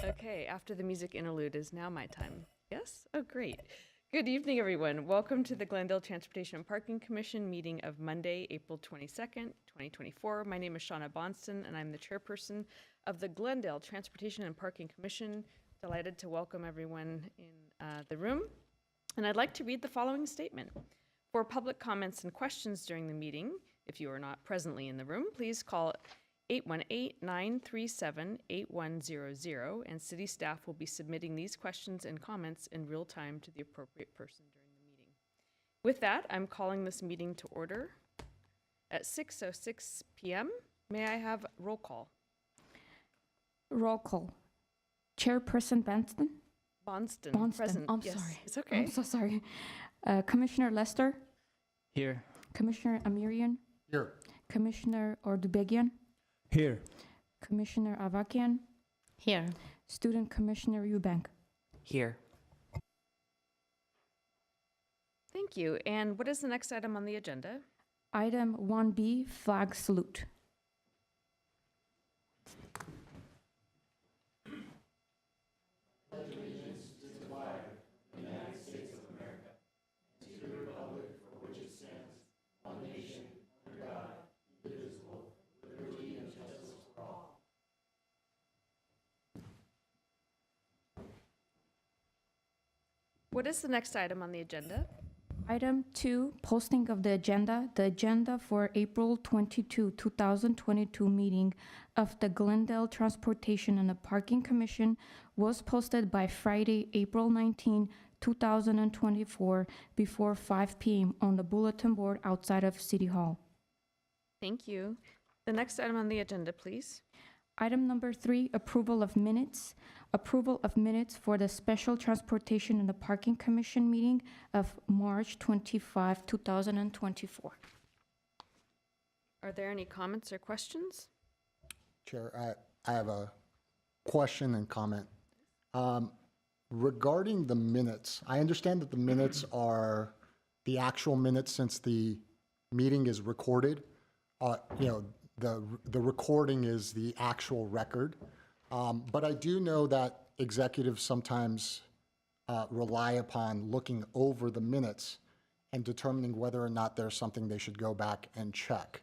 Okay, after the music interlude is now my time. Yes? Oh, great. Good evening, everyone. Welcome to the Glendale Transportation and Parking Commission meeting of Monday, April 22nd, 2024. My name is Shauna Bonston, and I'm the chairperson of the Glendale Transportation and Parking Commission. Delighted to welcome everyone in the room. And I'd like to read the following statement. For public comments and questions during the meeting, if you are not presently in the room, please call 818-937-8100, and city staff will be submitting these questions and comments in real time to the appropriate person during the meeting. With that, I'm calling this meeting to order at 6:06 p.m. May I have roll call? Roll call. Chairperson Bonston? Bonston. Present. I'm yes. sorry. It's okay. I'm so sorry. Commissioner Lester? Here. Commissioner Amirian? Here. Commissioner Ordubegian? Here. Commissioner Avakian? Here. Student Commissioner Eubank? Here. Thank you. And what is the next item on the agenda? Item 1B, flag salute. What is the next item on the agenda? Item 2, posting of the agenda. The agenda for April 22, 2022 meeting of the Glendale Transportation and the Parking Commission was posted by Friday, April 19, 2024 before 5 p.m. on the bulletin board outside of City Hall. Thank you. The next item on the agenda, please. Item number 3, approval of minutes. Approval of minutes for the Special Transportation and the Parking Commission meeting of March 25, 2024. Are there any comments or questions? Chair, I have a question and comment. Regarding the minutes, I understand that the minutes are the actual minutes since the meeting is recorded. The recording is the actual record. But I do know that executives sometimes rely upon looking over the minutes and determining whether or not there's something they should go back and check.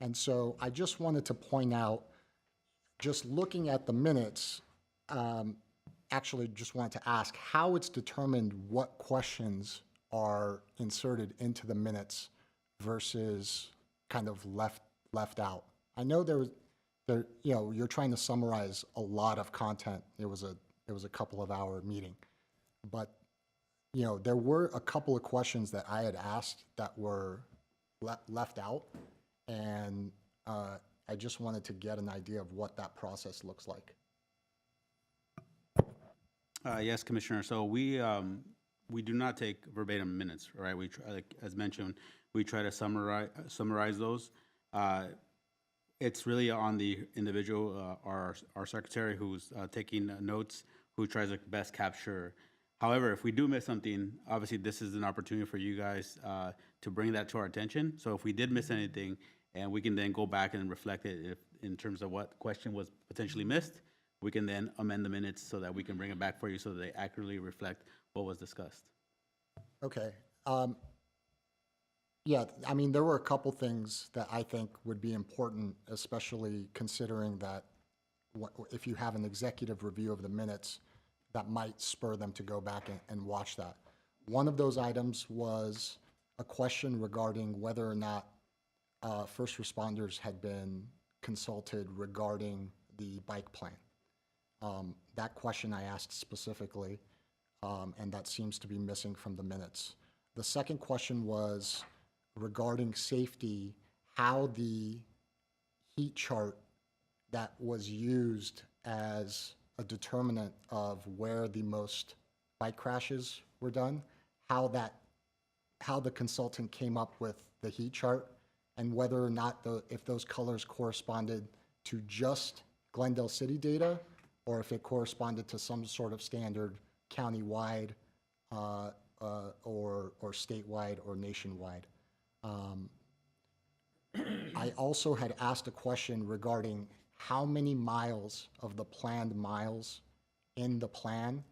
And so I just wanted to point out, just looking at the minutes, actually just wanted to ask how it's determined what questions are inserted into the minutes versus kind of left out. I know you're trying to summarize a lot of content. It was a couple of hour meeting, but there were a couple of questions that I had asked that were left out, and I just wanted to get an idea of what that process looks like. Yes, Commissioner. So we do not take verbatim minutes, right? We try, like, as mentioned, we try to summarize those. It's really on the individual, our secretary who's taking notes, who tries to best capture. However, if we do miss something, obviously this is an opportunity for you guys to bring that to our attention. So if we did miss anything, and we can then go back and reflect it in terms of what question was potentially missed, we can then amend the minutes so that we can bring it back for you so that they accurately reflect what was discussed. Okay. Yeah, I mean, there were a couple things that I think would be important, especially considering that if you have an executive review of the minutes, that might spur them to go back and watch that. One of those items was a question regarding whether or not first responders had been consulted regarding the bike plan. That question I asked specifically, and that seems to be missing from the minutes. The second question was regarding safety, how the heat chart that was used as a determinant of where the most bike crashes were done, how the consultant came up with the heat chart, and whether or not if those colors corresponded to just Glendale City data, or if it corresponded to some sort of standard countywide or statewide or nationwide. I also had asked a question regarding how many miles of the planned miles in the plan,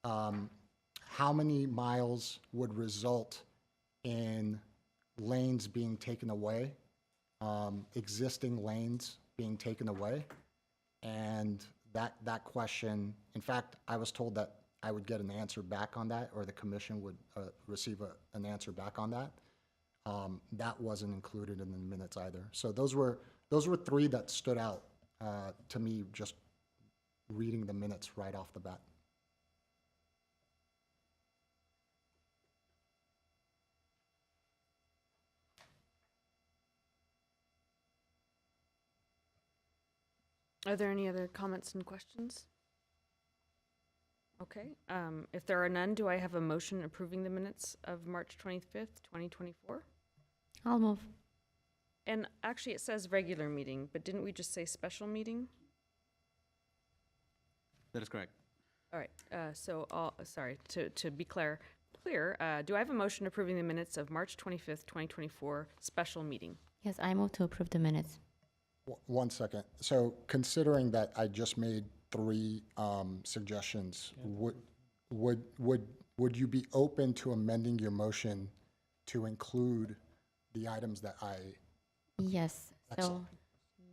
how many miles would result in lanes being taken away, existing lanes being taken away. And that question, in fact, I was told that I would get an answer back on that, or the commission would receive an answer back on that. That wasn't included in the minutes either. So those were three that stood out to me just reading the minutes right off the bat. Are there any other comments and questions? Okay, if there are none, do I have a motion approving the minutes of March 25th, 2024? I'll move. And actually, it says regular meeting, but didn't we just say special meeting? That is correct. All right, sorry, to be clear, do I have a motion approving the minutes of March 25th, 2024 special meeting? Yes, I move to approve the minutes. One second. So considering that I just made three suggestions, would you be open to amending your motion to include the items that I? Yes. Excellent.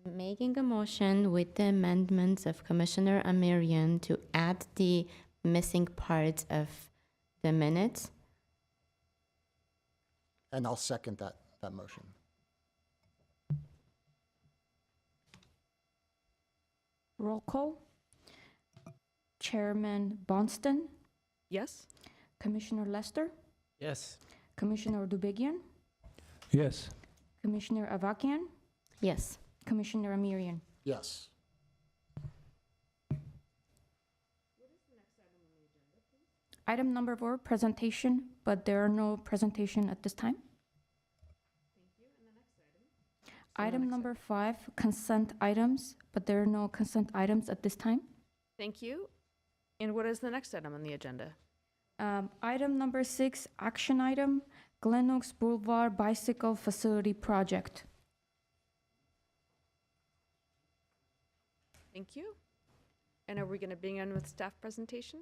So making a motion with the amendments of Commissioner Amirian to add the missing parts of the minutes. And I'll second that motion. Roll call. Chairman Bonston, Yes? Commissioner Lester, Yes. Commissioner Dubigian, Yes. Commissioner Avakian, Yes. Commissioner Amirian. Yes. Item number 4, presentation, but there are no presentation at this time. Item number 5, consent items, but there are no consent items at this time. Thank you. And what is the next item on the agenda? Item number 6, action item, Glen Oaks Boulevard Bicycle Facility Project. Thank you. And are we going to begin with staff presentation?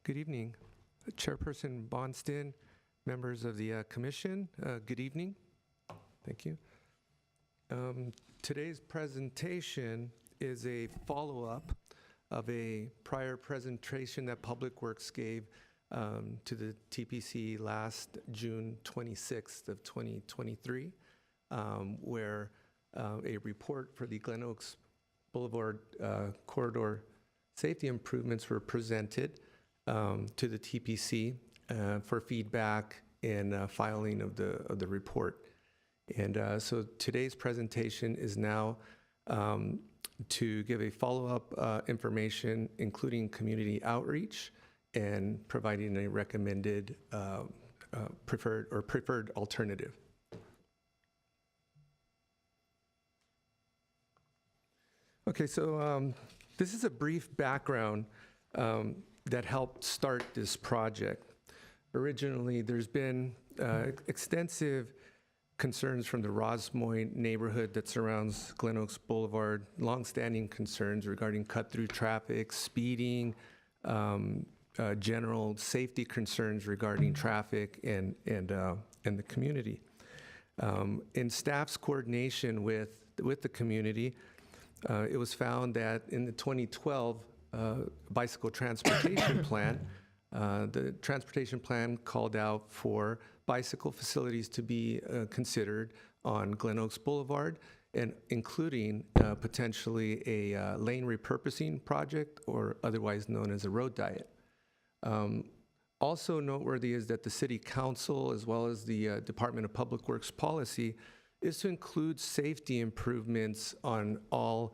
Good evening. Chairperson Bonston, members of the commission, good evening. Thank you. Today's presentation is a follow-up of a prior presentation that Public Works gave to the TPC last June 26th of 2023, where a report for the Glen Oaks Boulevard corridor safety improvements were presented to the TPC for feedback and filing of the report. And so today's presentation is now to give a follow-up information, including community outreach and providing a recommended preferred alternative. Okay, so this is a brief background that helped start this project. Originally, there's been extensive concerns from the Rosmoy neighborhood that surrounds Glen Oaks Boulevard, longstanding concerns regarding cut-through traffic, speeding, general safety concerns regarding traffic and the community. In staff's coordination with the community, it was found that in the 2012 bicycle transportation plan, the transportation plan called out for bicycle facilities to be considered on Glen Oaks Boulevard, and including potentially a lane repurposing project, or otherwise known as a road diet. Also noteworthy is that the City Council, as well as the Department of Public Works policy, is to include safety improvements on all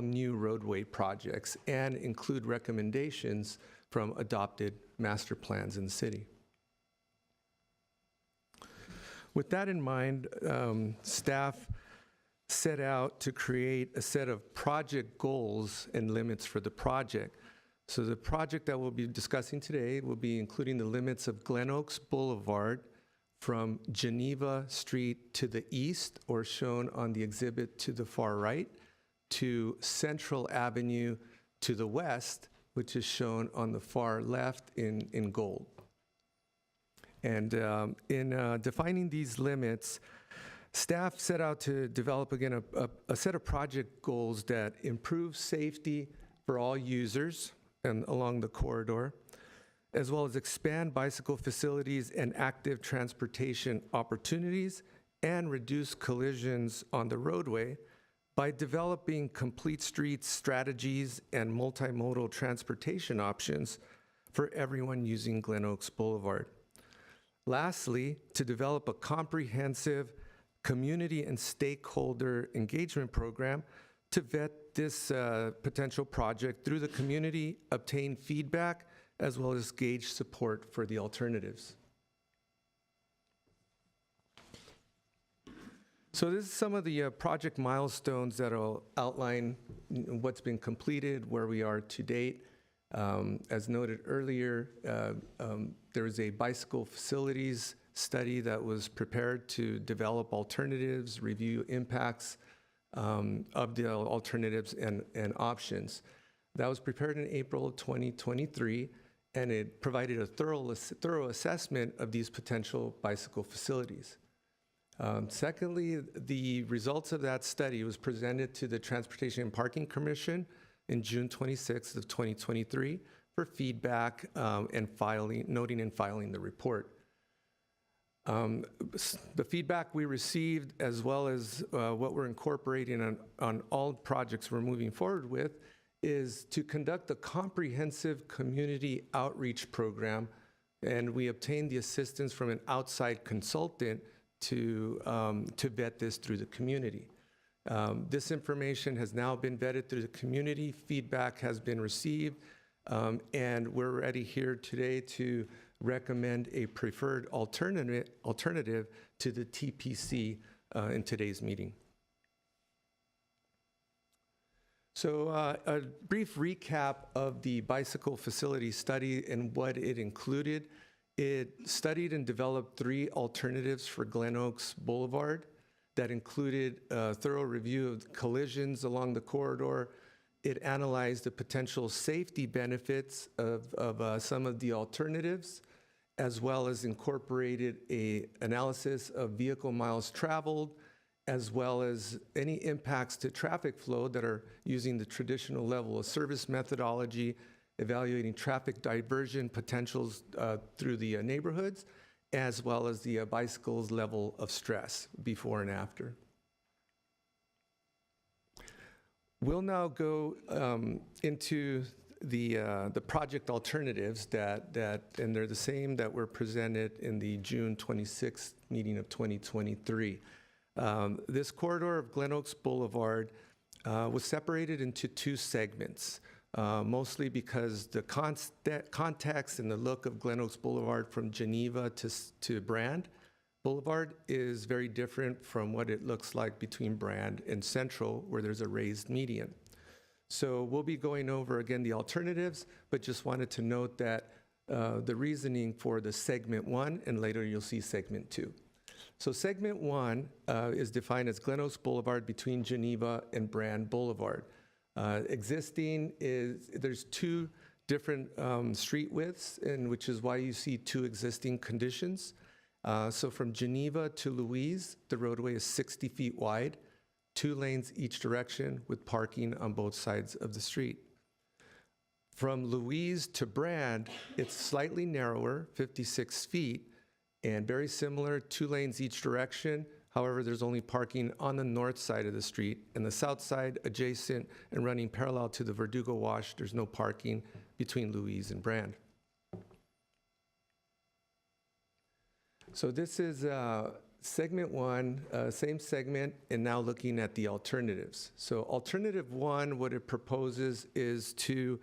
new roadway projects and include recommendations from adopted master plans in the city. With that in mind, staff set out to create a set of project goals and limits for the project. So the project that we'll be discussing today will be including the limits of Glen Oaks Boulevard from Geneva Street to the east, or shown on the exhibit to the far right, to Central Avenue to the west, which is shown on the far left in gold. And in defining these limits, staff set out to develop, again, a set of project goals that improve safety for all users and along the corridor, as well as expand bicycle facilities and active transportation opportunities, and reduce collisions on the roadway by developing complete streets strategies and multimodal transportation options for everyone using Glen Oaks Boulevard. Lastly, to develop a comprehensive community and stakeholder engagement program to vet this potential project through the community, obtain feedback, as well as gauge support for the alternatives. So this is some of the project milestones that will outline what's been completed, where we are to date. As noted earlier, there is a bicycle facilities study that was prepared to develop alternatives, review impacts of the alternatives and options. That was prepared in April of 2023, and it provided a thorough assessment of these potential bicycle facilities. Secondly, the results of that study was presented to the Transportation and Parking Commission in June 26th of 2023 for feedback and noting and filing the report. The feedback we received, as well as what we're incorporating on all projects we're moving forward with, is to conduct a comprehensive community outreach program, and we obtained the assistance from an outside consultant to vet this through the community. This information has now been vetted through the community, feedback has been received, and we're ready here today to recommend a preferred alternative to the TPC in today's meeting. So a brief recap of the bicycle facility study and what it included. It studied and developed 3 alternatives for Glen Oaks Boulevard that included a thorough review of collisions along the corridor. it analyzed the potential safety benefits of some of the alternatives, as well as incorporated a analysis of vehicle miles traveled, as well as any impacts to traffic flow that are using the traditional level of service methodology, evaluating traffic diversion potentials through the neighborhoods, as well as the bicycles' level of stress before and after. We'll now go into the project alternatives and they're the same that were presented in the June 26th meeting of 2023. This corridor of Glen Oaks Boulevard was separated into two segments, mostly because the context and the look of Glen Oaks Boulevard from Geneva to Brand Boulevard is very different from what it looks like between Brand and Central, where there's a raised median. So we'll be going over again the alternatives, but just wanted to note that the reasoning for the segment 1, and later you'll see segment 2. So segment 1 is defined as Glen Oaks Boulevard between Geneva and Brand Boulevard. Existing is, there's two different street widths, and which is why you see two existing conditions. So from Geneva to Louise, the roadway is 60 feet wide, 2 lanes each direction with parking on both sides of the street. From Louise to Brand, it's slightly narrower, 56 feet, and very similar, 2 lanes each direction. However, there's only parking on the north side of the street, and the south side, adjacent and running parallel to the Verdugo Wash, there's no parking between Louise and Brand. So this is segment 1, same segment, and now looking at the alternatives. So alternative 1, what it proposes is to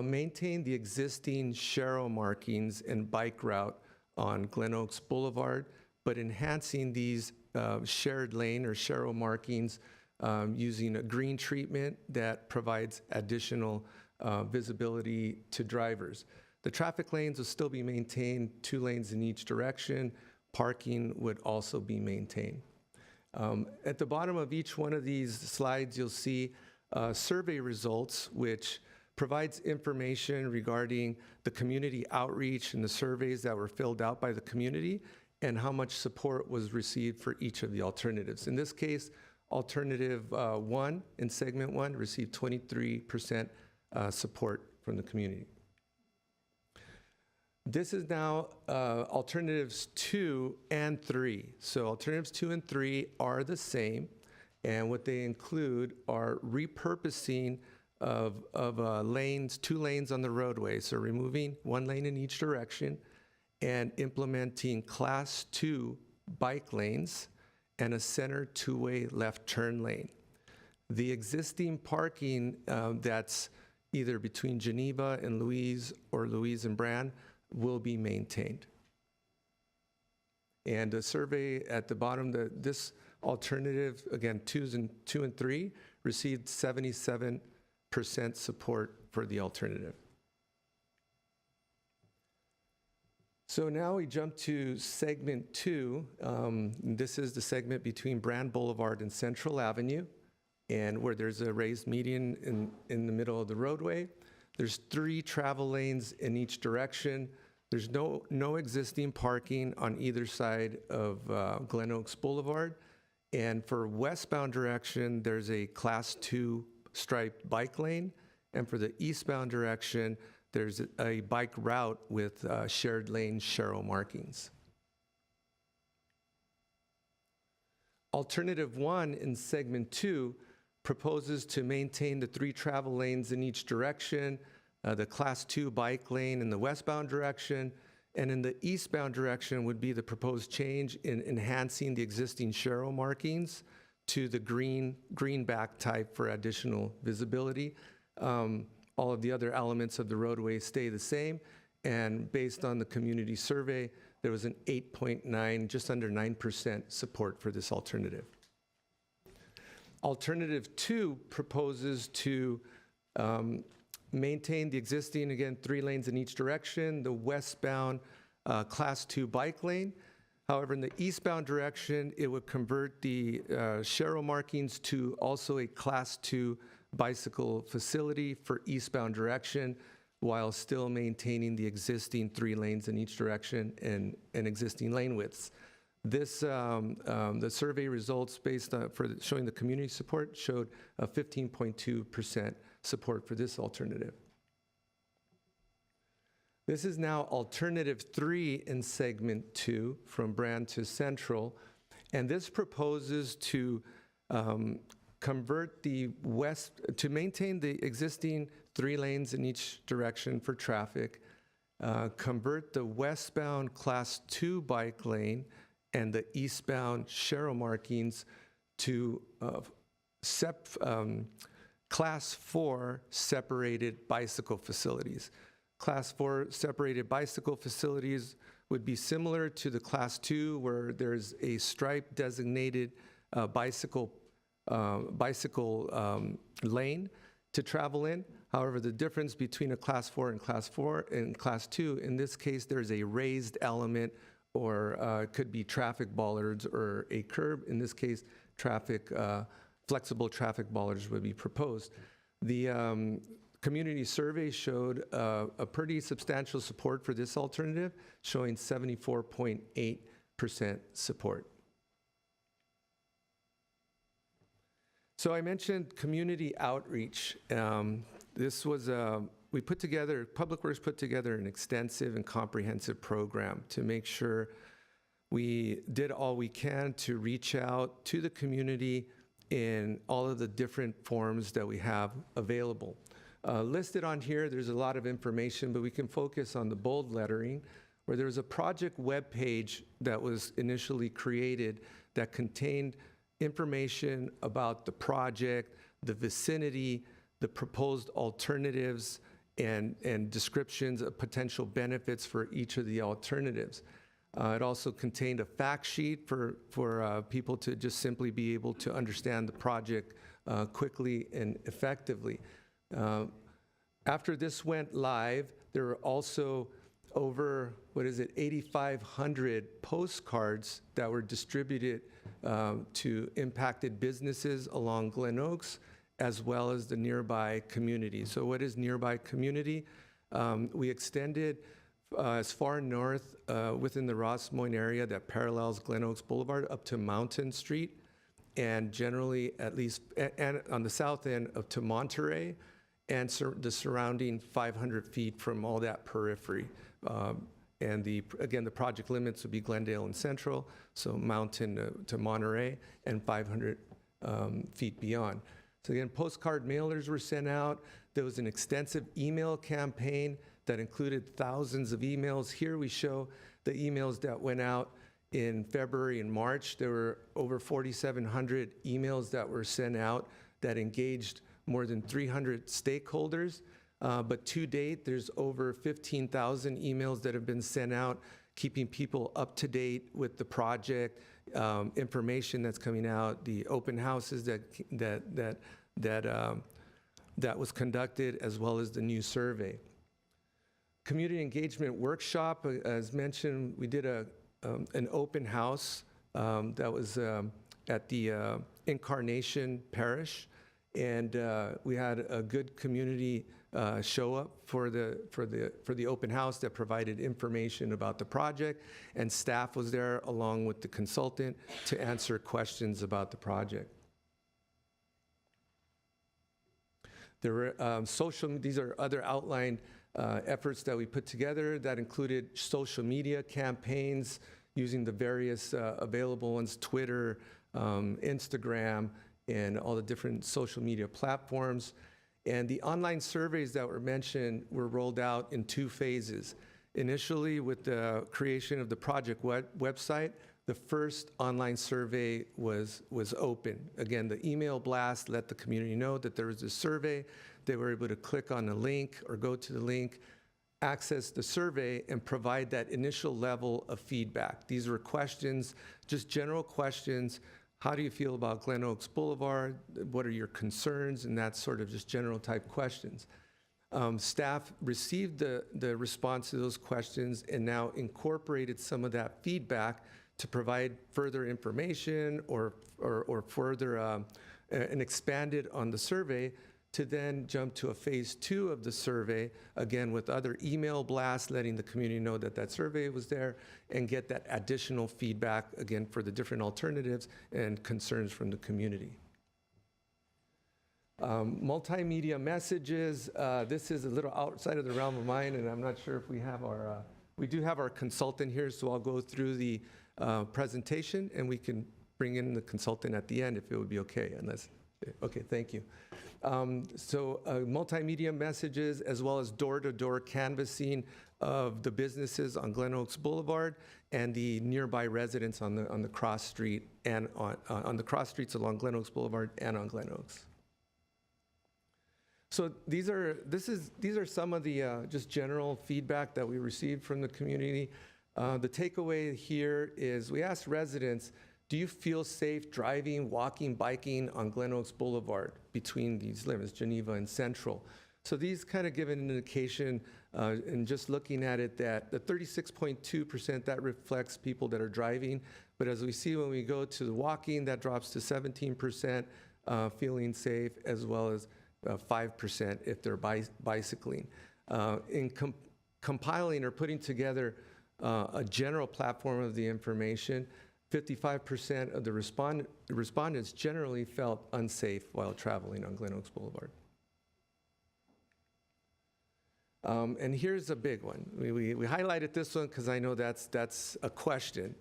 maintain the existing Sharrow markings and bike route on Glen Oaks Boulevard, but enhancing these shared lane or Sharrow markings using a green treatment that provides additional visibility to drivers. The traffic lanes will still be maintained, 2 lanes in each direction. Parking would also be maintained. At the bottom of each one of these slides, you'll see survey results, which provides information regarding the community outreach and the surveys that were filled out by the community and how much support was received for each of the alternatives. In this case, alternative 1 in segment 1 received 23% support from the community. This is now alternatives 2 and 3. So alternatives 2 and 3 are the same, and what they include are repurposing of lanes, 2 lanes on the roadway, so removing 1 lane in each direction, and implementing Class 2 bike lanes and a center 2-way left turn lane. The existing parking that's either between Geneva and Louise or Louise and Brand will be maintained. And the survey at the bottom, this alternative, again, 2 and 3, received 77% support for the alternative. So now we jump to segment 2. This is the segment between Brand Boulevard and Central Avenue, and where there's a raised median in the middle of the roadway. There's 3 travel lanes in each direction. There's no existing parking on either side of Glen Oaks Boulevard. And for westbound direction, there's a Class 2 striped bike lane. And for the eastbound direction, there's a bike route with shared lane Sharrow markings. Alternative 1 in segment 2 proposes to maintain the 3 travel lanes in each direction, the Class 2 bike lane in the westbound direction, and in the eastbound direction would be the proposed change in enhancing the existing Sharrow markings to the green back type for additional visibility. All of the other elements of the roadway stay the same, and based on the community survey, there was an 8.9, just under 9% support for this alternative. Alternative 2 proposes to maintain the existing, again, 3 lanes in each direction, the westbound Class 2 bike lane. However, in the eastbound direction, it would convert the Sharrow markings to also a Class 2 bicycle facility for eastbound direction while still maintaining the existing 3 lanes in each direction and existing lane widths. This, the survey results based on, showing the community support showed a 15.2% support for this alternative. This is now alternative 3 in segment 2 from Brand to Central, and this proposes to convert the to maintain the existing 3 lanes in each direction for traffic, convert the westbound Class 2 bike lane and the eastbound Sharrow markings to Class 4 separated bicycle facilities. Class 4 separated bicycle facilities would be similar to the Class 2, where there's a stripe designated bicycle lane to travel in. However, the difference between a Class 4 and Class 2, in this case, there's a raised element, or it could be traffic bollards or a curb. In this case, flexible traffic bollards would be proposed. The community survey showed a pretty substantial support for this alternative, showing 74.8% support. So I mentioned community outreach. This was Public Works put together an extensive and comprehensive program to make sure we did all we can to reach out to the community in all of the different forms that we have available. Listed on here, there's a lot of information, but we can focus on the bold lettering, where there was a project webpage that was initially created that contained information about the project, the vicinity, the proposed alternatives, and descriptions of potential benefits for each of the alternatives. It also contained a fact sheet for people to just simply be able to understand the project quickly and effectively. After this went live, there were also over, 8,500 postcards that were distributed to impacted businesses along Glen Oaks, as well as the nearby community. So what is nearby community? We extended as far north within the Ross Moines area that parallels Glen Oaks Boulevard up to Mountain Street, and generally at least, and on the south end up to Monterey, and the surrounding 500 feet from all that periphery. And again, the project limits would be Glendale and Central, so Mountain to Monterey, and 500 feet beyond. So again, postcard mailers were sent out. There was an extensive email campaign that included thousands of emails. Here we show the emails that went out in February and March. There were over 4,700 emails that were sent out that engaged more than 300 stakeholders. But to date, there's over 15,000 emails that have been sent out, keeping people up to date with the project, information that's coming out, the open houses that was conducted, as well as the new survey. Community engagement workshop, as mentioned, we did an open house that was at the Incarnation Parish, and we had a good community show up for the open house that provided information about the project, and staff was there along with the consultant to answer questions about the project. There were these are other outlined efforts that we put together that included social media campaigns using the various available ones, Twitter, Instagram, and all the different social media platforms. And the online surveys that were mentioned were rolled out in 2 phases. Initially, with the creation of the project website, the first online survey was open. Again, the email blast let the community know that there was a survey. They were able to click on the link or go to the link, access the survey, and provide that initial level of feedback. These were questions, just general questions. How do you feel about Glen Oaks Boulevard? What are your concerns? And that sort of just general type questions. Staff received the response to those questions and now incorporated some of that feedback to provide further information or further and expanded on the survey to then jump to a phase 2 of the survey, again with other email blasts letting the community know that that survey was there, and get that additional feedback, again, for the different alternatives and concerns from the community. Multimedia messages, this is a little outside of the realm of mine, and I'm not sure if we have our, we do have our consultant here, so I'll go through the presentation, and we can bring in the consultant at the end if it would be okay, unless, okay, thank you. Multimedia messages, as well as door-to-door canvassing of the businesses on Glen Oaks Boulevard and the nearby residents on the cross street and on the cross streets along Glen Oaks Boulevard and on Glen Oaks. So these are some of the just general feedback that we received from the community. The takeaway here is we asked residents, do you feel safe driving, walking, biking on Glen Oaks Boulevard between these limits, Geneva and Central? So these kind of give an indication, and just looking at it, that the 36.2%, that reflects people that are driving. But as we see when we go to the walking, that drops to 17% feeling safe, as well as 5% if they're bicycling. In compiling or putting together a general platform of the information, 55% of the respondents generally felt unsafe while traveling on Glen Oaks Boulevard. And here's a big one. We highlighted this one because I know that's a question.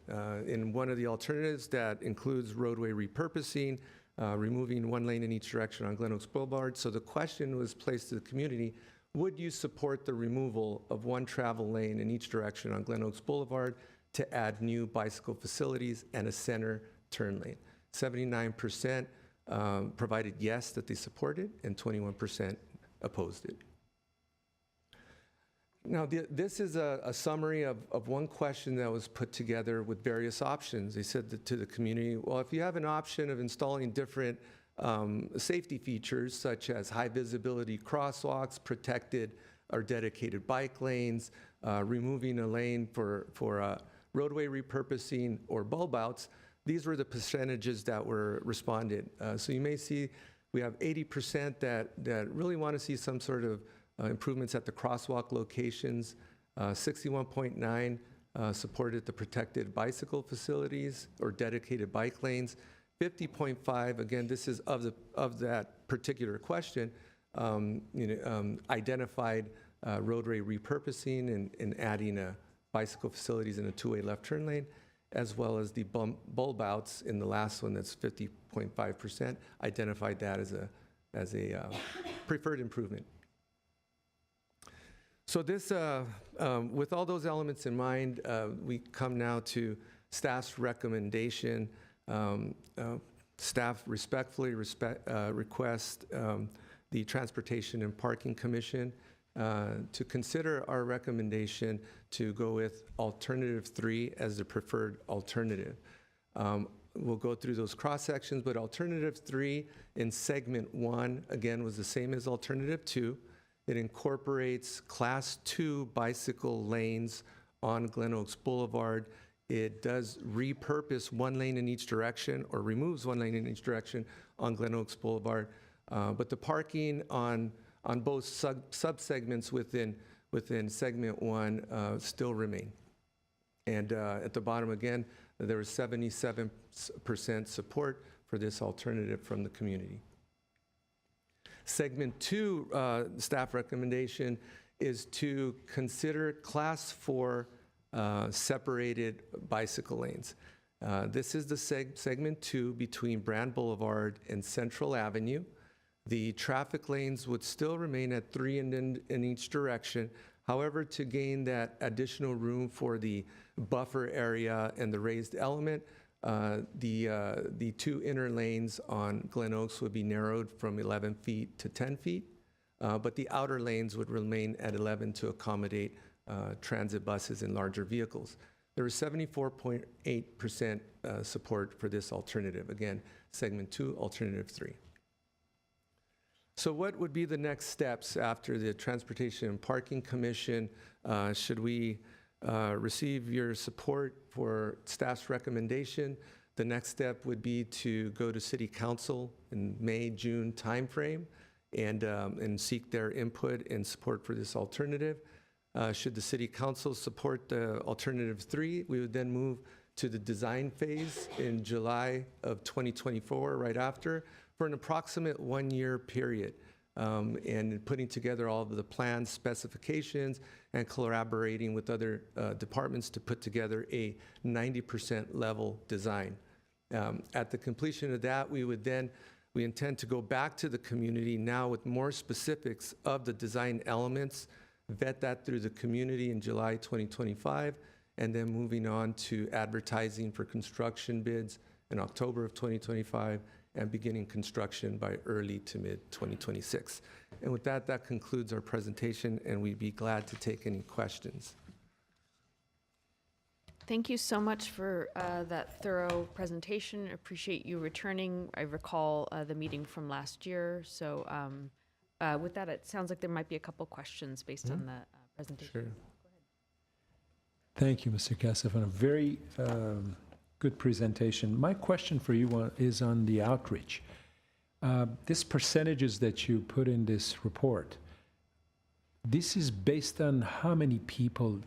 In one of the alternatives that includes roadway repurposing, removing one lane in each direction on Glen Oaks Boulevard. So the question was placed to the community, would you support the removal of one travel lane in each direction on Glen Oaks Boulevard to add new bicycle facilities and a center turn lane? 79% provided yes, that they supported, and 21% opposed it. Now, this is a summary of one question that was put together with various options. They said to the community, well, if you have an option of installing different safety features, such as high visibility crosswalks, protected or dedicated bike lanes, removing a lane for roadway repurposing, or bulb outs, these were the percentages that were responded. So you may see we have 80% that really want to see some sort of improvements at the crosswalk locations. 61.9 supported the protected bicycle facilities or dedicated bike lanes. 50.5, again, this is of that particular question, identified roadway repurposing and adding bicycle facilities in a two-way left turn lane, as well as the bulb outs in the last one, that's 50.5%, identified that as a preferred improvement. So this, with all those elements in mind, we come now to staff's recommendation. Staff respectfully request the Transportation and Parking Commission to consider our recommendation to go with alternative 3 as the preferred alternative. We'll go through those cross sections, but alternative 3 in segment 1, again, was the same as alternative 2. It incorporates class 2 bicycle lanes on Glen Oaks Boulevard. It does repurpose one lane in each direction, or removes one lane in each direction on Glen Oaks Boulevard. But the parking on both subsegments within segment 1 still remain. And at the bottom again, there was 77% support for this alternative from the community. Segment 2 staff recommendation is to consider class 4 separated bicycle lanes. This is the segment 2 between Brand Boulevard and Central Avenue. The traffic lanes would still remain at 3 in each direction. However, to gain that additional room for the buffer area and the raised element, the 2 inner lanes on Glen Oaks would be narrowed from 11 feet to 10 feet, but the outer lanes would remain at 11 to accommodate transit buses and larger vehicles. There was 74.8% support for this alternative. Again, segment 2, alternative 3. So what would be the next steps after the Transportation and Parking Commission? Should we receive your support for staff's recommendation? The next step would be to go to City Council in May, June timeframe and seek their input and support for this alternative. Should the city council support the alternative 3, we would then move to the design phase in July of 2024, right after, for an approximate 1-year period. And putting together all of the plans, specifications, and collaborating with other departments to put together a 90% level design. At the completion of that, we intend to go back to the community now with more specifics of the design elements, vet that through the community in July 2025, and then moving on to advertising for construction bids in October of 2025, and beginning construction by early to mid 2026. And with that, that concludes our presentation, and we'd be glad to take any questions. Thank you so much for that thorough presentation. Appreciate you returning. I recall the meeting from last year. So with that, it sounds like there might be a couple questions based on the presentation. Sure. Thank you, Mr. Kassav, on a very good presentation. My question for you is on the outreach. This percentages that you put in this report, this is based on how many people,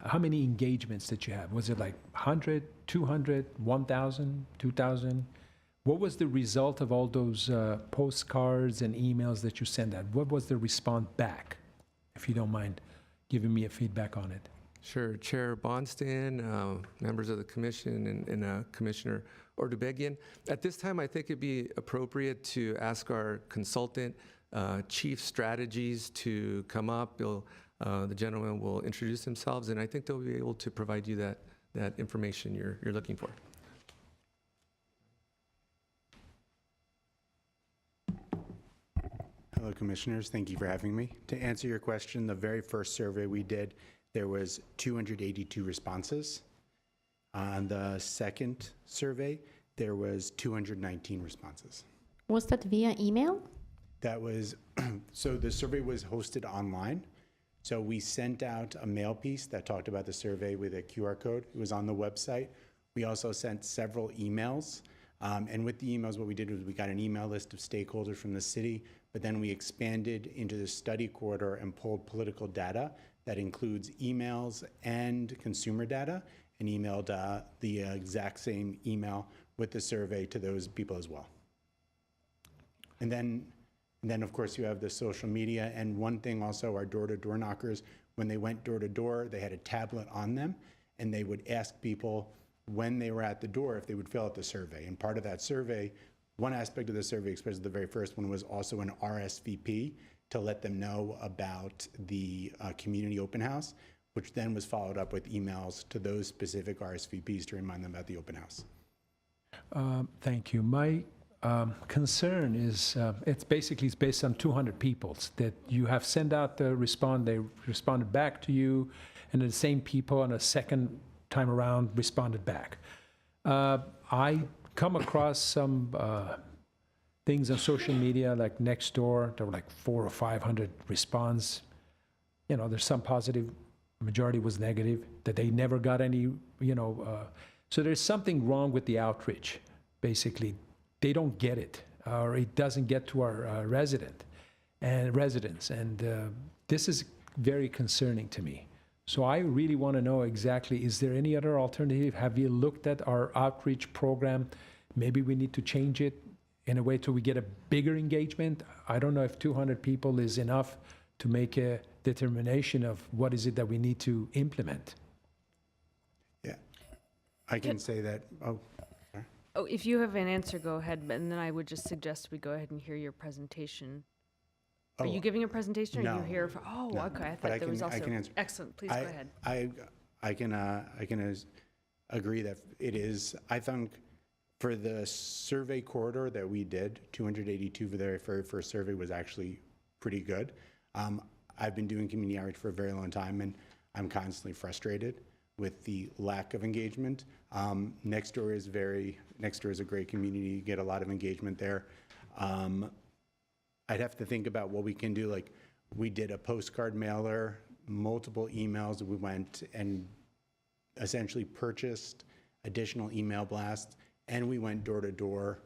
how many engagements that you have? Was it like 100, 200, 1,000, 2,000? What was the result of all those postcards and emails that you sent out? What was the response back, if you don't mind giving me a feedback on it? Sure. Chair Bonston, members of the commission, and Commissioner Ordubegian. At this time, I think it'd be appropriate to ask our consultant, Chief Strategies, to come up. The gentleman will introduce themselves, and I think they'll be able to provide you that information you're looking for. Hello, Commissioners. Thank you for having me. To answer your question, the very first survey we did, there was 282 responses. On the second survey, there was 219 responses. Was that via email? That was, so the survey was hosted online. So we sent out a mail piece that talked about the survey with a QR code. It was on the website. We also sent several emails. And with the emails, what we did was we got an email list of stakeholders from the city, but then we expanded into the study corridor and pulled political data that includes emails and consumer data, and emailed the exact same email with the survey to those people as well. And then of course you have the social media, and one thing also, our door-to-door knockers, when they went door-to-door, they had a tablet on them, and they would ask people when they were at the door if they would fill out the survey. And part of that survey, one aspect of the survey, especially the very first one, was also an RSVP to let them know about the community open house, which then was followed up with emails to those specific RSVPs to remind them about the open house. Thank you. My concern is it's based on 200 people that you have sent out the they responded back to you, and the same people on a second time around responded back. I come across some things on social media like Nextdoor. There were like 400 or 500 response. You know, there's some positive, majority was negative, that they never got any, so there's something wrong with the outreach, basically. They don't get it, or it doesn't get to our residents, and this is very concerning to me. So I really want to know exactly, is there any other alternative? Have you looked at our outreach program? Maybe we need to change it in a way till we get a bigger engagement. I don't know if 200 people is enough to make a determination of what is it that we need to implement. Yeah, I can say that. Oh, if you have an answer, go ahead, and then I would just suggest we go ahead and hear your presentation. Are you giving a presentation, or are you No. here for, No, okay, I but thought there was also, I can answer. excellent, please go ahead. I can agree that it is. I think for the survey corridor that we did, 282 for the very first survey was actually pretty good. I've been doing community outreach for a very long time, and I'm constantly frustrated with the lack of engagement. Nextdoor is a great community. You get a lot of engagement there. I'd have to think about what we can do. Like, we did a postcard mailer, multiple emails. We went and essentially purchased additional email blasts, and we went door to door,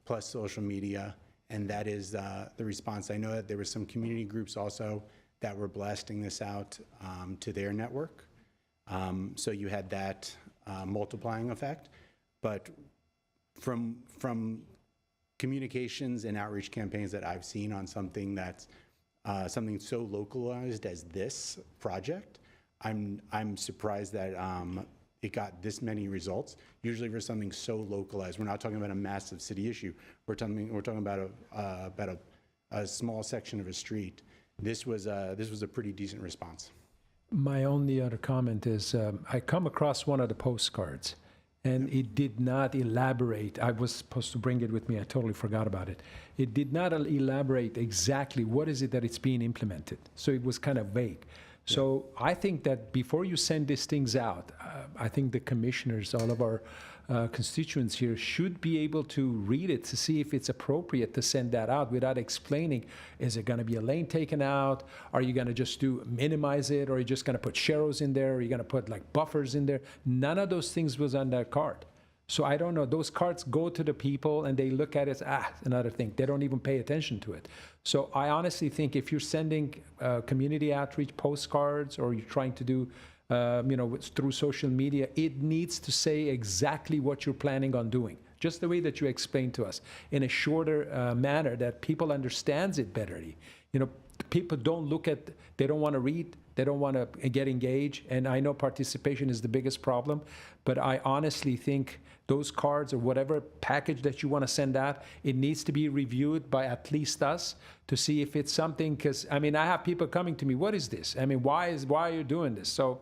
plus social media, and that is the response. I know that there were some community groups also that were blasting this out to their network. So you had that multiplying effect. But from communications and outreach campaigns that I've seen on something that's something so localized as this project, I'm surprised that it got this many results. Usually for something so localized, we're not talking about a massive city issue. We're talking about a small section of a street. This was a pretty decent response. My only other comment is I come across one of the postcards, and it did not elaborate. I was supposed to bring it with me. I totally forgot about it. It did not elaborate exactly what is it that it's being implemented. So it was kind of vague. So I think that before you send these things out, I think the commissioners, all of our constituents here, should be able to read it to see if it's appropriate to send that out without explaining, is it going to be a lane taken out? Are you going to just minimize it? Or are you just going to put sharrows in there? Are you going to put like buffers in there? None of those things was on that card. So I don't know. Those cards go to the people and they look at it as, another thing. They don't even pay attention to it. So I honestly think if you're sending community outreach postcards or you're trying to do, through social media, it needs to say exactly what you're planning on doing. Just the way that you explained to us in a shorter manner that people understands it betterly. People don't look at, they don't want to read, they don't want to get engaged. And I know participation is the biggest problem, but I honestly think those cards or whatever package that you want to send out, it needs to be reviewed by at least us to see if it's something, because I have people coming to me, what is this? Why are you doing this? So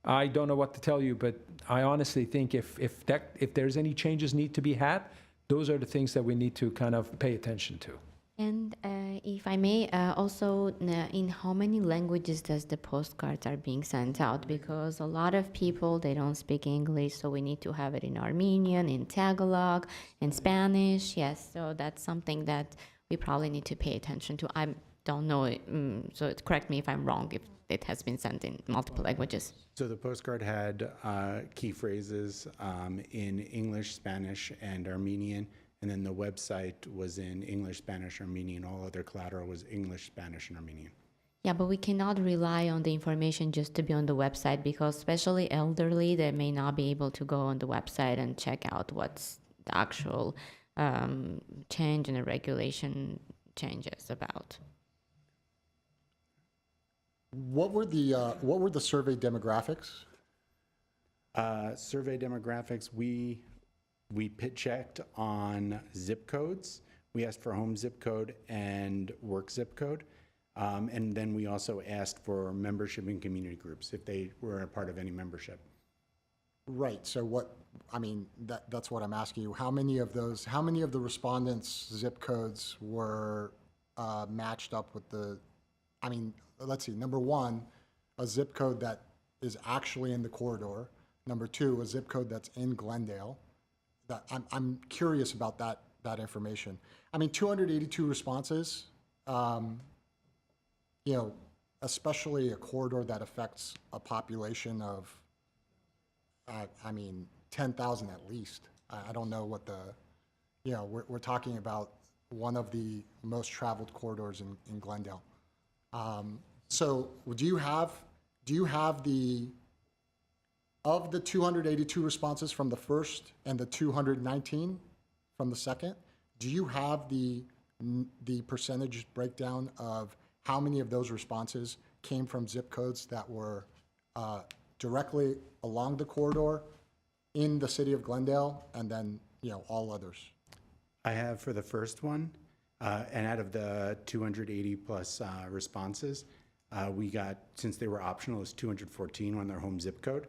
I don't know what to tell you, but I honestly think if there's any changes need to be had, those are the things that we need to kind of pay attention to. And if I may, also, in how many languages does the postcards are being sent out? Because a lot of people, they don't speak English, so we need to have it in Armenian, in Tagalog, in Spanish. Yes, so that's something that we probably need to pay attention to. I don't know, so correct me if I'm wrong, if it has been sent in multiple languages. So the postcard had key phrases in English, Spanish, and Armenian. And then the website was in English, Spanish, Armenian. All other collateral was English, Spanish, and Armenian. Yeah, but we cannot rely on the information just to be on the website, because especially elderly, they may not be able to go on the website and check out what's the actual change in the regulation changes about. What were the survey demographics? Survey demographics, we pit checked on zip codes. We asked for home zip code and work zip code. And then we also asked for membership in community groups, if they were a part of any membership. Right, so that's what I'm asking you. How many of the respondents' zip codes were matched up with let's see, number one, a zip code that is actually in the corridor. Number two, a zip code that's in Glendale. I'm curious about that information. 282 responses, especially a corridor that affects a population of, 10,000 at least. I don't know what we're talking about one of the most traveled corridors in Glendale. So do you have of the 282 responses from the first and the 219 from the second, do you have the percentage breakdown of how many of those responses came from zip codes that were directly along the corridor in the city of Glendale, and then all others? I have for the first one, and out of the 280 plus responses, we got, since they were optional, it was 214 on their home zip code.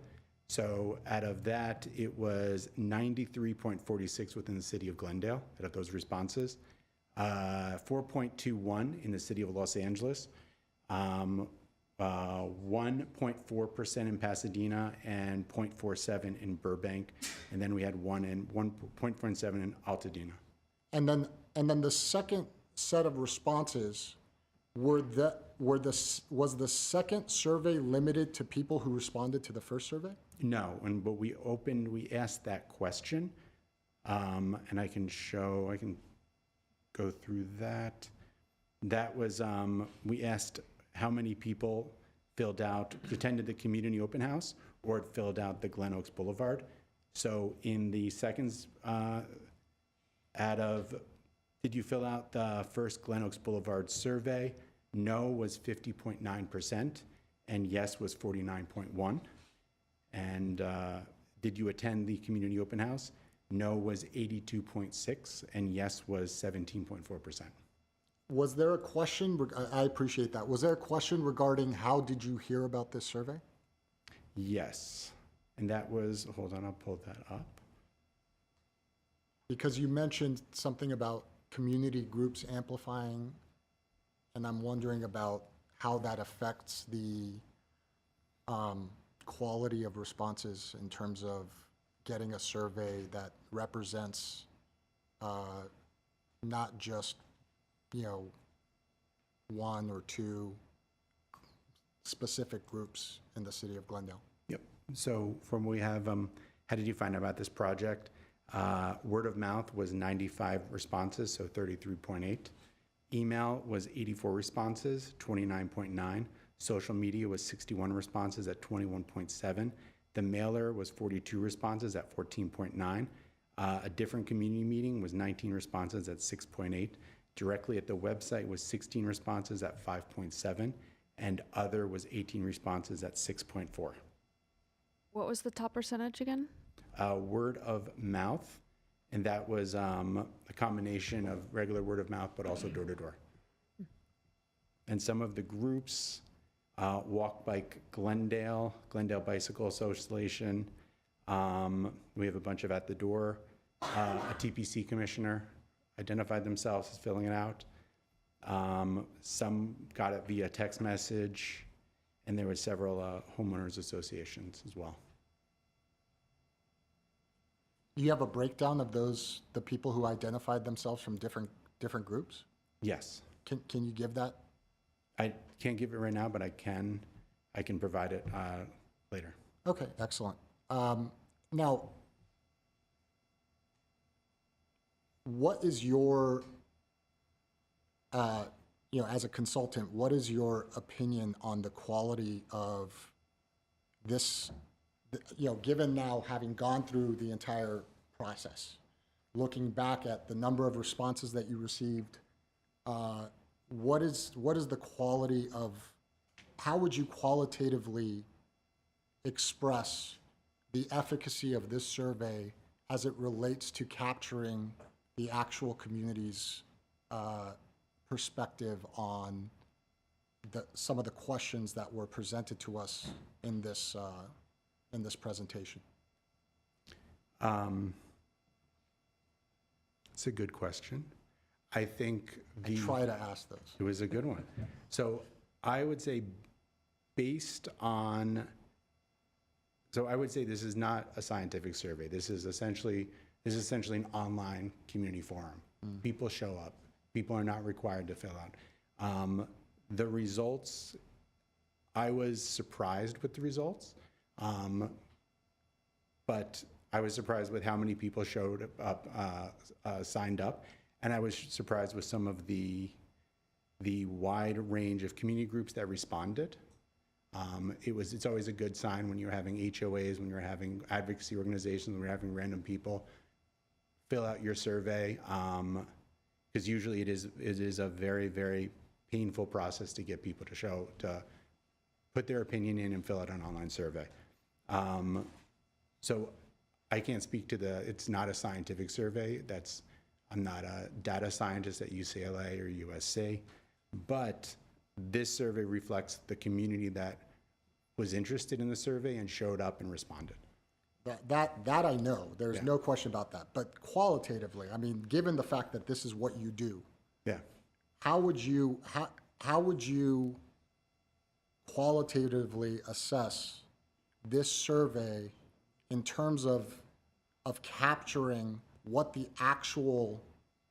So out of that, it was 93.46 within the city of Glendale, out of those responses, 4.21 in the city of Los Angeles, 1.4% in Pasadena, and 0.47 in Burbank, and then we had 1.47 in Altadena. And then the second set of responses was the second survey limited to people who responded to the first survey? No, but we asked that question, and I can go through that. That was, we asked how many people attended the community open house or had filled out the Glen Oaks Boulevard. So in the seconds, did you fill out the first Glen Oaks Boulevard survey? No was 50.9%, and yes was 49.1%. And did you attend the community open house? No was 82.6%, and yes was 17.4%. Was there a question, I appreciate that. Was there a question regarding how did you hear about this survey? Yes. And that was, hold on, I'll pull that up. Because you mentioned something about community groups amplifying, and I'm wondering about how that affects the quality of responses in terms of getting a survey that represents not just, one or two specific groups in the city of Glendale. Yep. So from what we have, how did you find out about this project? Word of mouth was 95 responses, so 33.8. Email was 84 responses, 29.9. Social media was 61 responses at 21.7. The mailer was 42 responses at 14.9. A different community meeting was 19 responses at 6.8. Directly at the website was 16 responses at 5.7. And other was 18 responses at 6.4. What was the top percentage again? Word of mouth, and that was a combination of regular word of mouth, but also door to door. And some of the groups, Walk Bike Glendale, Glendale Bicycle Association, we have a bunch of at the door, a TPC commissioner identified themselves as filling it out. Some got it via text message, and there were several homeowners associations as well. Do you have a breakdown of the people who identified themselves from different groups? Yes. Can you give that? I can't give it right now, but I can provide it later. Okay, excellent. Now, what is your, as a consultant, what is your opinion on the quality of this, given now having gone through the entire process, looking back at the number of responses that you received, what is the quality of, how would you qualitatively express the efficacy of this survey as it relates to capturing the actual community's perspective on some of the questions that were presented to us in this presentation? It's a good question. I think I try to ask those. it was a good one. So I would say I would say this is not a scientific survey. This is essentially an online community forum. People show up. People are not required to fill out. The results, I was surprised with the results, but I was surprised with how many people showed up, signed up, and I was surprised with some of the wide range of community groups that responded. It's always a good sign when you're having HOAs, when you're having advocacy organizations, when you're having random people fill out your survey, because usually it is a very, very painful process to get people to put their opinion in and fill out an online survey. So I can't speak to it's not a scientific survey. I'm not a data scientist at UCLA or USC, but this survey reflects the community that was interested in the survey and showed up and responded. That I know. There's no question about that. But qualitatively, I mean, given the fact that this is what you do, Yeah. how would you qualitatively assess this survey in terms of capturing what the actual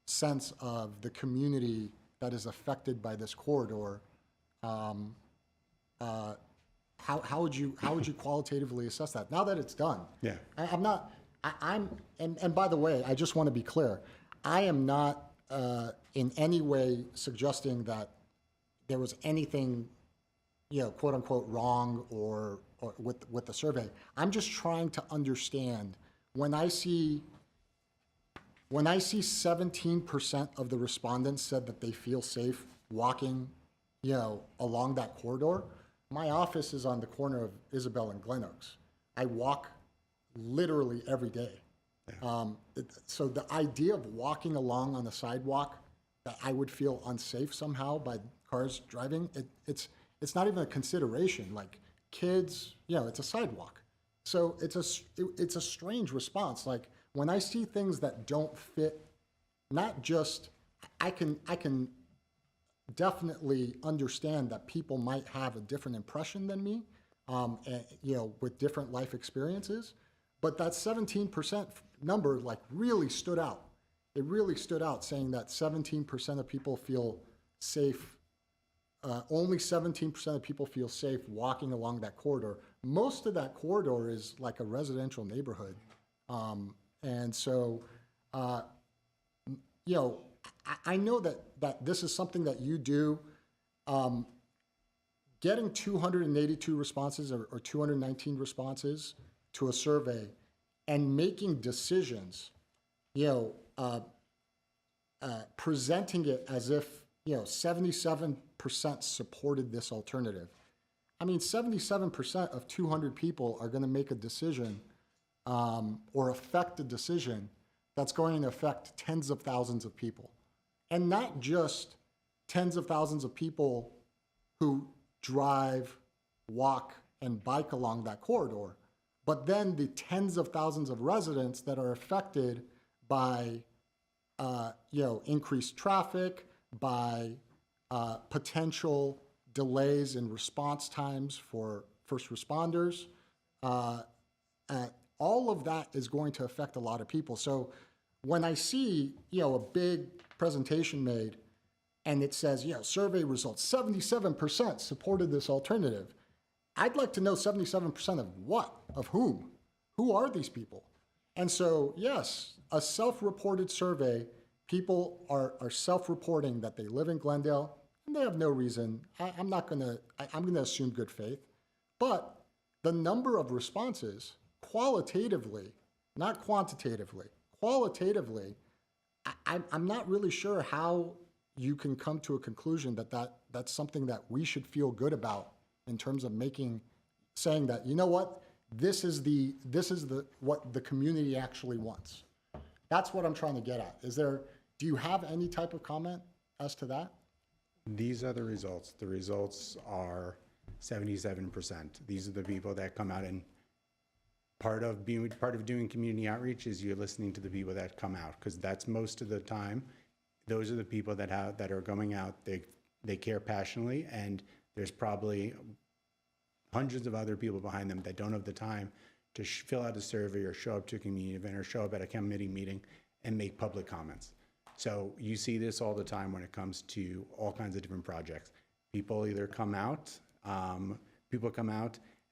sense of the community that is affected by this corridor, how would you qualitatively assess that now that it's done? Yeah. And by the way, I just want to be clear, I am not in any way suggesting that there was anything, quote unquote, wrong or with the survey. I'm just trying to understand when I see 17% of the respondents said that they feel safe walking, along that corridor. My office is on the corner of Isabel and Glen Oaks. I walk literally every day. So the idea of walking along on the sidewalk that I would feel unsafe somehow by cars driving, it's not even a consideration. Like kids, it's a sidewalk. So it's a strange response. Like when I see things that don't fit, not just, I can definitely understand that people might have a different impression than me, and, with different life experiences. But that 17% number like really stood out. It really stood out, saying that 17% of people feel safe. Only 17% of people feel safe walking along that corridor. Most of that corridor is like a residential neighborhood. And so, I know that this is something that you do. Getting 282 responses or 219 responses to a survey and making decisions, presenting it as if, 77% supported this alternative. I mean, 77% of 200 people are going to make a decision or affect a decision that's going to affect tens of thousands of people. And not just tens of thousands of people who drive, walk, and bike along that corridor, but then the tens of thousands of residents that are affected by, increased traffic, by potential delays in response times for first responders. All of that is going to affect a lot of people. So when I see, a big presentation made and it says, survey results, 77% supported this alternative, I'd like to know 77% of what? Of whom? Who are these people? And so, yes, a self-reported survey, people are self-reporting that they live in Glendale and they have no reason. I'm going to assume good faith. But the number of responses qualitatively, not quantitatively, qualitatively, I'm not really sure how you can come to a conclusion that's something that we should feel good about in terms of saying that, what, this is what the community actually wants. That's what I'm trying to get at. Do you have any type of comment as to that? These are the results. The results are 77%. These are the people that come out, and part of doing community outreach is you're listening to the people that come out, because that's most of the time. Those are the people that are going out. They care passionately, and there's probably hundreds of other people behind them that don't have the time to fill out a survey or show up to a community event or show up at a committee meeting and make public comments. So you see this all the time when it comes to all kinds of different projects. People either come out,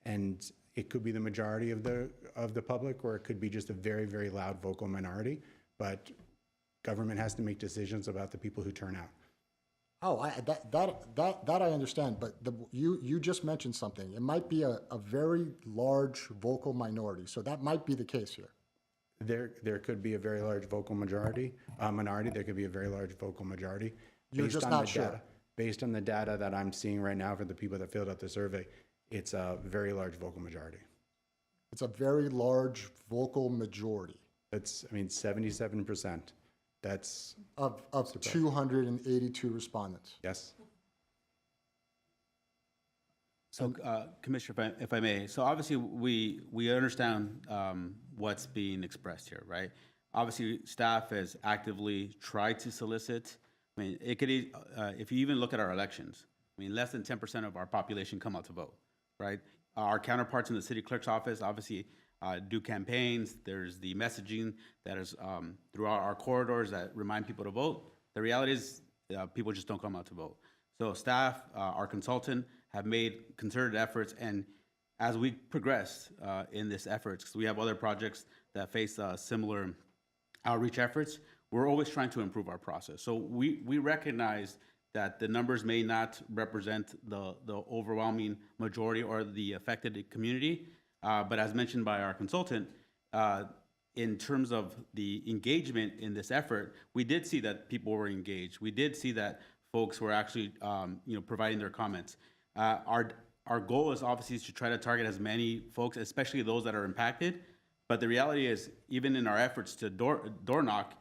and it could be the majority of the public, or it could be just a very, very loud vocal minority. But government has to make decisions about the people who turn out. Oh, that I understand, but you just mentioned something. It might be a very large vocal minority, so that might be the case here. There could be a very large vocal minority. There could be a very large vocal majority. You're just not sure. Based on the data that I'm seeing right now for the people that filled out the survey, it's a very large vocal majority. It's a very large vocal majority. 77%. That's of 282 respondents. Yes. So, Commissioner, if I may, so obviously we understand what's being expressed here, right? Obviously, staff has actively tried to solicit. I mean, it could, if you even look at our elections, I mean, less than 10% of our population come out to vote, right? Our counterparts in the city clerk's office obviously do campaigns. There's the messaging that is throughout our corridors that remind people to vote. The reality is people just don't come out to vote. So staff, our consultant, have made concerted efforts, and as we progress in this efforts, because we have other projects that face similar outreach efforts, we're always trying to improve our process. So we recognize that the numbers may not represent the overwhelming majority or the affected community, but as mentioned by our consultant, in terms of the engagement in this effort, we did see that people were engaged. We did see that folks were actually, providing their comments. Our goal is obviously to try to target as many folks, especially those that are impacted. But the reality is, even in our efforts to door knock,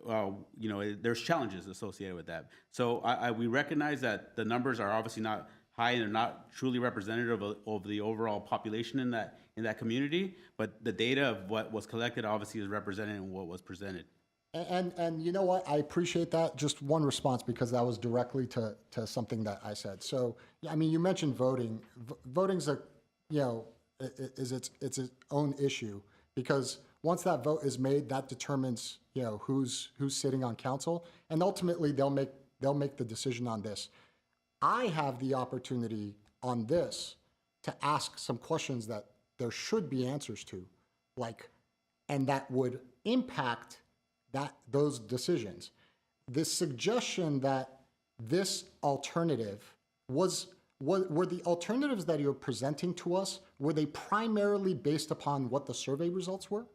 there's challenges associated with that. So we recognize that the numbers are obviously not high and they're not truly representative of the overall population in that community. But the data of what was collected obviously is represented in what was presented. And you know what? I appreciate that. Just one response, because that was directly to something that I said. So, I mean, you mentioned voting. Voting's is its own issue, because once that vote is made, that determines, who's sitting on council, and ultimately they'll make the decision on this. I have the opportunity on this to ask some questions that there should be answers to, and that would impact those decisions. This suggestion that this alternative were the alternatives that you're presenting to us, were they primarily based upon what the survey results were?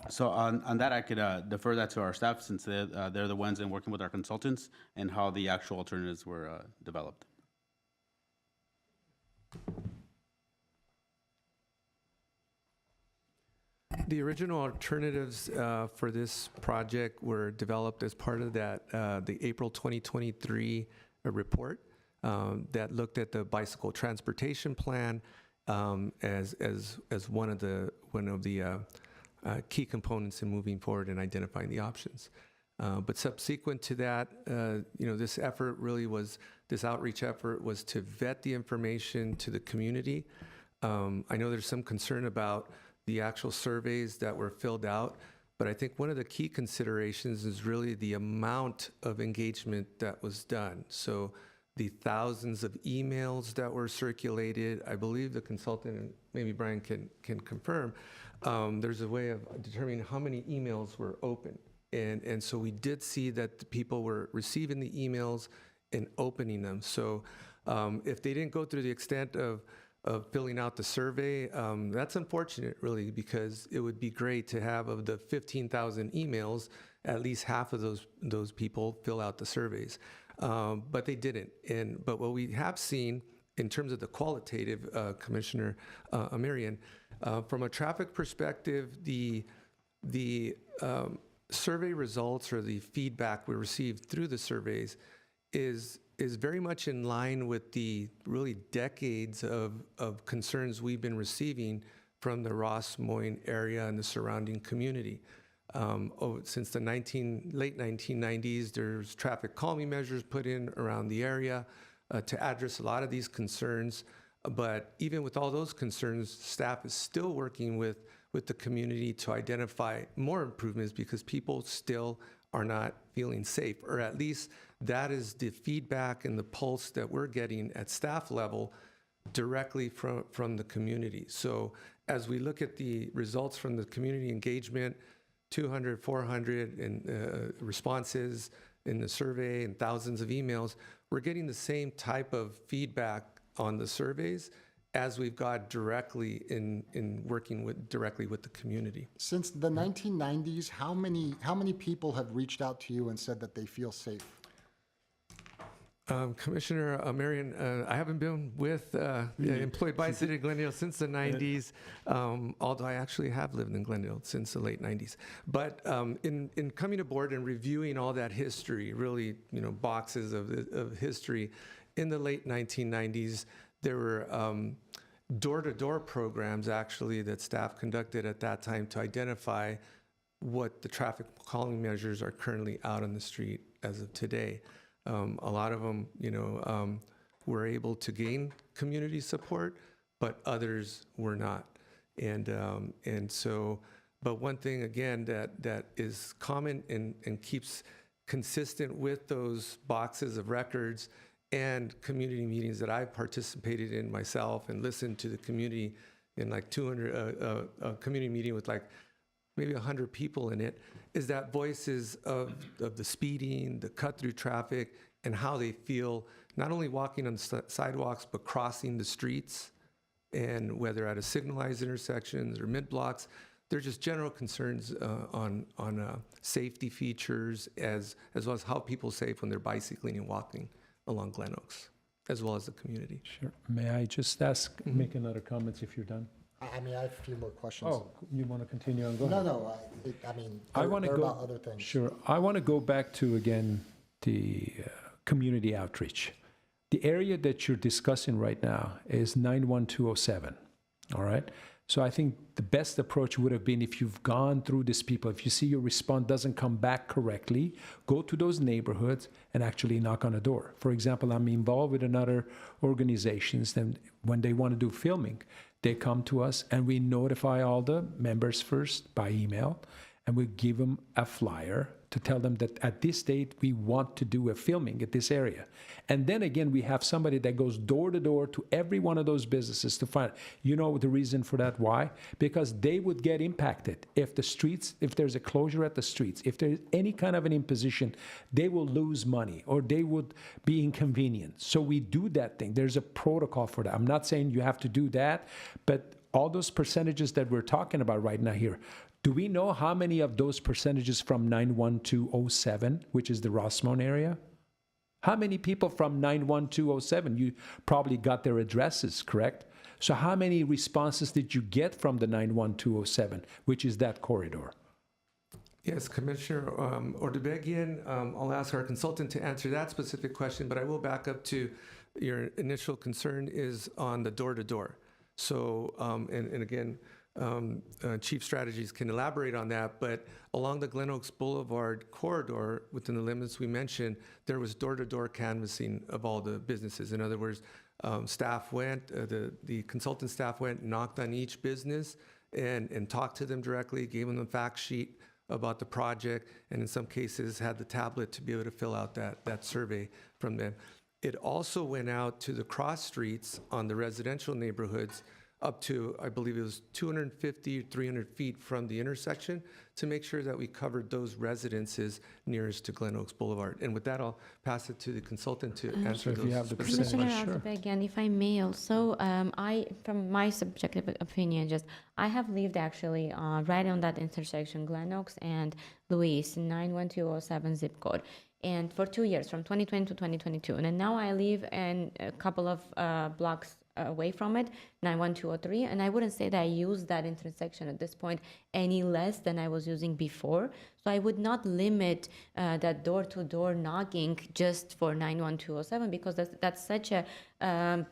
So on that, I could defer that to our staff, since they're the ones in working with our consultants and how the actual alternatives were developed. The original alternatives for this project were developed as part of the April 2023 report that looked at the bicycle transportation plan as one of the key components in moving forward and identifying the options. But subsequent to that, this outreach effort was to vet the information to the community. I know there's some concern about the actual surveys that were filled out, but I think one of the key considerations is really the amount of engagement that was done. So the thousands of emails that were circulated, I believe the consultant, and maybe Brian can confirm, there's a way of determining how many emails were open. And so we did see that the people were receiving the emails and opening them. So if they didn't go through the extent of filling out the survey, that's unfortunate, really, because it would be great to have, of the 15,000 emails, at least half of those people fill out the surveys. But they didn't. But what we have seen in terms of the qualitative, Commissioner Amirian, from a traffic perspective, the survey results or the feedback we received through the surveys is very much in line with the really decades of concerns we've been receiving from the Ross Moines area and the surrounding community. Since the late 1990s, there's traffic calming measures put in around the area to address a lot of these concerns. But even with all those concerns, staff is still working with the community to identify more improvements, because people still are not feeling safe, or at least that is the feedback and the pulse that we're getting at staff level directly from the community. So as we look at the results from the community engagement, 200, 400 responses in the survey and thousands of emails, we're getting the same type of feedback on the surveys as we've got directly in working directly with the community. Since the 1990s, how many people have reached out to you and said that they feel safe? Commissioner Marion, I haven't been employed by City of Glendale since the 90s, although I actually have lived in Glendale since the late 90s. But in coming aboard and reviewing all that history, really, boxes of history, in the late 1990s, there were door-to-door programs, actually, that staff conducted at that time to identify what the traffic calming measures are currently out on the street as of today. A lot of them, were able to gain community support, but others were not. And so, but one thing, again, that is common and keeps consistent with those boxes of records and community meetings that I've participated in myself and listened to the community in like 200, a community meeting with like maybe 100 people in it, is that voices of the speeding, the cut-through traffic, and how they feel, not only walking on the sidewalks, but crossing the streets, and whether at a signalized intersections or mid-blocks. They're just general concerns on safety features, as well as how people safe when they're bicycling and walking along Glen Oaks, as well as the community. Sure. May I just make another comment if you're done? I mean, I have a few more questions. Oh, you want to continue on? Go No, ahead. no, I mean, I want to they're go. about other things. Sure. I want to go back to, again, the community outreach. The area that you're discussing right now is 91207, all right? So I think the best approach would have been, if you've gone through these people, if you see your response doesn't come back correctly, go to those neighborhoods and actually knock on a door. For example, I'm involved with another organizations, then when they want to do filming, they come to us and we notify all the members first by email, and we give them a flyer to tell them that at this date we want to do a filming at this area. And then again, we have somebody that goes door to door to every one of those businesses to find, you know, the reason for that. Why? Because they would get impacted if the streets, if there's a closure at the streets, if there's any kind of an imposition, they will lose money or they would be inconvenienced. So we do that thing. There's a protocol for that. I'm not saying you have to do that, but all those percentages that we're talking about right now here, do we know how many of those percentages from 91207, which is the Rossmont area? How many people from 91207? You probably got their addresses, correct? So how many responses did you get from the 91207, which is that corridor? Yes, Commissioner Ordubegian, I'll ask our consultant to answer that specific question, but I will back up to your initial concern is on the door-to-door. So, and again, Chief Strategies can elaborate on that, but along the Glen Oaks Boulevard corridor, within the limits we mentioned, there was door-to-door canvassing of all the businesses. In other words, staff went, the consultant staff went, knocked on each business and talked to them directly, gave them a fact sheet about the project, and in some cases had the tablet to be able to fill out that survey from them. It also went out to the cross streets on the residential neighborhoods up to, I believe it was 250, 300 feet from the intersection to make sure that we covered those residences nearest to Glen Oaks Boulevard. And with that, I'll pass it to the consultant to answer if those you have the specific percentage. Commissioner Sure. Aldebegian, if I may also, from my subjective opinion, I have lived actually right on that intersection, Glen Oaks and Louise, 91207 zip code. And for 2 years, from 2020 to 2022. And then now I live in a couple of blocks away from it, 91203, and I wouldn't say that I use that intersection at this point any less than I was using before. So I would not limit that door-to-door knocking just for 91207 because that's such a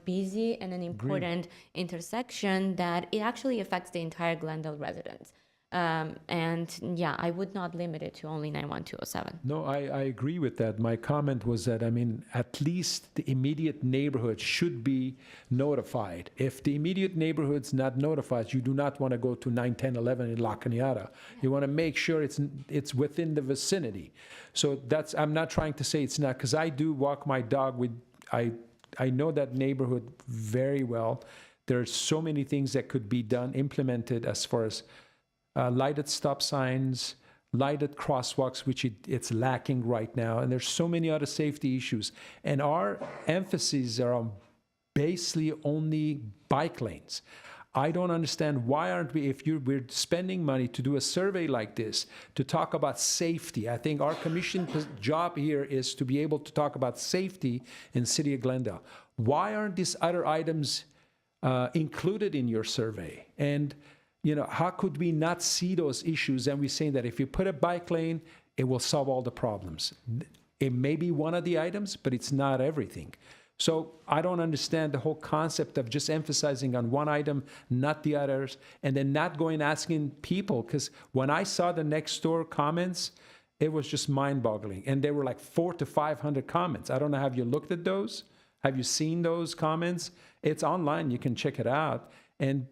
busy and an important intersection that it actually affects the entire Glendale residents. And yeah, I would not limit it to only 91207. No, I agree with that. My comment was that, I mean, at least the immediate neighborhood should be notified. If the immediate neighborhood's not notified, you do not want to go to 9, 10, 11 in La Cañada. You want to make sure it's within the vicinity. So I'm not trying to say it's not, because I do walk my dog with, I know that neighborhood very well. There's so many things that could be done, implemented as far as lighted stop signs, lighted crosswalks, which it's lacking right now. And there's so many other safety issues. And our emphases are on basically only bike lanes. I don't understand why aren't we, we're spending money to do a survey like this, to talk about safety. I think our commission job here is to be able to talk about safety in City of Glendale. Why aren't these other items included in your survey? And you know, how could we not see those issues? And we're saying that if you put a bike lane, it will solve all the problems. It may be one of the items, but it's not everything. So I don't understand the whole concept of just emphasizing on one item, not the others, and then not going asking people. Because when I saw the next door comments, it was just mind-boggling. And there were like 400 to 500 comments. I don't know, have you looked at those? Have you seen those comments? It's online, you can check it out. And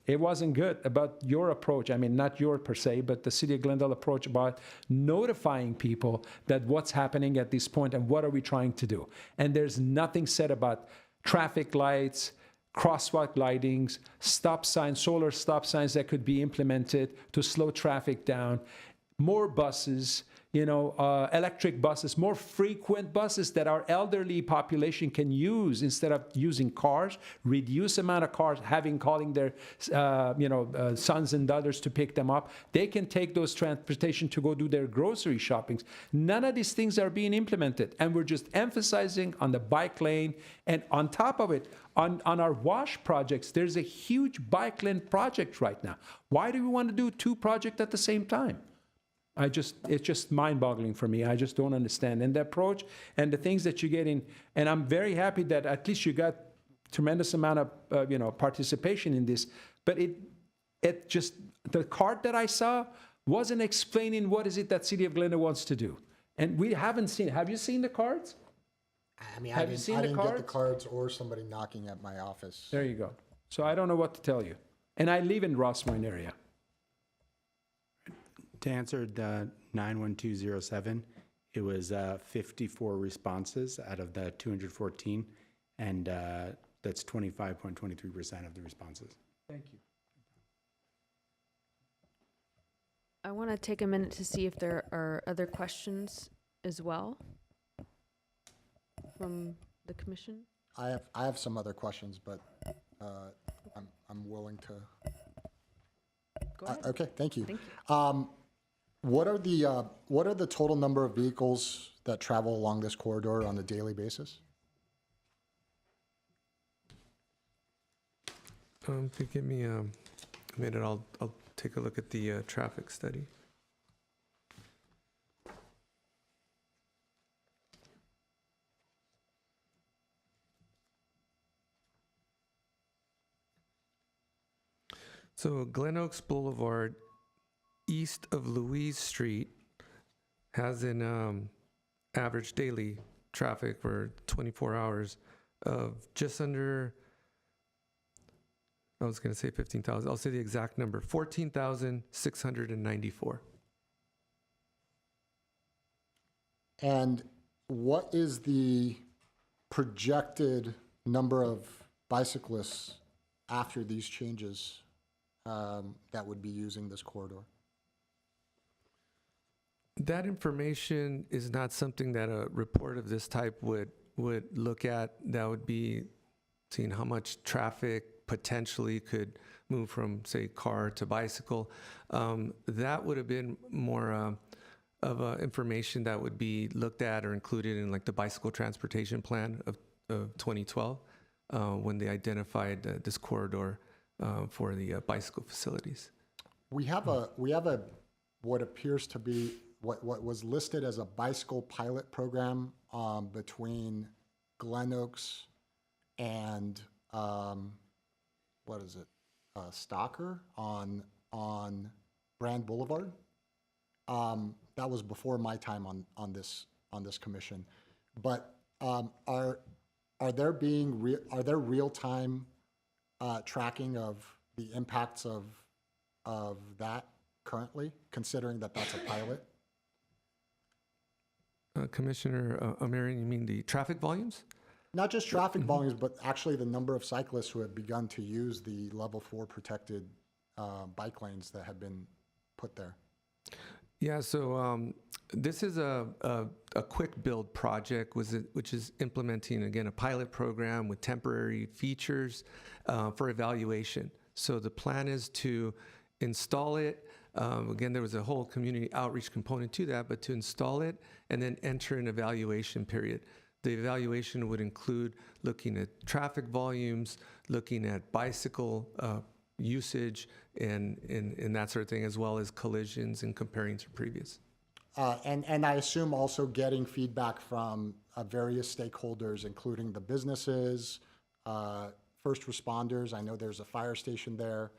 it wasn't good about your approach. I mean, not your per se, but the City of Glendale approach about notifying people that what's happening at this point and what are we trying to do. And there's nothing said about traffic lights, crosswalk lightings, stop signs, solar stop signs that could be implemented to slow traffic down, more buses, electric buses, more frequent buses that our elderly population can use instead of using cars, reduce amount of cars, calling their, sons and daughters to pick them up. They can take those transportation to go do their grocery shoppings. None of these things are being implemented, and we're just emphasizing on the bike lane. And on top of it, on our WASH projects, there's a huge bike lane project right now. Why do we want to do 2 projects at the same time? It's just mind-boggling for me. I just don't understand. And the approach and the things that you're getting, and I'm very happy that at least you got tremendous amount of, participation in this. But it just, the card that I saw wasn't explaining what is it that City of Glendale wants to do. And we haven't seen, have you seen the cards? I mean, Have I you didn't, seen I the didn't get the cards? cards or somebody knocking at my office. There you go. So I don't know what to tell you. And I live in Ross Moines area. To answer the 91207, it was 54 responses out of the 214, and that's 25.23% of the responses. Thank you. I want to take a minute to see if there are other questions as well from the commission. I have some other questions, but I'm willing to. Go ahead. Okay, thank you. Thank you. What are the total number of vehicles that travel along this corridor on a daily basis? If you give me a minute, I'll take a look at the traffic study. So Glen Oaks Boulevard, east of Louise Street, has an average daily traffic for 24 hours of just under, I was going to say 15,000. I'll say the exact number, 14,694. And what is the projected number of bicyclists after these changes that would be using this corridor? That information is not something that a report of this type would look at. That would be seeing how much traffic potentially could move from, say, car to bicycle. That would have been more of information that would be looked at or included in like the bicycle transportation plan of 2012 when they identified this corridor for the bicycle facilities. We have a what appears to be what was listed as a bicycle pilot program between Glen Oaks and what is it, Stocker on Brand Boulevard. That was before my time on this commission. But are there real time tracking of the impacts of that currently, considering that that's a pilot? Commissioner Amarian, you mean the traffic volumes? Not just traffic volumes, but actually the number of cyclists who have begun to use the level 4 protected bike lanes that have been put there. Yeah, so this is a quick build project, which is implementing, again, a pilot program with temporary features for evaluation. So the plan is to install it. Again, there was a whole community outreach component to that, but to install it and then enter an evaluation period. The evaluation would include looking at traffic volumes, looking at bicycle usage, and that sort of thing, as well as collisions and comparing to previous. And I assume also getting feedback from various stakeholders, including the businesses, first responders. I know there's a fire station there.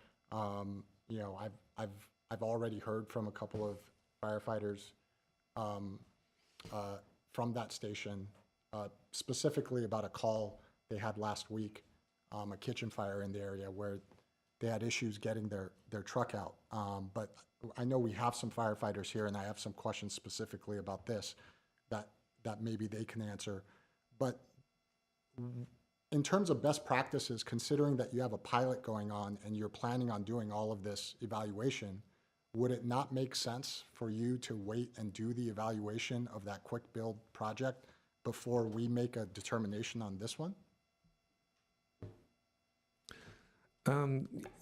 I've already heard from a couple of firefighters from that station, specifically about a call they had last week, a kitchen fire in the area where they had issues getting their truck out. But I know we have some firefighters here, and I have some questions specifically about this that maybe they can answer. But in terms of best practices, considering that you have a pilot going on and you're planning on doing all of this evaluation, would it not make sense for you to wait and do the evaluation of that quick build project before we make a determination on this one?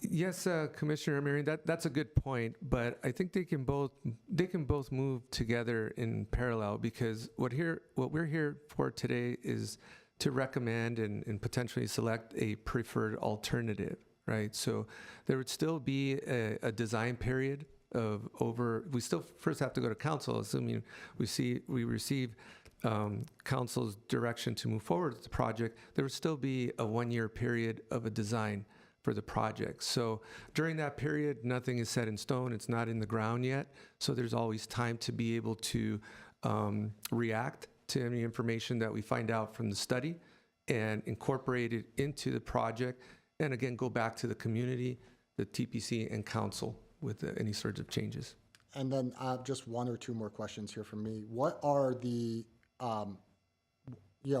Yes, Commissioner Marion, that's a good point, but I think they can both move together in parallel, because what we're here for today is to recommend and potentially select a preferred alternative, right? So there would still be a design period of we still first have to go to council, assuming we receive council's direction to move forward with the project. There would still be a 1-year period of a design for the project. So during that period, nothing is set in stone. It's not in the ground yet. So there's always time to be able to react to any information that we find out from the study and incorporate it into the project. And again, go back to the community, the TPC, and council with any sorts of changes. And then just 1 or 2 more questions here from me. What are the,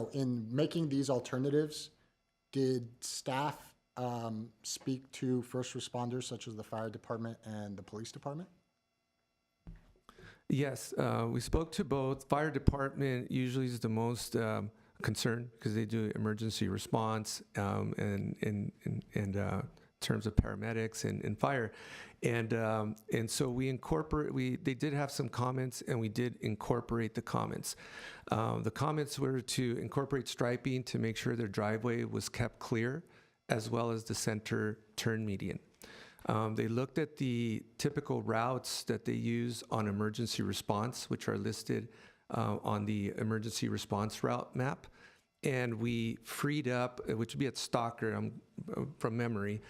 in making these alternatives, did staff speak to first responders such as the fire department and the police department? Yes, we spoke to both. Fire department usually is the most concerned because they do emergency response and terms of paramedics and fire, and so they did have some comments, and we did incorporate the comments. The comments were to incorporate striping to make sure their driveway was kept clear, as well as the center turn median. They looked at the typical routes that they use on emergency response, which are listed on the emergency response route map. And we freed up, which would be at Stalker from memory,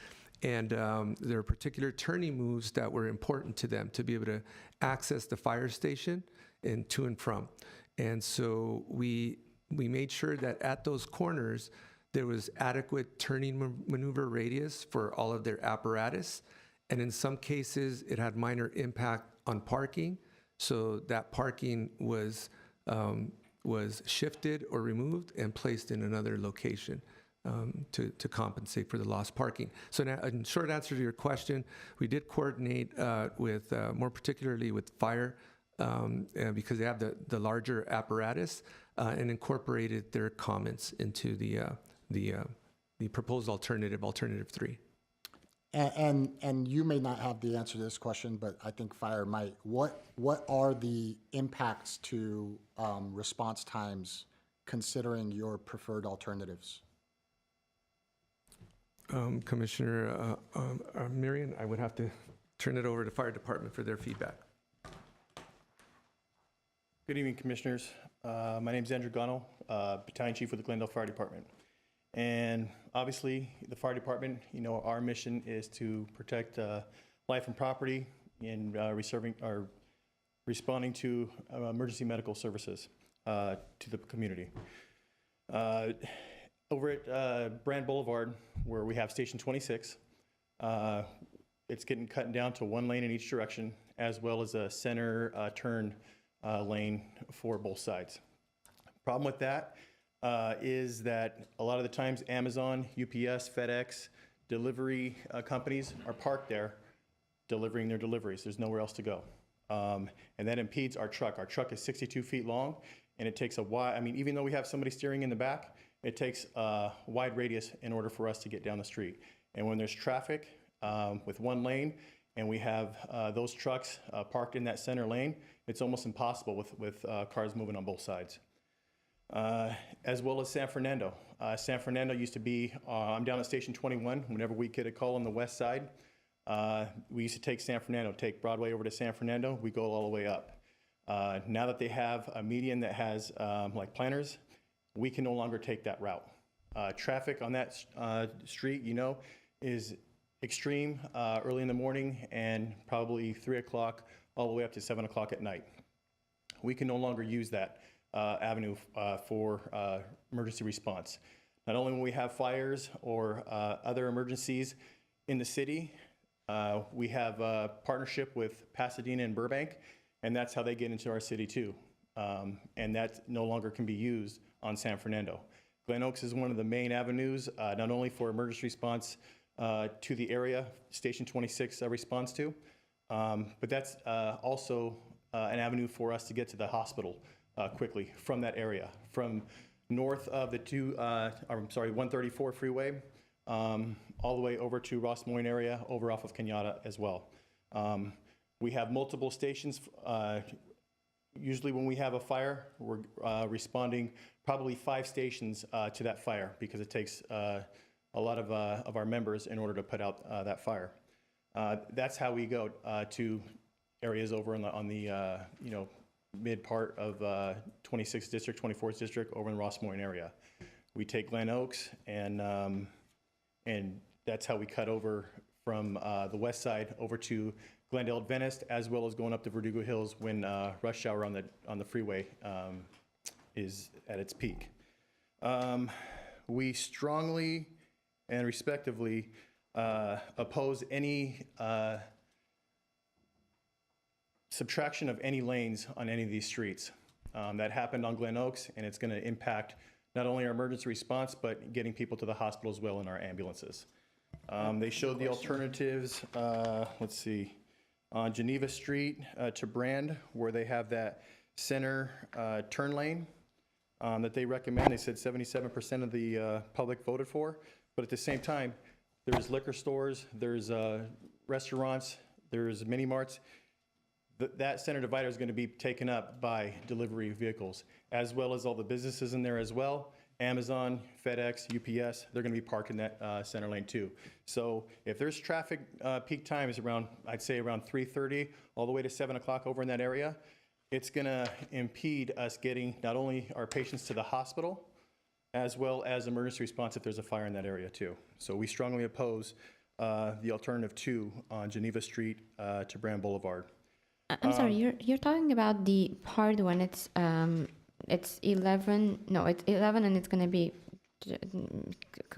and there are particular turning moves that were important to them to be able to access the fire station and to and from. And so we made sure that at those corners, there was adequate turning maneuver radius for all of their apparatus. And in some cases, it had minor impact on parking. So that parking was shifted or removed and placed in another location to compensate for the lost parking. So now, in short answer to your question, we did coordinate with, more particularly with fire, because they have the larger apparatus, and incorporated their comments into the proposed alternative 3. And you may not have the answer to this question, but I think fire might. What are the impacts to response times considering your preferred alternatives? Commissioner Marion, I would have to turn it over to fire department for their feedback. Good evening, commissioners. My name is Andrew Gano, battalion chief with the Glendale Fire Department. And obviously, the fire department, our mission is to protect life and property and responding to emergency medical services to the community. Over at Brand Boulevard, where we have Station 26, it's getting cut down to 1 lane in each direction, as well as a center turn lane for both sides. Problem with that is that a lot of the times Amazon, UPS, FedEx, delivery companies are parked there delivering their deliveries. There's nowhere else to go. And that impedes our truck. Our truck is 62 feet long, and it takes a wide, even though we have somebody steering in the back, it takes a wide radius in order for us to get down the street. And when there's traffic with 1 lane, and we have those trucks parked in that center lane, it's almost impossible with cars moving on both sides. As well as San Fernando. San Fernando used to be, I'm down at Station 21, whenever we get a call on the west side, we used to take San Fernando, take Broadway over to San Fernando, we go all the way up. Now that they have a median that has like planners, we can no longer take that route. Traffic on that street, is extreme early in the morning and probably 3 o'clock all the way up to 7 o'clock at night. We can no longer use that avenue for emergency response. Not only when we have fires or other emergencies in the city, we have a partnership with Pasadena and Burbank, and that's how they get into our city too. And that no longer can be used on San Fernando. Glen Oaks is one of the main avenues, not only for emergency response to the area Station 26 responds to, but that's also an avenue for us to get to the hospital quickly from that area, from north of the 134 freeway, all the way over to Ross Moyne area, over off of Kenyatta as well. We have multiple stations. Usually when we have a fire, we're responding probably 5 stations to that fire because it takes a lot of our members in order to put out that fire. That's how we go to areas over on the mid part of 26th District, 24th District, over in Ross Moyne area. We take Glen Oaks, and that's how we cut over from the west side over to Glendale Adventist, as well as going up to Verdugo Hills when rush hour on the freeway is at its peak. We strongly and respectively oppose any subtraction of any lanes on any of these streets. That happened on Glen Oaks, and it's going to impact not only our emergency response, but getting people to the hospital as well in our ambulances. They showed the alternatives, let's see, on Geneva Street to Brand, where they have that center turn lane that they recommend. They said 77% of the public voted for, but at the same time, there's liquor stores, there's restaurants, there's mini marts. That center divider is going to be taken up by delivery vehicles, as well as all the businesses in there as well. Amazon, FedEx, UPS, they're going to be parked in that center lane too. So if there's traffic peak times around, I'd say around 3:30 all the way to 7 o'clock over in that area, it's going to impede us getting not only our patients to the hospital, as well as emergency response if there's a fire in that area too. So we strongly oppose the alternative 2 on Geneva Street to Brand Boulevard. I'm sorry, you're talking about the part when it's 11, no, it's 11 and it's going to be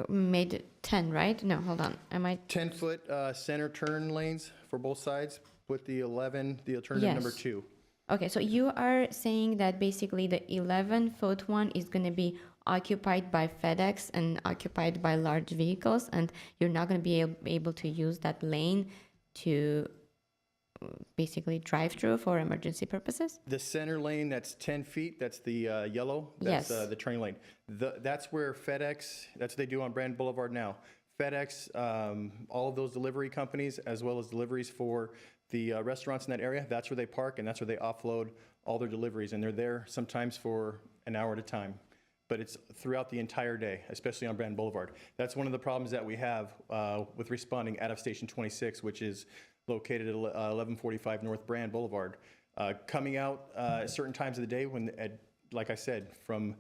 made 10, right? No, hold on. 10-foot center turn lanes for both sides with the 11, the alternative number 2. Okay, so you are saying that basically the 11-foot one is going to be occupied by FedEx and occupied by large vehicles, and you're not going to be able to use that lane to basically drive through for emergency purposes? The center lane, that's 10 feet, that's the yellow, that's Yes. the train lane. That's where FedEx, that's what they do on Brand Boulevard now. FedEx, all of those delivery companies, as well as deliveries for the restaurants in that area, that's where they park and that's where they offload all their deliveries. And they're there sometimes for an hour at a time. But it's throughout the entire day, especially on Brand Boulevard. That's one of the problems that we have with responding out of Station 26, which is located at 1145 North Brand Boulevard. Coming out at certain times of the day when, like I said, from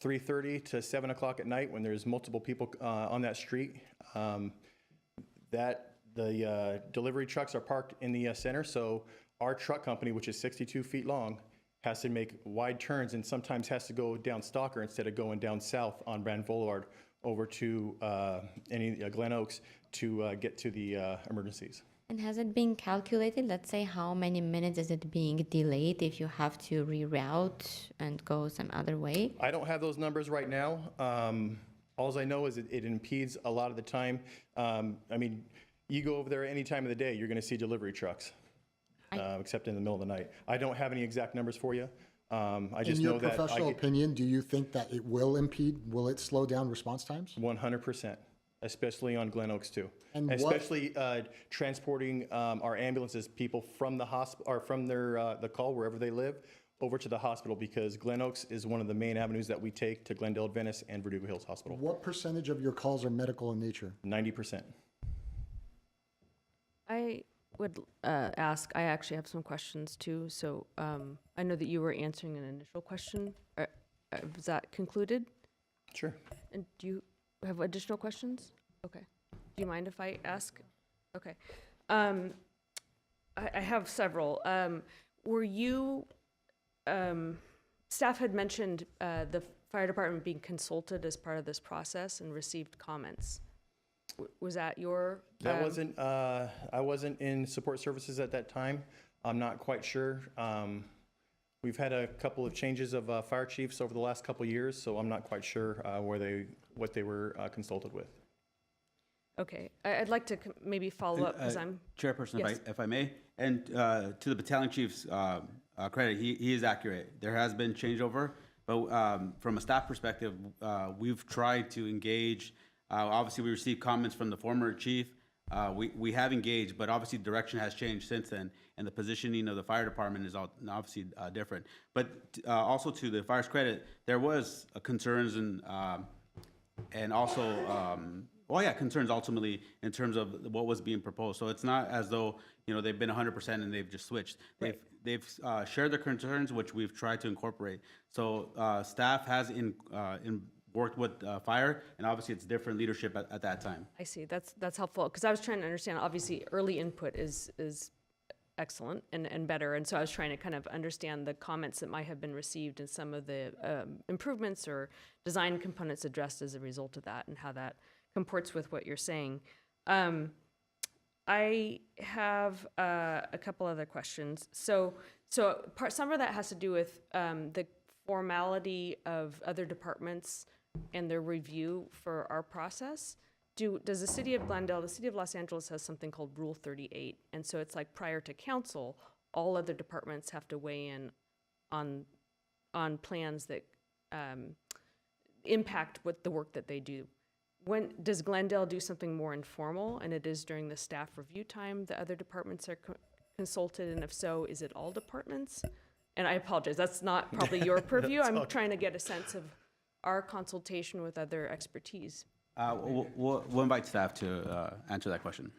3:30 to 7 o'clock at night when there's multiple people on that street, that the delivery trucks are parked in the center. So our truck company, which is 62 feet long, has to make wide turns and sometimes has to go down Stalker instead of going down south on Brand Boulevard over to Glen Oaks to get to the emergencies. And has it been calculated? Let's say how many minutes is it being delayed if you have to reroute and go some other way? I don't have those numbers right now. All I know is it impedes a lot of the time. I mean, you go over there any time of the day, you're going to see delivery trucks, except in the middle of the night. I don't have any exact numbers for you. I just know that. In your professional opinion, do you think that it will impede? Will it slow down response times? 100%, especially on Glen Oaks too. And especially transporting our ambulances, people from the hospital or from their the call wherever they live over to the hospital, because Glen Oaks is one of the main avenues that we take to Glendale Adventist and Verdugo Hills Hospital. What percentage of your calls are medical in nature? 90%. I would ask, I actually have some questions too. So I know that you were answering an initial question. Was that concluded? Sure. And do you have additional questions? Okay. Do you mind if I ask? Okay. I have several. Were you, staff had mentioned the fire department being consulted as part of this process and received comments. Was that your? That wasn't, I wasn't in support services at that time. I'm not quite sure We've had a couple of changes of fire chiefs over the last couple of years, so I'm not quite sure what they were consulted with. Okay, I'd like to maybe follow up because I'm, Chairperson, Yes. if I may, and to the battalion chief's credit, he is accurate. There has been changeover, but from a staff perspective, we've tried to engage. Obviously, we received comments from the former chief. We have engaged, but obviously direction has changed since then, and the positioning of the fire department is obviously different. But also to the fire's credit, there was concerns and also concerns ultimately in terms of what was being proposed. So it's not as though they've been 100% and they've just switched. They've shared their concerns, which we've tried to incorporate. So staff has worked with fire, and obviously it's different leadership at that time. I see, that's helpful, because I was trying to understand, obviously, early input is excellent and better, and so I was trying to kind of understand the comments that might have been received and some of the improvements or design components addressed as a result of that, and how that comports with what you're saying. I have a couple other questions. So some of that has to do with the formality of other departments and their review for our process. Does the city of Glendale, the city of Los Angeles has something called Rule 38, and so it's like prior to council, all other departments have to weigh in on plans that impact what the work that they do. When does Glendale do something more informal, and it is during the staff review time the other departments are consulted, and if so, is it all departments? And I apologize, that's not probably your purview. I'm trying to get a sense of our consultation with other expertise. We'll invite staff to answer that question.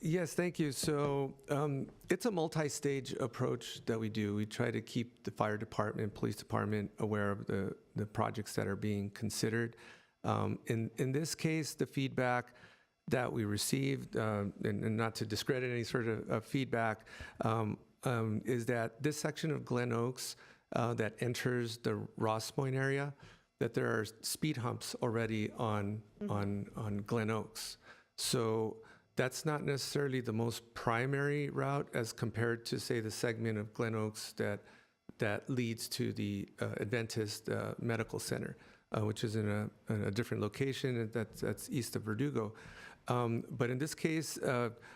Yes, thank you. So it's a multi-stage approach that we do. We try to keep the fire department, police department aware of the projects that are being considered. In this case, the feedback that we received, and not to discredit any sort of feedback, is that this section of Glen Oaks that enters the Ross Point area, that there are speed humps already on Glen Oaks. So that's not necessarily the most primary route as compared to, say, the segment of Glen Oaks that leads to the Adventist Medical Center, which is in a different location, and that's east of Verdugo. But in this case,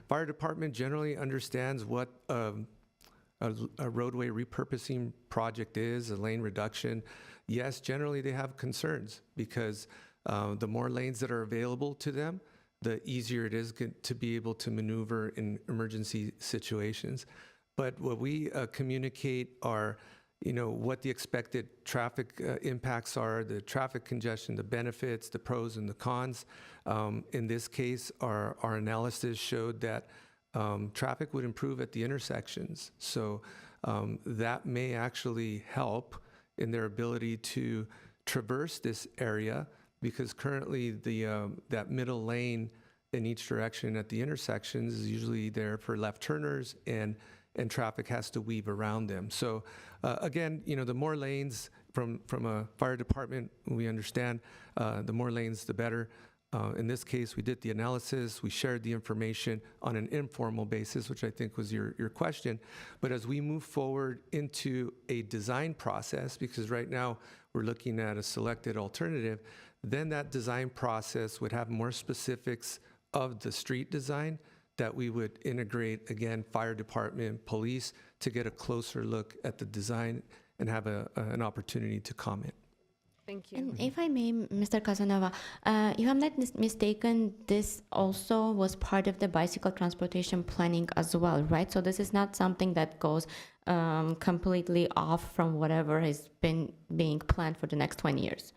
fire department generally understands what a roadway repurposing project is, a lane reduction. Yes, generally they have concerns because the more lanes that are available to them, the easier it is to be able to maneuver in emergency situations. But what we communicate are, what the expected traffic impacts are, the traffic congestion, the benefits, the pros and the cons. In this case, our analysis showed that traffic would improve at the intersections. So that may actually help in their ability to traverse this area, because currently that middle lane in each direction at the intersections is usually there for left turners, and traffic has to weave around them. So again, the more lanes from a fire department, we understand, the more lanes, the better. In this case, we did the analysis, we shared the information on an informal basis, which I think was your question. But as we move forward into a design process, because right now we're looking at a selected alternative, then that design process would have more specifics of the street design that we would integrate, again, fire department, police, to get a closer look at the design and have an opportunity to comment. Thank you. And if I may, Mr. Casanova, if I'm not mistaken, this also was part of the bicycle transportation planning as well, right? So this is not something that goes completely off from whatever has been being planned for the next 20 years.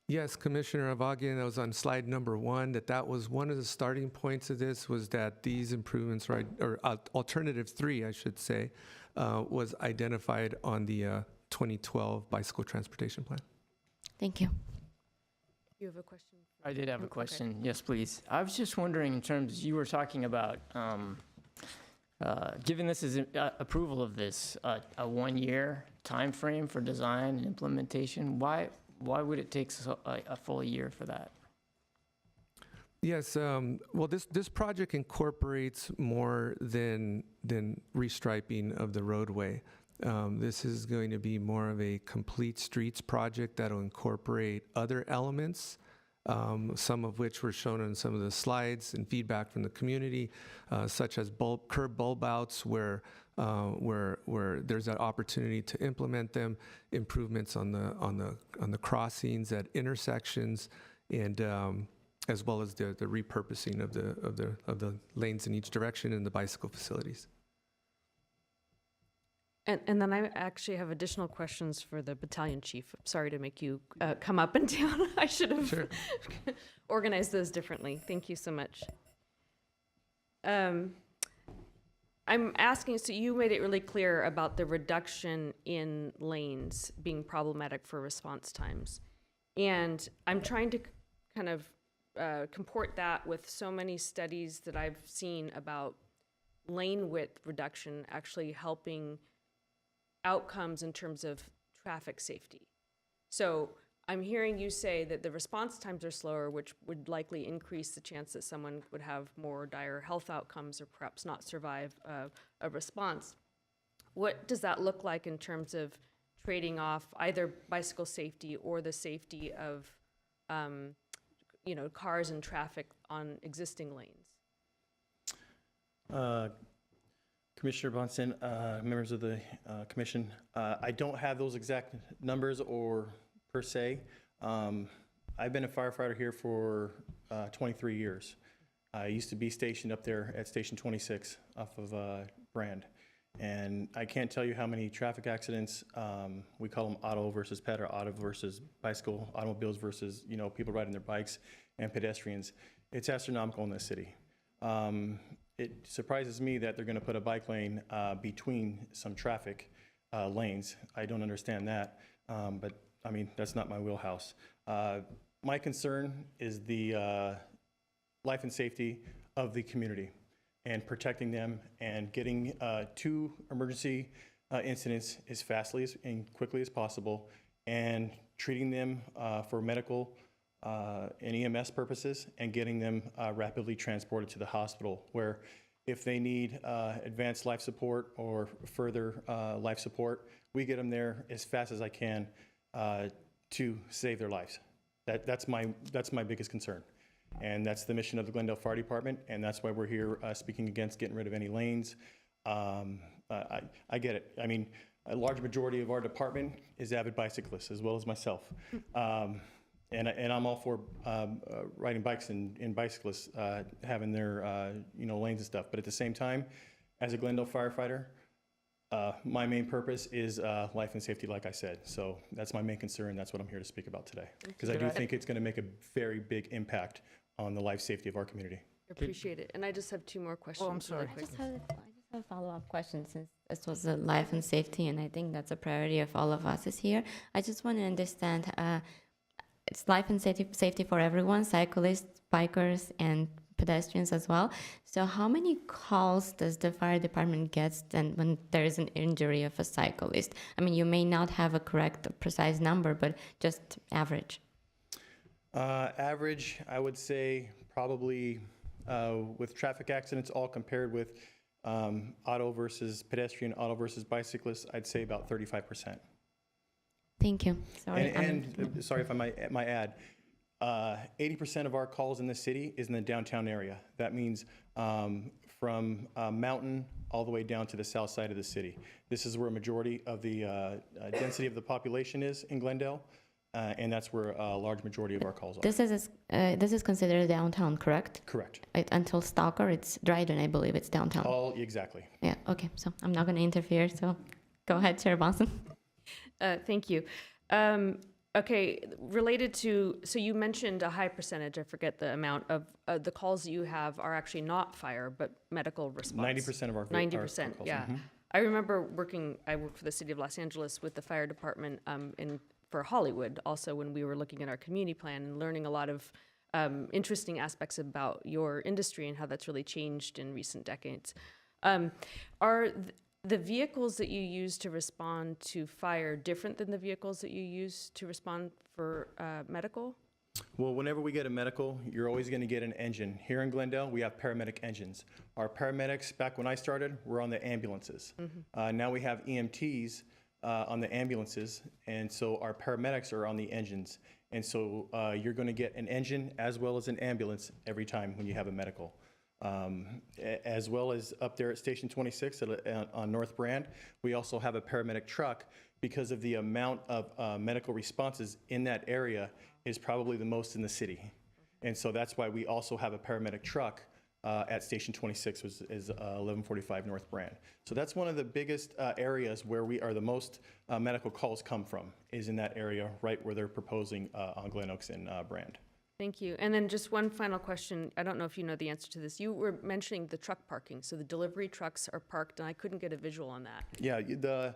Yes, Commissioner Avagian, that was on slide number 1, that was one of the starting points of this, was that these improvements, right, or alternative 3, I should say, was identified on the 2012 bicycle transportation plan. Thank you. You have a question? I did have a question. Okay. Yes, please. I was just wondering, in terms, you were talking about, given this is approval of this, a 1-year time frame for design and implementation, why would it take a full year for that? Yes, well, this project incorporates more than restriping of the roadway. This is going to be more of a complete streets project that'll incorporate other elements, some of which were shown on some of the slides and feedback from the community, such as curb bulb outs where there's that opportunity to implement them, improvements on the crossings at intersections, and as well as the repurposing of the lanes in each direction and the bicycle facilities. And then I actually have additional questions for the battalion chief. Sorry to make you come up and down. I should have organized those differently. Thank you so much. I'm asking, so you made it really clear about the reduction in lanes being problematic for response times. And I'm trying to kind of comport that with so many studies that I've seen about lane width reduction actually helping outcomes in terms of traffic safety. So I'm hearing you say that the response times are slower, which would likely increase the chance that someone would have more dire health outcomes or perhaps not survive a response. What does that look like in terms of trading off either bicycle safety or the safety of cars and traffic on existing lanes? Commissioner Bunsen, members of the commission, I don't have those exact numbers or per se. I've been a firefighter here for 23 years. I used to be stationed up there at Station 26 off of Brand. And I can't tell you how many traffic accidents, we call them auto versus pet or auto versus bicycle, automobiles versus, people riding their bikes and pedestrians. It's astronomical in this city. It surprises me that they're going to put a bike lane between some traffic lanes. I don't understand that, but I mean, that's not my wheelhouse. My concern is the life and safety of the community and protecting them and getting to emergency incidents as fastly and quickly as possible and treating them for medical and EMS purposes and getting them rapidly transported to the hospital where if they need advanced life support or further life support, we get them there as fast as I can to save their lives. That's my biggest concern. And that's the mission of the Glendale Fire Department, and that's why we're here speaking against getting rid of any lanes. I get it. I mean, a large majority of our department is avid bicyclists, as well as myself. And I'm all for riding bikes and bicyclists having their lanes and stuff. But at the same time, as a Glendale firefighter, my main purpose is life and safety, like I said. So that's my main concern. That's what I'm here to speak about today. Because I do think it's going to make a very big impact on the life safety of our community. Appreciate it. And I just have two more questions. I'm sorry. I just have a follow-up question since this was a life and safety, and I think that's a priority of all of us is here. I just want to understand, it's life and safety for everyone, cyclists, bikers, and pedestrians as well. So how many calls does the fire department get when there is an injury of a cyclist? I mean, you may not have a correct, precise number, but just average. Average, I would say probably with traffic accidents all compared with auto versus pedestrian, auto versus bicyclist, I'd say about 35%. Thank you. Sorry. And sorry if I might add, 80% of our calls in the city is in the downtown area. That means from Mountain all the way down to the south side of the city. This is where a majority of the density of the population is in Glendale. And that's where a large majority of our calls are. This is considered downtown, correct? Correct. Until Stalker, it's Dryden, I believe it's downtown. Exactly. Yeah, okay, so I'm not going to interfere, so go ahead, Chair Bonson. Thank you. Okay, related to, so you mentioned a high percentage, I forget the amount of the calls that you have are actually not fire, but medical response. 90% of our 90%, calls. yeah. Mm-hmm. I remember I worked for the city of Los Angeles with the fire department for Hollywood, also when we were looking at our community plan and learning a lot of interesting aspects about your industry and how that's really changed in recent decades. Are the vehicles that you use to respond to fire different than the vehicles that you use to respond for medical? Well, whenever we get a medical, you're always going to get an engine. Here in Glendale, we have paramedic engines. Our paramedics, back when I started, were on the ambulances. Now we have EMTs on the ambulances, and so our paramedics are on the engines. And so you're going to get an engine as well as an ambulance every time when you have a medical. As well as up there at Station 26 on North Brand, we also have a paramedic truck because of the amount of medical responses in that area is probably the most in the city. And so that's why we also have a paramedic truck at Station 26, which is 1145 North Brand. So that's one of the biggest areas where we are the most medical calls come from, is in that area right where they're proposing on Glen Oaks and Brand. Thank you. And then just one final question. I don't know if you know the answer to this. You were mentioning the truck parking. So the delivery trucks are parked, and I couldn't get a visual on that. Yeah,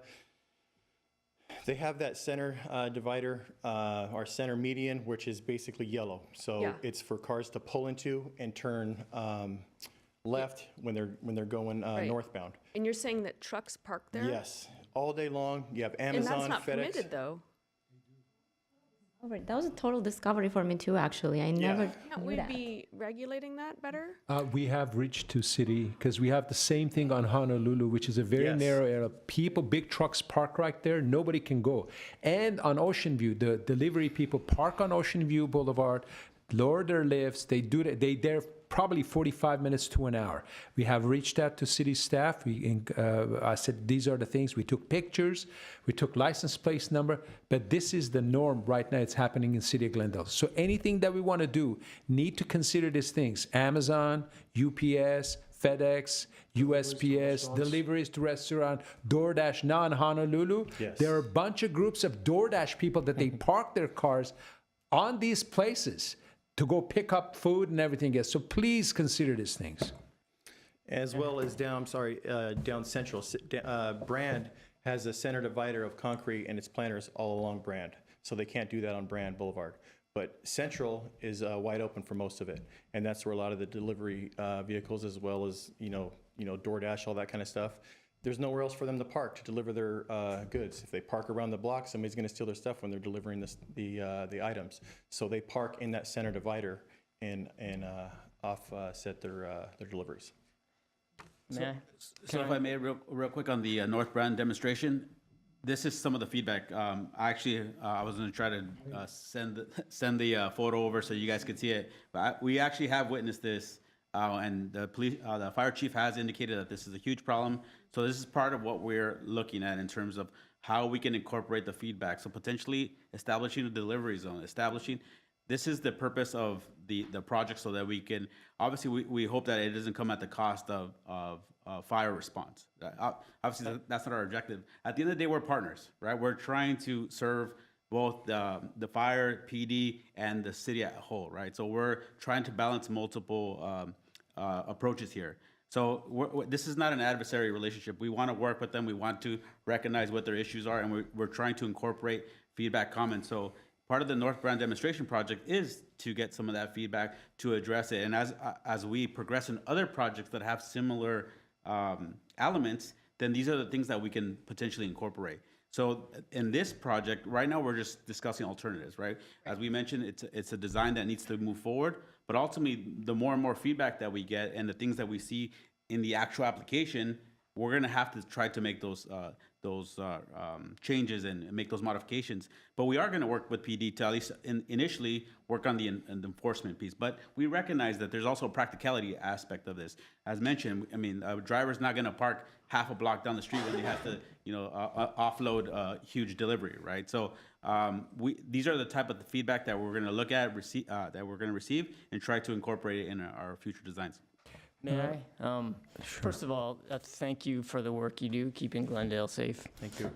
they have that center divider, or center median, which is basically yellow. So Yeah. it's for cars to pull into and turn left when they're going Right. northbound. And you're saying that trucks park there? Yes, all day long. You have And Amazon, that's not FedEx. permitted, though. That was a total discovery for me too, actually. I never Can't knew we that. be regulating that better? We have reached to city because we have the same thing on Honolulu, which is a very Yes. narrow area. People, big trucks park right there. Nobody can go. And on Ocean View, the delivery people park on Ocean View Boulevard, lower their lifts. They do that. They're probably 45 minutes to an hour. We have reached out to city staff. I said, these are the things. We took pictures. We took license plate number. But this is the norm right now. It's happening in City of Glendale. So anything that we want to do, need to consider these things. Amazon, UPS, FedEx, USPS, deliveries to restaurant, DoorDash. Now in Honolulu, Yes. there are a bunch of groups of DoorDash people that they park their cars on these places to go pick up food and everything else. So please consider these things. As well as down Central. Brand has a center divider of concrete and its planters all along Brand. So they can't do that on Brand Boulevard. But Central is wide open for most of it. And that's where a lot of the delivery vehicles, as well as, DoorDash, all that kind of stuff. There's nowhere else for them to park to deliver their goods. If they park around the block, somebody's going to steal their stuff when they're delivering the items. So they park in that center divider and offset their deliveries. May I? So if I may, real quick on the North Brand demonstration, this is some of the feedback. I was going to try to send the photo over so you guys could see it. But we actually have witnessed this, and the fire chief has indicated that this is a huge problem. So this is part of what we're looking at in terms of how we can incorporate the feedback. So potentially establishing a delivery zone, this is the purpose of the project, so that we can, obviously we hope that it doesn't come at the cost of fire response. Obviously that's not our objective. At the end of the day, we're partners, right? We're trying to serve both the fire, PD, and the city as a whole, right? So we're trying to balance multiple approaches here. So this is not an adversary relationship. We want to work with them. We want to recognize what their issues are, and we're trying to incorporate feedback, comments. So part of the North Brand demonstration project is to get some of that feedback to address it. And as we progress in other projects that have similar elements, then these are the things that we can potentially incorporate. So in this project, right now, we're just discussing alternatives, right? As we mentioned, it's a design that needs to move forward, but ultimately, the more and more feedback that we get and the things that we see in the actual application, we're gonna have to try to make those changes and make those modifications. But we are gonna work with PD to at least initially work on the enforcement piece. But we recognize that there's also a practicality aspect of this. As mentioned, I mean, a driver's not gonna park half a block down the street when they have to, offload a huge delivery, right? So these are the type of feedback that we're gonna look at, that we're gonna receive, and try to incorporate it in our future designs. May I? First of all, thank you for the work you do, keeping Glendale safe. Thank you.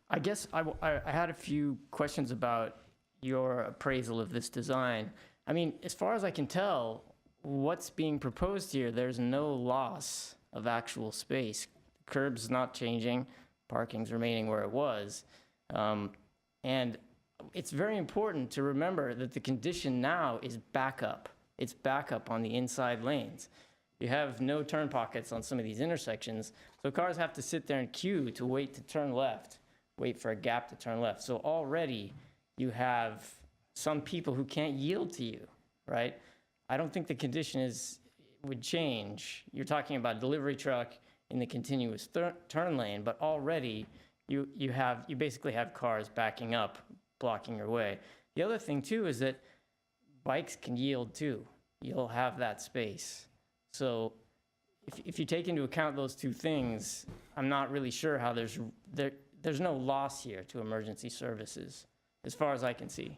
I guess I had a few questions about your appraisal of this design. I mean, as far as I can tell, what's being proposed here, there's no loss of actual space. Curb's not changing, parking's remaining where it was. And it's very important to remember that the condition now is backup. It's backup on the inside lanes. You have no turn pockets on some of these intersections, so cars have to sit there and queue to wait to turn left, wait for a gap to turn left. So already you have some people who can't yield to you, right? I don't think the condition would change. You're talking about a delivery truck in the continuous turn lane, but already you basically have cars backing up, blocking your way. The other thing too is that bikes can yield too. You'll have that space. So if you take into account those two things, I'm not really sure how there's no loss here to emergency services, as far as I can see.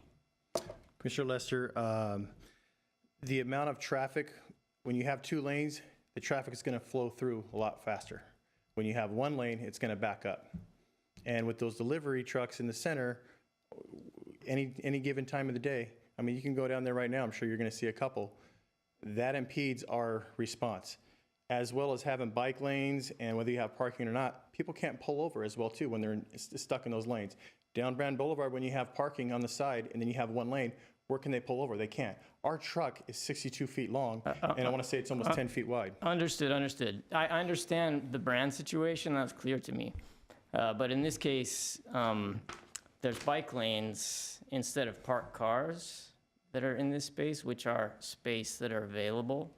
Commissioner Lester, the amount of traffic, when you have 2 lanes, the traffic is going to flow through a lot faster. When you have 1 lane, it's going to back up. And with those delivery trucks in the center, any given time of the day, I mean, you can go down there right now, I'm sure you're going to see a couple. That impedes our response. As well as having bike lanes, and whether you have parking or not, people can't pull over as well too when they're stuck in those lanes. Down Brand Boulevard, when you have parking on the side and then you have 1 lane, where can they pull over? They can't. Our truck is 62 feet long, and I want to say it's almost 10 feet wide. Understood. I understand the brand situation, that's clear to me. But in this case, there's bike lanes instead of parked cars that are in this space, which are space that are available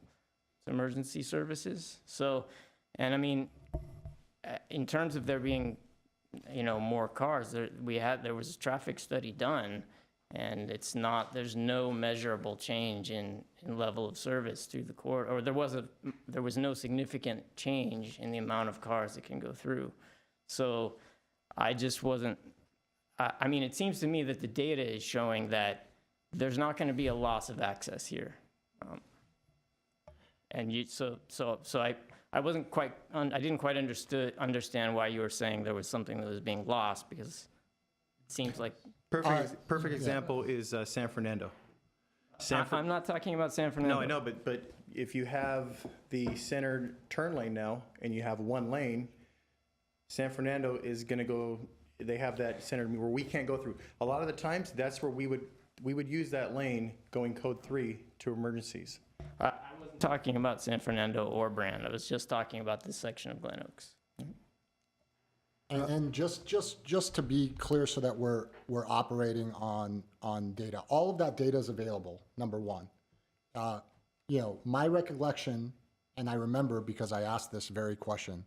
to emergency services. So, and I mean, in terms of there being, more cars, there was a traffic study done, and there's no measurable change in level of service through the corridor, or there was no significant change in the amount of cars that can go through. So I just wasn't, I mean, it seems to me that the data is showing that there's not going to be a loss of access here. I wasn't quite, I didn't quite understand why you were saying there was something that was being lost, because it seems like. Perfect example is San Fernando. I'm not talking about San Fernando. No, I know, but if you have the center turn lane now and you have 1 lane, San Fernando is going to go, they have that center where we can't go through. A lot of the times, that's where we would use that lane going code 3 to emergencies. I wasn't talking about San Fernando or Brand. I was just talking about this section of Glen Oaks. And just to be clear, so that we're operating on data, all of that data is available. Number one, my recollection, and I remember because I asked this very question,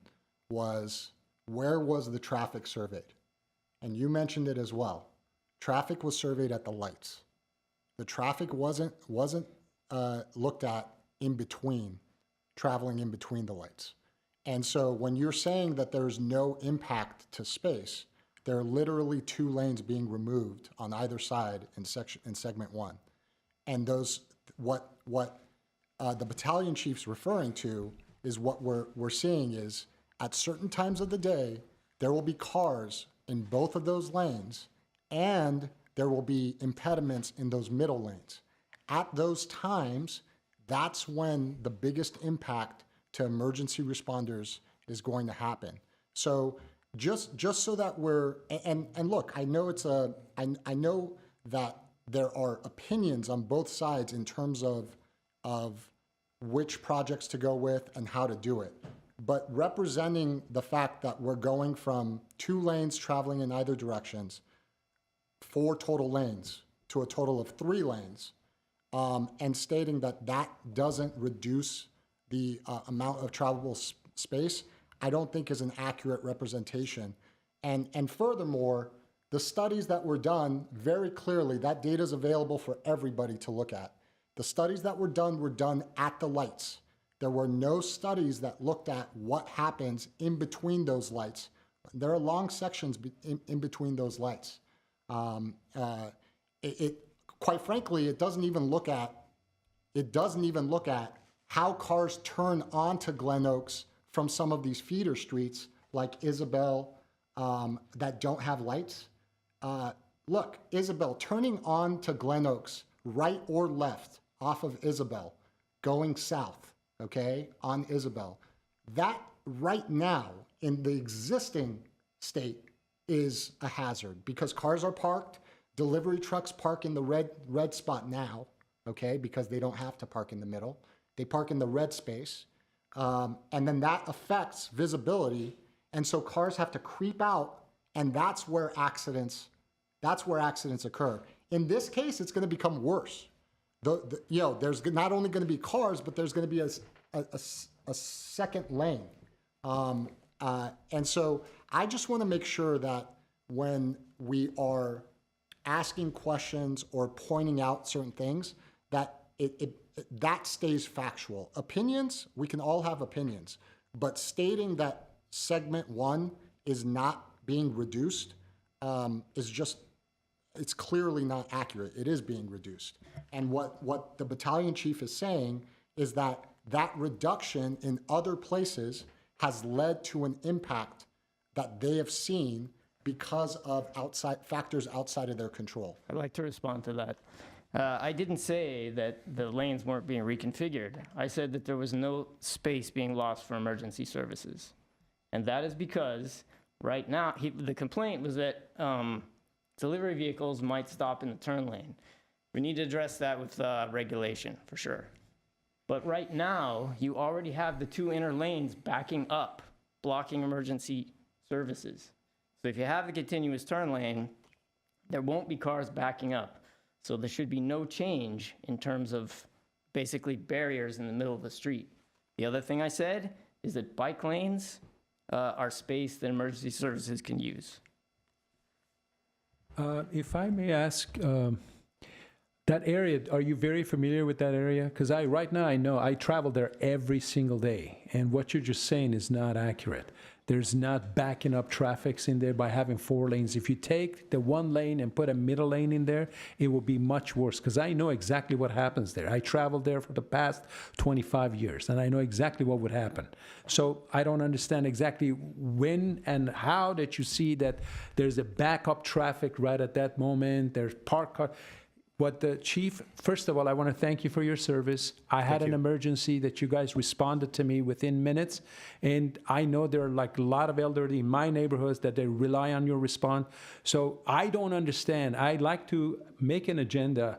was where was the traffic surveyed? And you mentioned it as well. Traffic was surveyed at the lights. The traffic wasn't looked at in between, traveling in between the lights. And so when you're saying that there's no impact to space, there are literally 2 lanes being removed on either side in segment 1. And those, what the battalion chief's referring to is what we're seeing is at certain times of the day, there will be cars in both of those lanes, and there will be impediments in those middle lanes. At those times, that's when the biggest impact to emergency responders is going to happen. So just so that we're, and look, I know I know that there are opinions on both sides in terms of which projects to go with and how to do it. But representing the fact that we're going from 2 lanes traveling in either directions, 4 total lanes, to a total of 3 lanes, and stating that that doesn't reduce the amount of travelable space, I don't think is an accurate representation. And furthermore, the studies that were done, very clearly, that data is available for everybody to look at. The studies that were done at the lights. There were no studies that looked at what happens in between those lights. There are long sections in between those lights. Quite frankly, it doesn't even look at how cars turn onto Glen Oaks from some of these feeder streets like Isabel that don't have lights. Look, Isabel, turning on to Glen Oaks, right or left off of Isabel, going south, okay, on Isabel, that right now in the existing state is a hazard because cars are parked, delivery trucks park in the red spot now, okay, because they don't have to park in the middle. They park in the red space, and then that affects visibility, and so cars have to creep out, and that's where accidents occur. In this case, it's going to become worse. There's not only going to be cars, but there's going to be a second lane. And so I just want to make sure that when we are asking questions or pointing out certain things, that that stays factual. Opinions, we can all have opinions, but stating that segment 1 is not being reduced is just, it's clearly not accurate. It is being reduced. And what the battalion chief is saying is that that reduction in other places has led to an impact that they have seen because of factors outside of their control. I'd like to respond to that. I didn't say that the lanes weren't being reconfigured. I said that there was no space being lost for emergency services. And that is because right now, the complaint was that delivery vehicles might stop in the turn lane. We need to address that with regulation, for sure. But right now, you already have the 2 inner lanes backing up, blocking emergency services. So if you have the continuous turn lane, there won't be cars backing up. So there should be no change in terms of basically barriers in the middle of the street. The other thing I said is that bike lanes are space that emergency services can use. If I may ask, that area, are you very familiar with that area? Because right now I know I travel there every single day, and what you're just saying is not accurate. There's not backing up traffics in there by having 4 lanes. If you take the 1 lane and put a middle lane in there, it will be much worse, because I know exactly what happens there. I traveled there for the past 25 years, and I know exactly what would happen. So I don't understand exactly when and how that you see that there's a backup traffic right at that moment. There's parked cars. What the chief, first of all, I want to thank you for your service. I had an emergency that you guys responded to me within minutes. And I know there are like a lot of elderly in my neighborhoods that they rely on your response. So I don't understand. I'd like to make an agenda.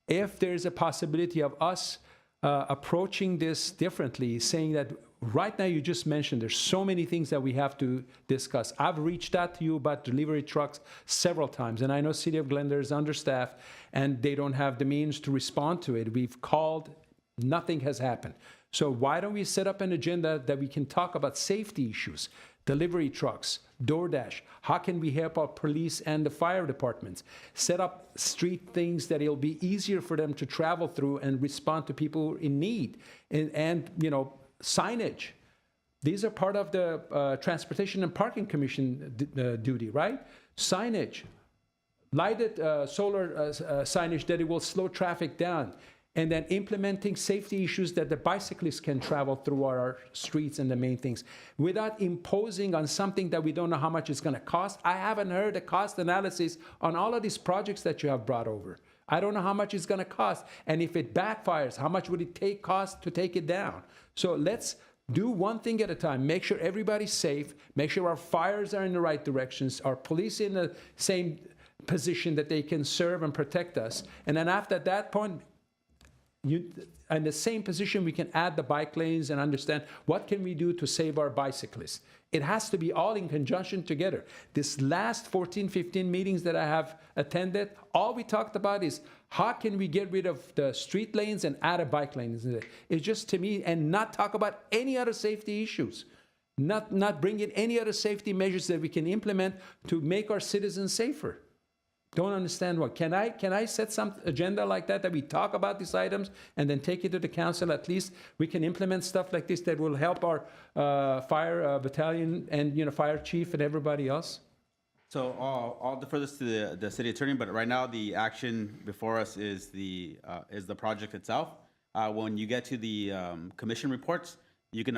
If there's a possibility of us approaching this differently, saying that right now you just mentioned there's so many things that we have to discuss. I've reached out to you about delivery trucks several times, and I know City of Glendale is understaffed and they don't have the means to respond to it. We've called, nothing has happened. So why don't we set up an agenda that we can talk about safety issues, delivery trucks, DoorDash, how can we help our police and the fire departments, set up street things that it'll be easier for them to travel through and respond to people in need, and signage. These are part of the Transportation and Parking Commission duty, right? Signage, lighted solar signage that it will slow traffic down, and then implementing safety issues that the bicyclists can travel through our streets and the main things without imposing on something that we don't know how much it's going to cost. I haven't heard a cost analysis on all of these projects that you have brought over. I don't know how much it's going to cost. And if it backfires, how much would it cost to take it down? So let's do one thing at a time. Make sure everybody's safe. Make sure our fires are in the right directions. Our police in the same position that they can serve and protect us. And then after that point, in the same position, we can add the bike lanes and understand what can we do to save our bicyclists. It has to be all in conjunction together. This last 14, 15 meetings that I have attended, all we talked about is how can we get rid of the street lanes and add a bike lane. It's just, to me, and not talk about any other safety issues. Not bring in any other safety measures that we can implement to make our citizens safer. Don't understand what. Can I set some agenda like that we talk about these items and then take it to the council? At least we can implement stuff like this that will help our fire battalion and fire chief and everybody else. So I'll defer this to the city attorney, but right now the action before us is the project itself. When you get to the commission reports, you can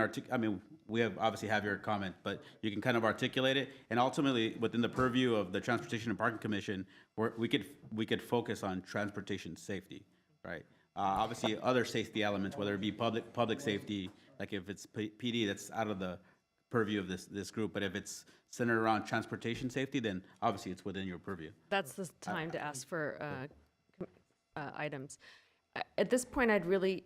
we obviously have your comment, but you can kind of articulate it, and ultimately within the purview of the Transportation and Parking Commission, we could focus on transportation safety, right? Obviously, other safety elements, whether it be public safety, like if it's PD, that's out of the purview of this group. But if it's centered around transportation safety, then obviously it's within your purview. That's the time to ask for items. At this point, I'd really,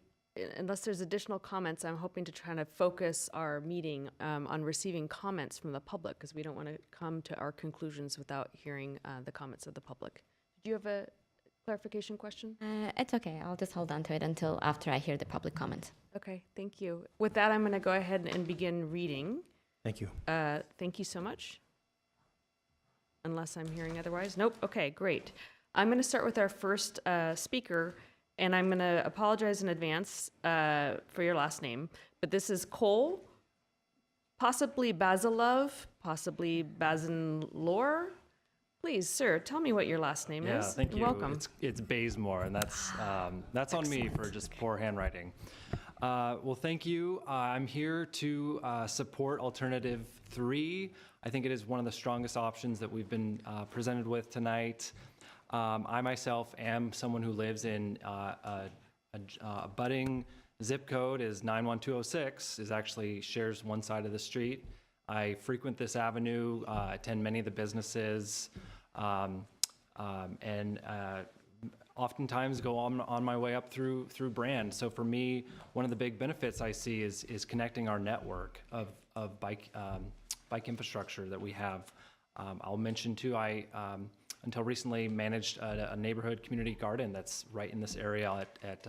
unless there's additional comments, I'm hoping to try to focus our meeting on receiving comments from the public, because we don't want to come to our conclusions without hearing the comments of the public. Do you have clarification question? It's okay. I'll just hold on to it until after I hear the public comment. Okay, thank you. With that, I'm going to go ahead and begin reading. Thank you. Thank you so much. Unless I'm hearing otherwise. Nope. Okay, great. I'm going to start with our first speaker, and I'm going to apologize in advance for your last name. But this is Cole, possibly Basilov, possibly Basinlor. Please, sir, tell me what your last name Yeah, is. thank you. Welcome. It's Bazemore, and that's on me for just poor handwriting. Well, thank you. I'm here to support Alternative 3. I think it is one of the strongest options that we've been presented with tonight. I myself am someone who lives in a budding zip code is 91206, is actually shares one side of the street. I frequent this avenue, attend many of the businesses, and oftentimes go on my way up through Brand. So for me, one of the big benefits I see is connecting our network of bike infrastructure that we have. I'll mention too, I until recently managed a neighborhood community garden that's right in this area at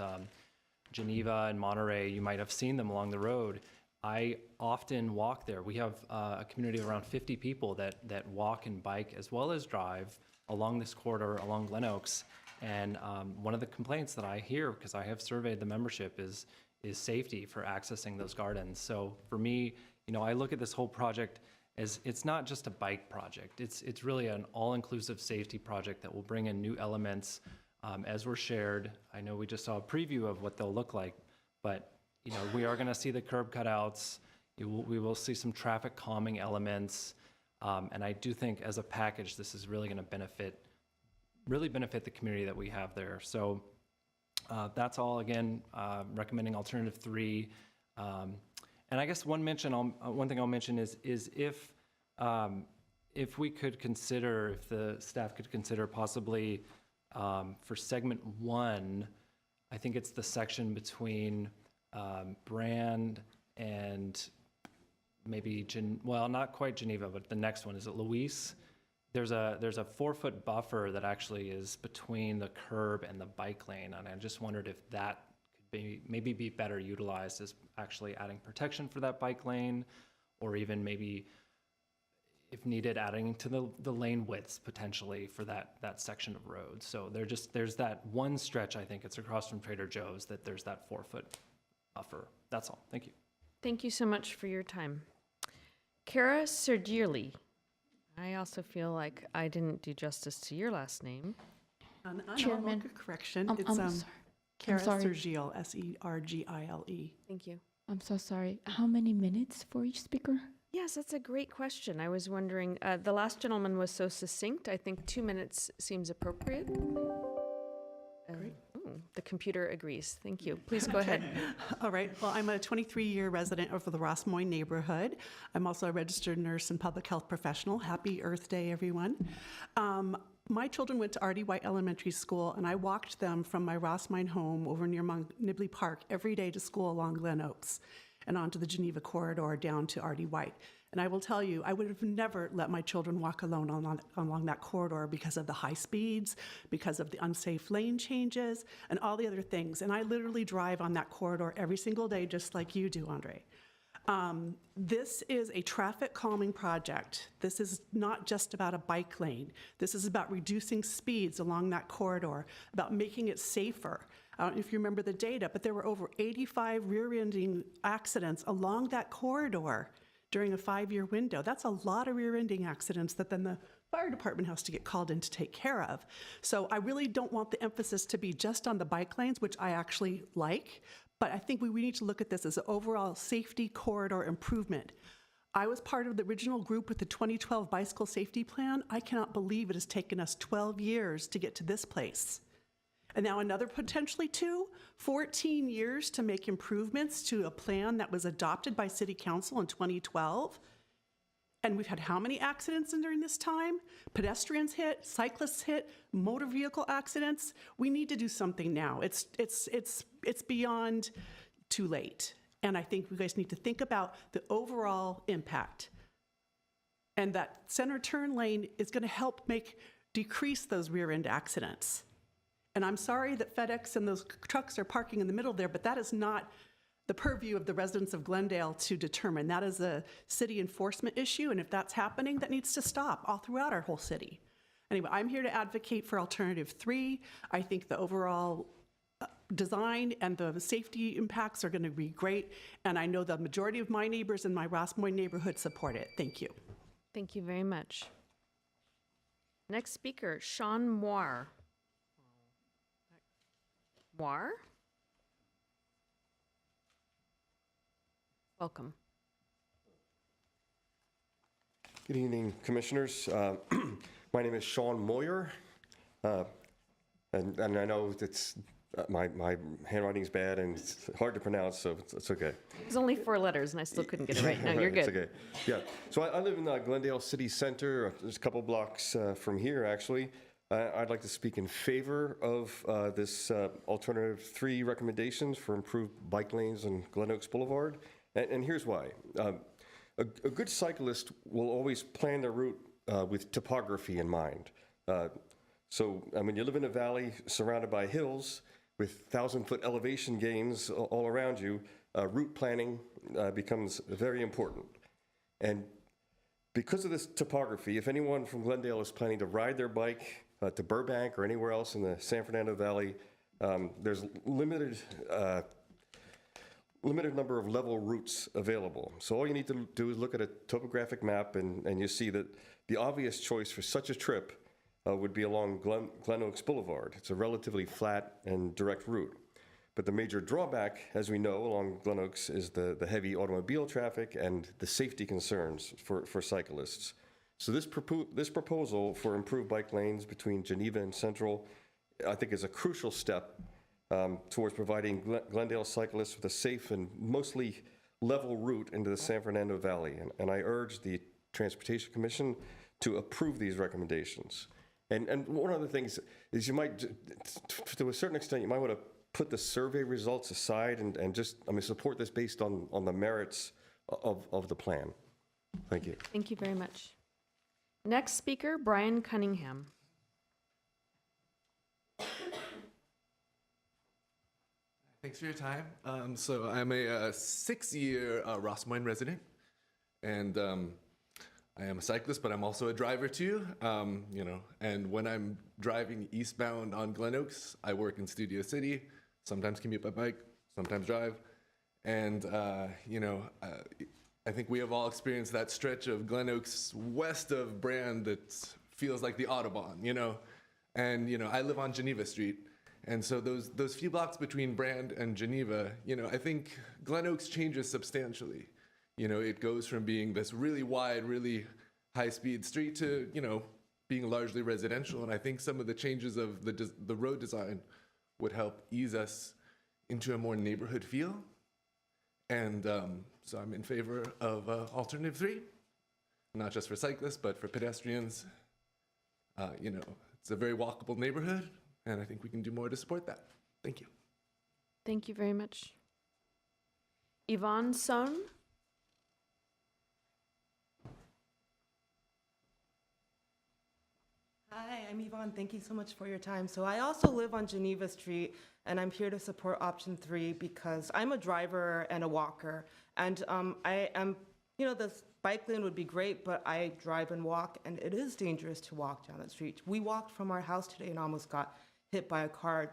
Geneva and Monterey. You might have seen them along the road. I often walk there. We have a community of around 50 people that walk and bike as well as drive along this corridor, along Glen Oaks. And one of the complaints that I hear, because I have surveyed the membership, is safety for accessing those gardens. So for me, I look at this whole project as it's not just a bike project. It's really an all-inclusive safety project that will bring in new elements as we're shared. I know we just saw a preview of what they'll look like, but we are going to see the curb cutouts. We will see some traffic calming elements, and I do think as a package, this is really going to benefit the community that we have there. So that's all. Again, recommending Alternative 3. And I guess one thing I'll mention is if we could consider, if the staff could consider possibly for segment 1, I think it's the section between Brand and maybe not quite Geneva, but the next one is it Luis. There's a 4-foot buffer that actually is between the curb and the bike lane, and I just wondered if that could maybe be better utilized as actually adding protection for that bike lane, or even maybe, if needed, adding to the lane widths potentially for that section of road. So there's that one stretch, I think it's across from Trader Joe's, that there's that 4-foot buffer. That's all. Thank you. Thank you so much for your time. Kara Sergirli. I also feel like I didn't do justice to your last name. Chairman, correction. It's Kara Sergile, Sergile. Thank you. I'm so sorry. How many minutes for each speaker? Yes, that's a great question. I was wondering, the last gentleman was so succinct. I think 2 minutes seems appropriate. The computer agrees. Thank you. Please go ahead. All right. Well, I'm a 23-year resident of the Ross Moines neighborhood. I'm also a registered nurse and public health professional. Happy Earth Day, everyone. My children went to R.D. White Elementary School, and I walked them from my Ross Moines home over near Nibley Park every day to school along Glen Oaks and onto the Geneva corridor down to R.D. White. And I will tell you, I would have never let my children walk alone along that corridor because of the high speeds, because of the unsafe lane changes, and all the other things. And I literally drive on that corridor every single day, just like you do, Andre. This is a traffic calming project. This is not just about a bike lane. This is about reducing speeds along that corridor, about making it safer. I don't know if you remember the data, but there were over 85 rear-ending accidents along that corridor during a 5-year window. That's a lot of rear-ending accidents that then the fire department has to get called in to take care of. So I really don't want the emphasis to be just on the bike lanes, which I actually like, but I think we need to look at this as an overall safety corridor improvement. I was part of the original group with the 2012 bicycle safety plan. I cannot believe it has taken us 12 years to get to this place. And now another potentially 14 years to make improvements to a plan that was adopted by City Council in 2012. And we've had how many accidents during this time? Pedestrians hit, cyclists hit, motor vehicle accidents. We need to do something now. It's beyond too late. And I think you guys need to think about the overall impact. And that center turn lane is going to help decrease those rear end accidents. And I'm sorry that FedEx and those trucks are parking in the middle there, but that is not the purview of the residents of Glendale to determine. That is a city enforcement issue, and if that's happening, that needs to stop all throughout our whole city. Anyway, I'm here to advocate for alternative 3. I think the overall design and the safety impacts are going to be great, and I know the majority of my neighbors in my Ross Moines neighborhood support it. Thank you. Thank you very much. Next speaker, Sean Moir. Moir? Welcome. Good evening, Commissioners. My name is Sean Moyer, and I know it's my handwriting's bad and it's hard to pronounce, so it's okay. It's only 4 letters, and I still couldn't get it right. No, you're It's good. okay. Yeah. So I live in Glendale City Center. There's a couple blocks from here, actually. I'd like to speak in favor of this alternative 3 recommendations for improved bike lanes on Glen Oaks Boulevard. And here's why. A good cyclist will always plan their route with topography in mind. So when you live in a valley surrounded by hills with 1,000-foot elevation gains all around you, route planning becomes very important. And because of this topography, if anyone from Glendale is planning to ride their bike to Burbank or anywhere else in the San Fernando Valley, there's limited number of level routes available. So all you need to do is look at a topographic map and you see that the obvious choice for such a trip would be along Glen Oaks Boulevard. It's a relatively flat and direct route. But the major drawback, as we know, along Glen Oaks is the heavy automobile traffic and the safety concerns for cyclists. So this proposal for improved bike lanes between Geneva and Central, I think, is a crucial step towards providing Glendale cyclists with a safe and mostly level route into the San Fernando Valley. And I urge the Transportation Commission to approve these recommendations. And one of the things is you might, to a certain extent, you might want to put the survey results aside and just, support this based on the merits of the plan. Thank you. Thank you very much. Next speaker, Brian Cunningham. Thanks for your time. So I'm a 6-year Ross Moines resident, and I am a cyclist, but I'm also a driver too. And when I'm driving eastbound on Glen Oaks, I work in Studio City, sometimes commute by bike, sometimes drive. And, I think we have all experienced that stretch of Glen Oaks west of Brand that feels like the Autobahn, And, I live on Geneva Street. And so those few blocks between Brand and Geneva, I think Glen Oaks changes substantially. It goes from being this really wide, really high-speed street to, being largely residential. And I think some of the changes of the road design would help ease us into a more neighborhood feel. And so I'm in favor of alternative 3, not just for cyclists, but for pedestrians. It's a very walkable neighborhood, and I think we can do more to support that. Thank you. Thank you very much. Yvonne Sohn. Hi, I'm Yvonne. Thank you so much for your time. So I also live on Geneva Street, and I'm here to support option 3 because I'm a driver and a walker. And I am, this bike lane would be great, but I drive and walk, and it is dangerous to walk down the street. We walked from our house today and almost got hit by a car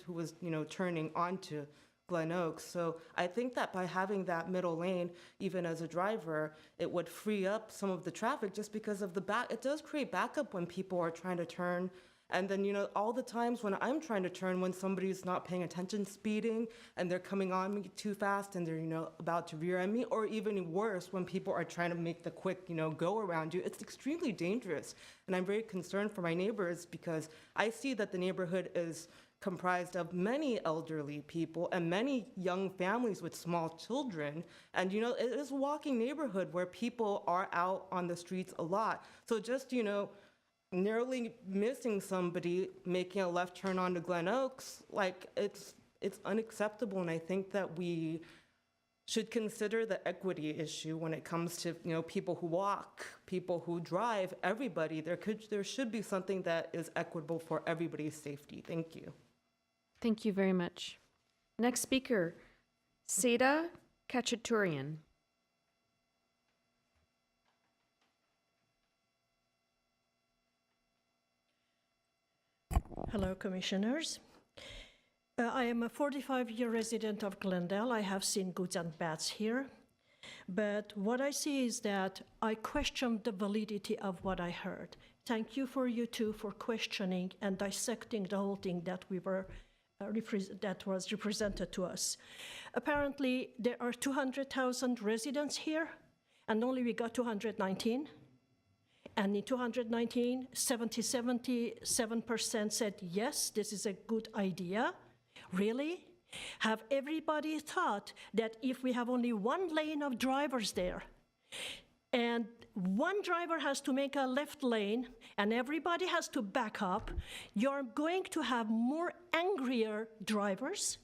who was, turning onto Glen Oaks. So I think that by having that middle lane, even as a driver, it would free up some of the traffic just because of the back. It does create backup when people are trying to turn. And then, all the times when I'm trying to turn, when somebody's not paying attention, speeding, and they're coming on me too fast and they're, about to rear end me, or even worse, when people are trying to make the quick, go around you, it's extremely dangerous. And I'm very concerned for my neighbors because I see that the neighborhood is comprised of many elderly people and many young families with small children. And, it is a walking neighborhood where people are out on the streets a lot. So just, narrowly missing somebody making a left turn onto Glen Oaks, it's unacceptable. And I think that we should consider the equity issue when it comes to, people who walk, people who drive, everybody. There should be something that is equitable for everybody's safety. Thank you. Thank you very much. Next speaker, Seda Kachaturian. Hello, commissioners. I am a 45-year resident of Glendale. I have seen goods and bads here. But what I see is that I question the validity of what I heard. Thank you for you two for questioning and dissecting the whole thing that we were that was represented to us. Apparently, there are 200,000 residents here, and only we got 219. And in 219, 77% said, yes, this is a good idea. Really? Have everybody thought that if we have only one lane of drivers there, and one driver has to make a left lane, and everybody has to back up, you're going to have more angrier drivers,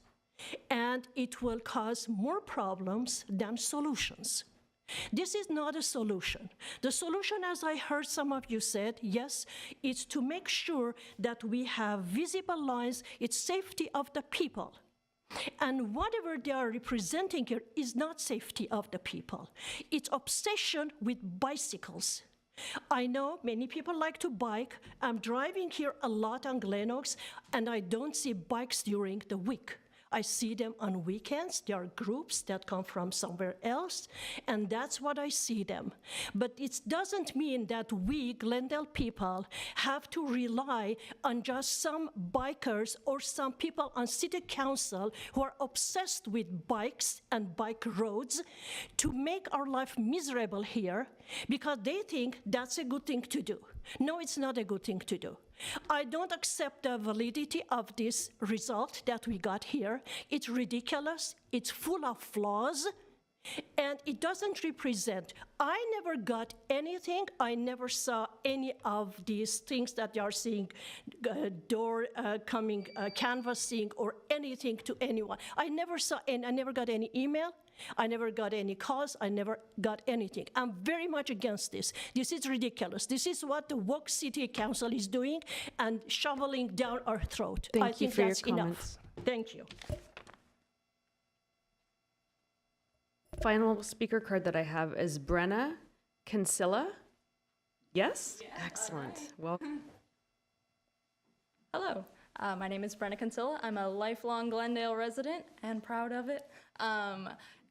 and it will cause more problems than solutions. This is not a solution. The solution, as I heard some of you said, yes, is to make sure that we have visible lines, it's safety of the people. And whatever they are representing here is not safety of the people. It's obsession with bicycles. I know many people like to bike. I'm driving here a lot on Glen Oaks, and I don't see bikes during the week. I see them on weekends. There are groups that come from somewhere else, and that's what I see them. But it doesn't mean that we, Glendale people, have to rely on just some bikers or some people on city council who are obsessed with bikes and bike roads to make our life miserable here because they think that's a good thing to do. No, it's not a good thing to do. I don't accept the validity of this result that we got here. It's ridiculous, it's full of flaws, and it doesn't represent. I never got anything. I never saw any of these things that you are seeing, door coming, canvassing, or anything to anyone. I never saw, and I never got any email. I never got any calls. I never got anything. I'm very much against this. This is ridiculous. This is what the woke city council is doing and shoveling down our throat. I think that's enough. Thank you. Final speaker card that I have is Brenna Kinsella. Yes? Excellent. Welcome. Hello, my name is Brenna Kinsella. I'm a lifelong Glendale resident and proud of it.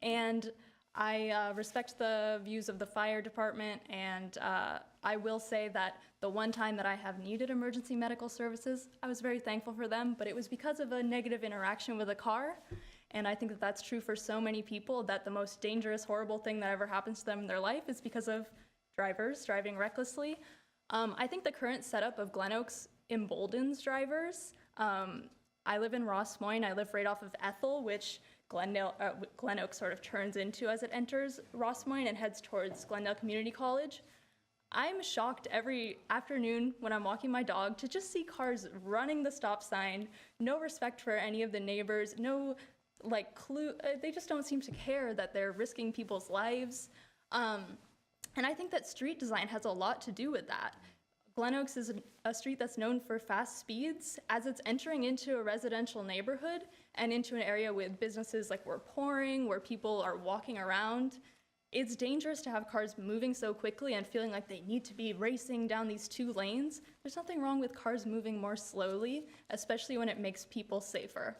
And I respect the views of the fire department, and I will say that the one time that I have needed emergency medical services, I was very thankful for them, but it was because of a negative interaction with a car. And I think that that's true for so many people, that the most dangerous, horrible thing that ever happens to them in their life is because of drivers driving recklessly. I think the current setup of Glen Oaks emboldens drivers. I live in Ross Moines. I live right off of Ethel, which Glen Oaks sort of turns into as it enters Ross Moines and heads towards Glendale Community College. I'm shocked every afternoon when I'm walking my dog to just see cars running the stop sign, no respect for any of the neighbors, no clue, they just don't seem to care that they're risking people's lives. And I think that street design has a lot to do with that. Glen Oaks is a street that's known for fast speeds. As it's entering into a residential neighborhood and into an area with businesses like we're pouring, where people are walking around, it's dangerous to have cars moving so quickly and feeling like they need to be racing down these two lanes. There's nothing wrong with cars moving more slowly, especially when it makes people safer.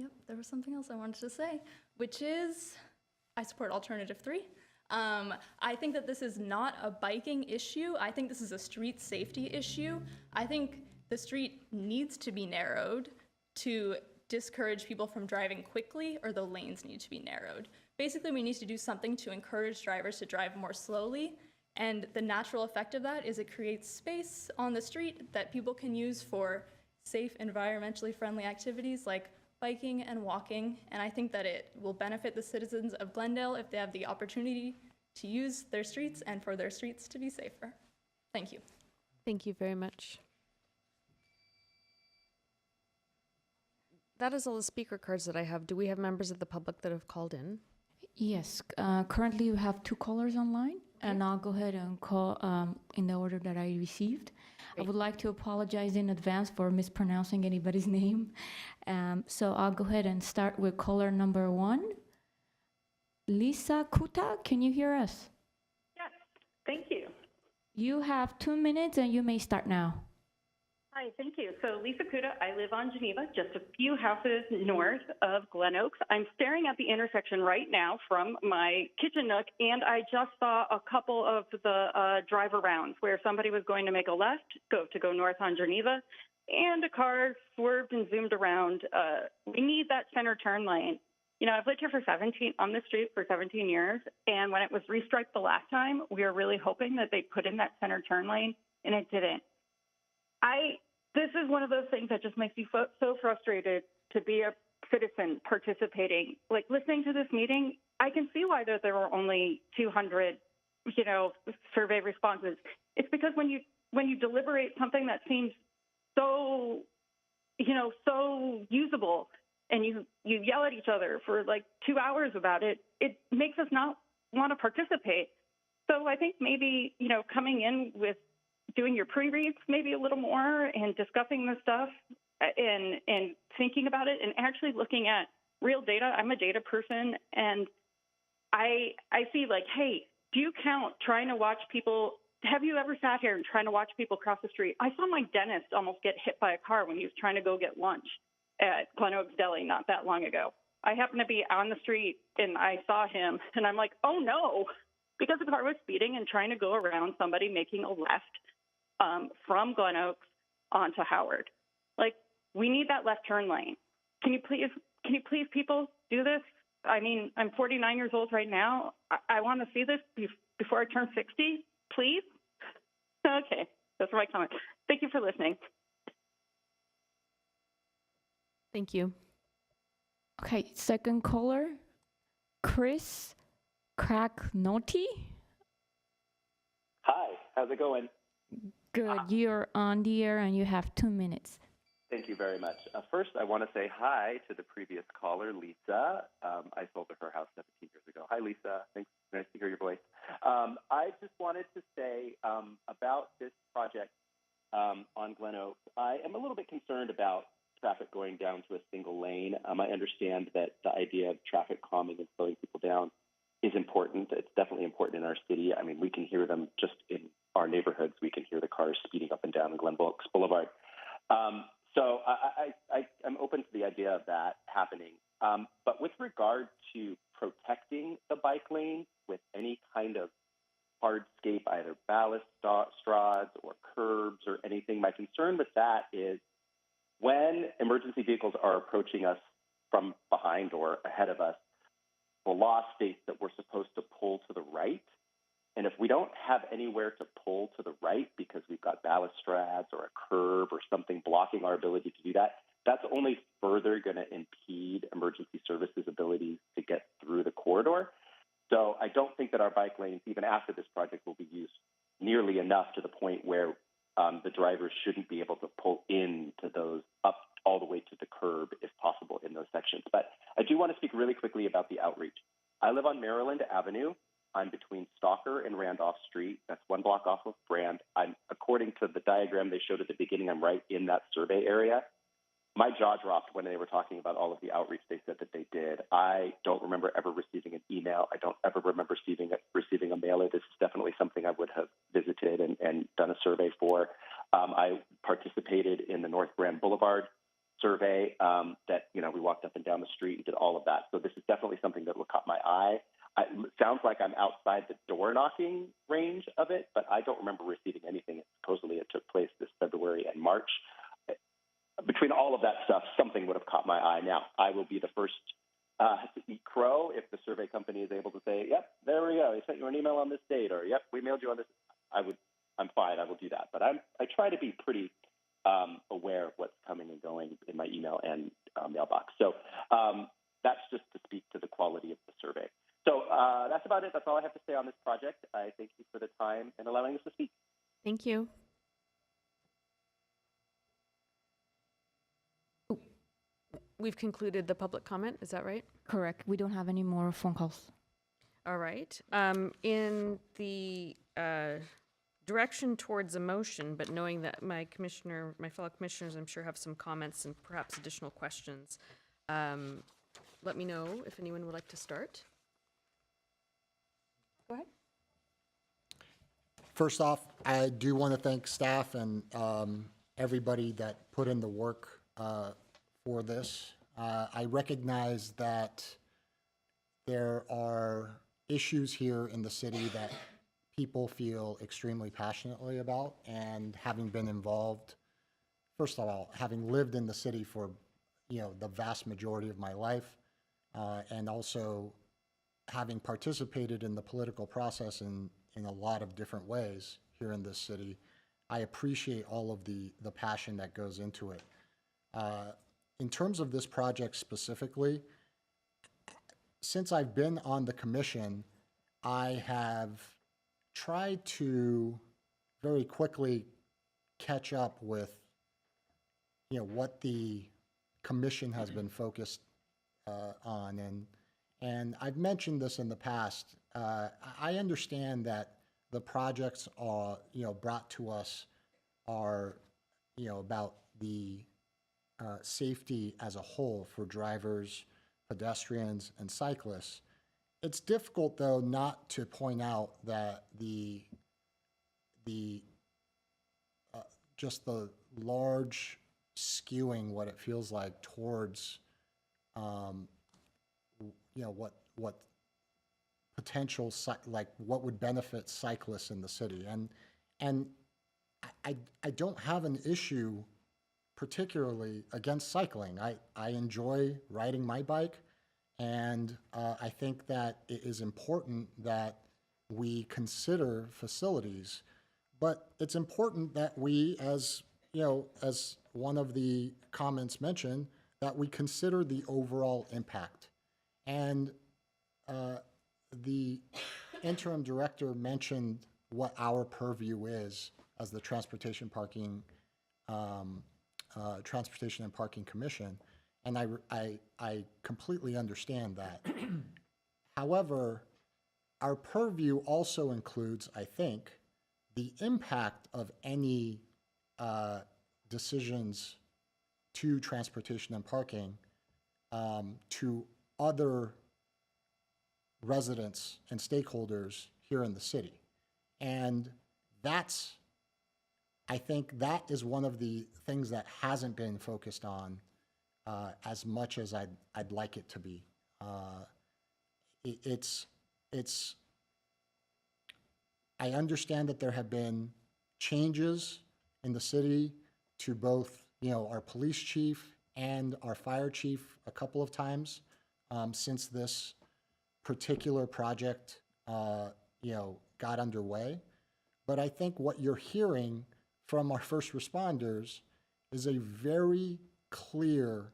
Yep, there was something else I wanted to say, which is I support alternative 3. I think that this is not a biking issue. I think this is a street safety issue. I think the street needs to be narrowed to discourage people from driving quickly, or the lanes need to be narrowed. Basically, we need to do something to encourage drivers to drive more slowly, and the natural effect of that is it creates space on the street that people can use for safe, environmentally friendly activities like biking and walking, and I think that it will benefit the citizens of Glendale if they have the opportunity to use their streets and for their streets to be safer. Thank you. Thank you very much. That is all the speaker cards that I have. Do we have members of the public that have called in? Yes, currently we have 2 callers online. and I'll go ahead and call in the order that I received. I would like to apologize in advance for mispronouncing anybody's name. So I'll go ahead and start with caller number 1. Lisa Kuta, can you hear us? Yes, thank you. You have 2 minutes and you may start now. Hi, thank you. So Lisa Kuda, I live on Geneva, just a few houses north of Glen Oaks. I'm staring at the intersection right now from my kitchen nook, and I just saw a couple of the drive arounds where somebody was going to make a left, go north on Geneva, and a car swerved and zoomed around. We need that center turn lane. You know, I've lived here on this street for 17 years, and when it was restriped the last time, we were really hoping that they put in that center turn lane, and it didn't. This is one of those things that just makes me so frustrated to be a citizen participating. Like, listening to this meeting, I can see why there were only 200, survey responses. It's because when you deliberate something that seems so usable, and you yell at each other for like 2 hours about it, it makes us not want to participate. So I think maybe, coming in with doing your pre-reads maybe a little more and discussing this stuff and thinking about it and actually looking at real data. I'm a data person, and I see like, hey, do you count trying to watch people? Have you ever sat here and trying to watch people cross the street? I saw my dentist almost get hit by a car when he was trying to go get lunch at Glen Oaks Deli not that long ago. I happened to be on the street and I saw him, and I'm like, oh no, because the car was speeding and trying to go around somebody making a left from Glen Oaks onto Howard. Like, we need that left turn lane. Can you please people do this? I mean, I'm 49 years old right now. I want to see this before I turn 60, please. Okay, those are my comments. Thank you for listening. Thank you. Okay, second caller, Chris Cracknoti. Hi, how's it going? Good, you're on the air and you have 2 minutes. Thank you very much. First, I want to say hi to the previous caller, Lisa. I sold her house 17 years ago. Hi, Lisa. Thanks. Nice to hear your voice. I just wanted to say about this project on Glen Oaks, I am a little bit concerned about traffic going down to a single lane. I understand that the idea of traffic calming and slowing people down is important. It's definitely important in our city. I mean, we can hear them just in our neighborhoods. We can hear the cars speeding up and down Glen Oaks Boulevard. So I'm open to the idea of that happening. But with regard to protecting the bike lane with any kind of hardscape, either ballast straws or curbs or anything, my concern with that is when emergency vehicles are approaching us from behind or ahead of us, the law states that we're supposed to pull to the right. And if we don't have anywhere to pull to the right because we've got balustrades or a curb or something blocking our ability to do that, that's only further going to impede emergency services' abilities to get through the corridor. So I don't think that our bike lanes, even after this project, will be used nearly enough to the point where the drivers shouldn't be able to pull into those up all the way to the curb if possible in those sections. But I do want to speak really quickly about the outreach. I live on Maryland Avenue. I'm between Stalker and Randolph Street. That's 1 block off of Brand. According to the diagram they showed at the beginning, I'm right in that survey area. My jaw dropped when they were talking about all of the outreach they said that they did. I don't remember ever receiving an email. I don't ever remember receiving a mailer. This is definitely something I would have visited and done a survey for. I participated in the North Brand Boulevard survey that, we walked up and down the street and did all of that. So this is definitely something that caught my eye. It sounds like I'm outside the door knocking range of it, but I don't remember receiving anything. Supposedly it took place this February and March. Between all of that stuff, something would have caught my eye. Now, I will be the first to eat crow if the survey company is able to say, yep, there we go. I sent you an email on this date, or yep, we mailed you on this. I'm fine. I will do that. But I try to be pretty aware of what's coming and going in my email and mailbox. So that's just to speak to the quality of the survey. So that's about it. That's all I have to say on this project. I thank you for the time and allowing us to speak. Thank you. We've concluded the public comment. Is that right? Correct. We don't have any more phone calls. All right. In the direction towards a motion, but knowing that my fellow commissioners, I'm sure have some comments and perhaps additional questions, let me know if anyone would like to start. Go ahead. First off, I do want to thank staff and everybody that put in the work for this. I recognize that there are issues here in the city that people feel extremely passionately about, and having been involved, first of all, having lived in the city for, the vast majority of my life, and also having participated in the political process in a lot of different ways here in this city, I appreciate all of the passion that goes into it. In terms of this project specifically, since I've been on the commission, I have tried to very quickly catch up with, what the commission has been focused on. And I've mentioned this in the past. I understand that the projects are, brought to us are, about the safety as a whole for drivers, pedestrians, and cyclists. It's difficult, though, not to point out that just the large skewing, what it feels like towards, what potential, what would benefit cyclists in the city. And I don't have an issue particularly against cycling. I enjoy riding my bike, and I think that it is important that we consider facilities, but it's important that we, as as one of the comments mentioned, that we consider the overall impact. And the interim director mentioned what our purview is as the Transportation and Parking Commission, and I completely understand that. However, our purview also includes, I think, the impact of any decisions to transportation and parking to other residents and stakeholders here in the city. And I think that is one of the things that hasn't been focused on as much as I'd like it to be. I understand that there have been changes in the city to both, our police chief and our fire chief a couple of times since this particular project, got underway. But I think what you're hearing from our first responders is a very clear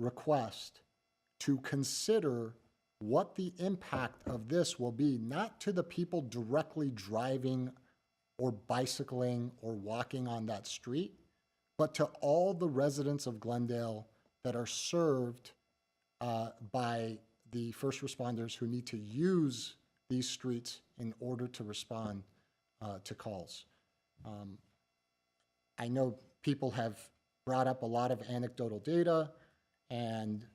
request to consider what the impact of this will be, not to the people directly driving or bicycling or walking on that street, but to all the residents of Glendale that are served by the first responders who need to use these streets in order to respond to calls. I know people have brought up a lot of anecdotal data, and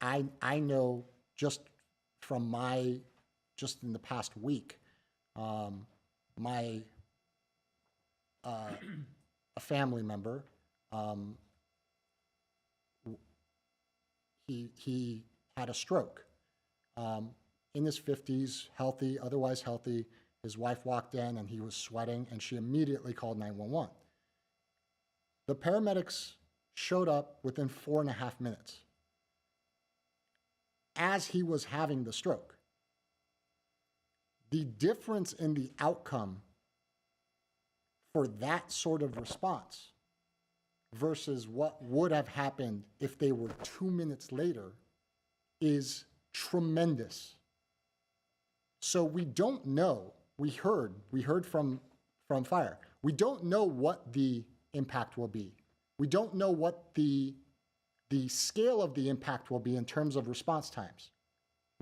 I know just in the past week, a family member, he had a stroke. In his 50s, healthy, otherwise healthy. His wife walked in and he was sweating, and she immediately called 911. The paramedics showed up within 4.5 minutes as he was having the stroke. The difference in the outcome for that sort of response versus what would have happened if they were 2 minutes later is tremendous. So we don't know. We heard from fire. We don't know what the impact will be. We don't know what the scale of the impact will be in terms of response times.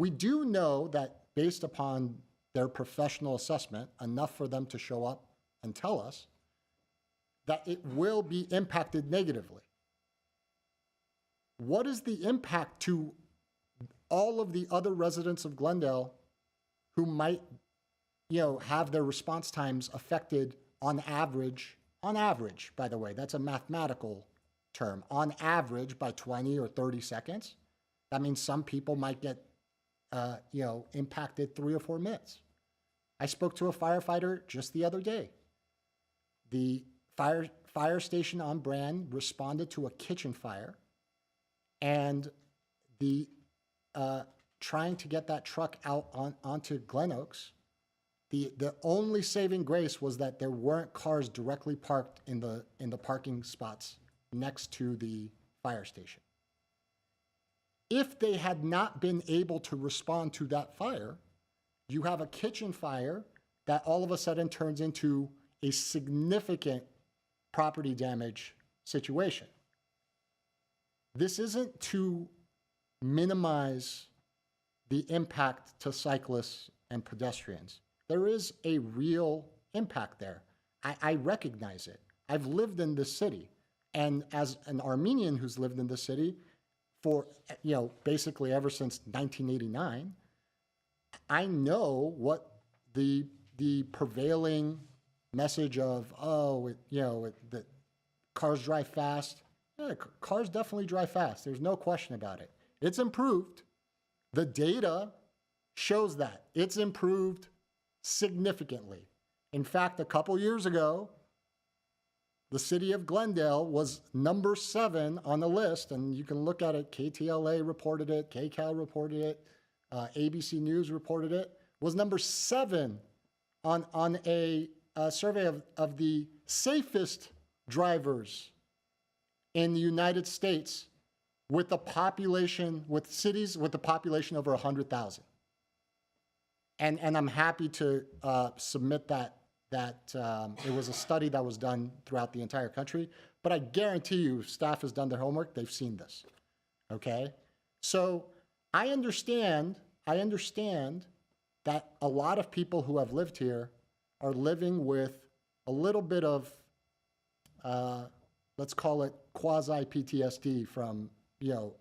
We do know that based upon their professional assessment, enough for them to show up and tell us that it will be impacted negatively. What is the impact to all of the other residents of Glendale who might, have their response times affected on average, by the way, that's a mathematical term, on average by 20 or 30 seconds? That means some people might get, impacted 3 or 4 minutes. I spoke to a firefighter just the other day. The fire station on Brand responded to a kitchen fire, and the trying to get that truck out onto Glen Oaks, the only saving grace was that there weren't cars directly parked in the parking spots next to the fire station. If they had not been able to respond to that fire, you have a kitchen fire that all of a sudden turns into a significant property damage situation. This isn't to minimize the impact to cyclists and pedestrians. There is a real impact there. I recognize it. I've lived in this city, and as an Armenian who's lived in this city for, basically ever since 1989, I know what the prevailing message of, that cars drive fast. Yeah, cars definitely drive fast. There's no question about it. It's improved. The data shows that. It's improved significantly. In fact, a couple years ago, the city of Glendale was number 7 on the list, and you can look at it. KTLA reported it, KCAL reported it, ABC News reported it, was number 7 on a survey of the safest drivers in the United States with cities with a population over 100,000. And I'm happy to submit that it was a study that was done throughout the entire country, but I guarantee you staff has done their homework, they've seen this, okay? So I understand that a lot of people who have lived here are living with a little bit of, let's call it quasi-PTSD from, the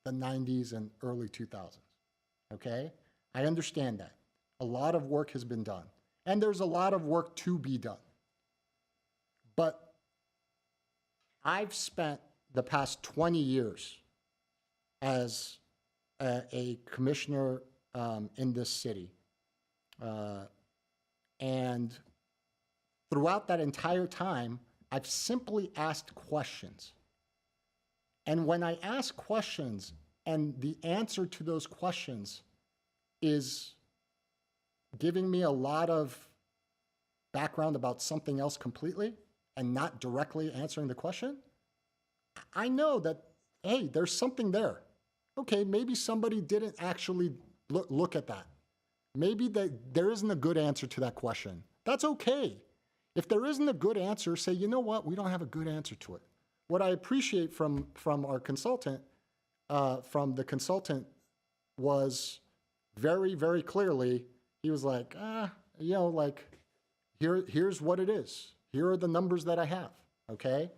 90s and early 2000s, okay? I understand that. A lot of work has been done, and there's a lot of work to be done. But I've spent the past 20 years as a commissioner in this city. And throughout that entire time, I've simply asked questions. And when I ask questions and the answer to those questions is giving me a lot of background about something else completely and not directly answering the question, I know that, hey, there's something there. Okay, maybe somebody didn't actually look at that. Maybe there isn't a good answer to that question. That's okay. If there isn't a good answer, say, you know what, we don't have a good answer to it. What I appreciate from our consultant, from the consultant, was very, very clearly, he was like, here's what it is. Here are the numbers that I have, okay?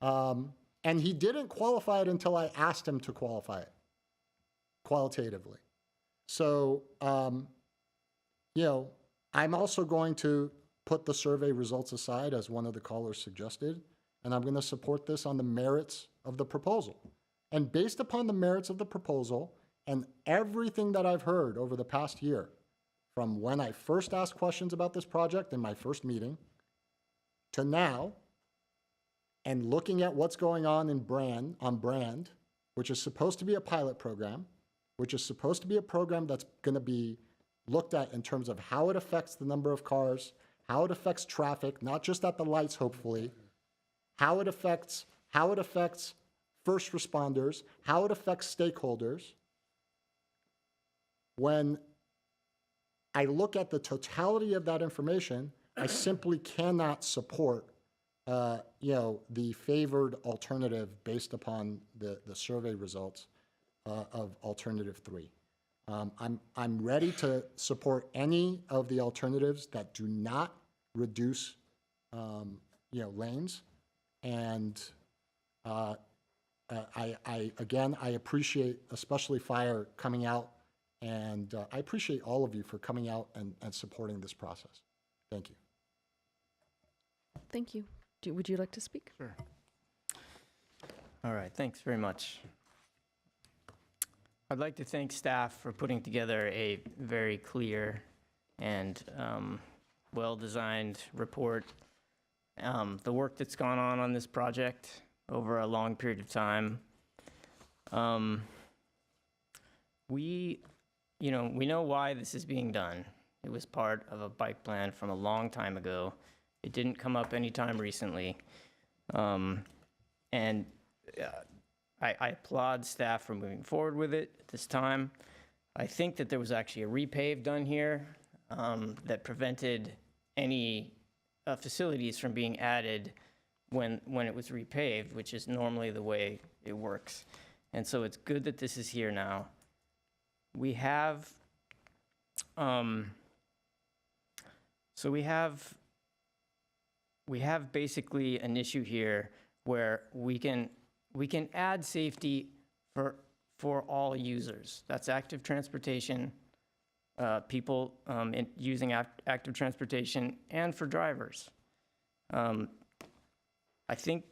And he didn't qualify it until I asked him to qualify it qualitatively. So, I'm also going to put the survey results aside, as one of the callers suggested, and I'm going to support this on the merits of the proposal. And based upon the merits of the proposal and everything that I've heard over the past year, from when I first asked questions about this project in my first meeting to now, and looking at what's going on on Brand, which is supposed to be a pilot program, which is supposed to be a program that's going to be looked at in terms of how it affects the number of cars, how it affects traffic, not just at the lights, hopefully, how it affects first responders, how it affects stakeholders. When I look at the totality of that information, I simply cannot support the favored alternative based upon the survey results of alternative 3. I'm ready to support any of the alternatives that do not reduce, lanes. And I appreciate especially fire coming out, and I appreciate all of you for coming out and supporting this process. Thank you. Thank you. Would you like to speak? Sure. All right, thanks very much. I'd like to thank staff for putting together a very clear and well-designed report. The work that's gone on this project over a long period of time. We know why this is being done. It was part of a bike plan from a long time ago. It didn't come up anytime recently. And I applaud staff for moving forward with it at this time. I think that there was actually a repave done here that prevented any facilities from being added when it was repaved, which is normally the way it works. And so it's good that this is here now. We have, we have basically an issue here where we can add safety for all users. That's active transportation, people using active transportation, and for drivers. I think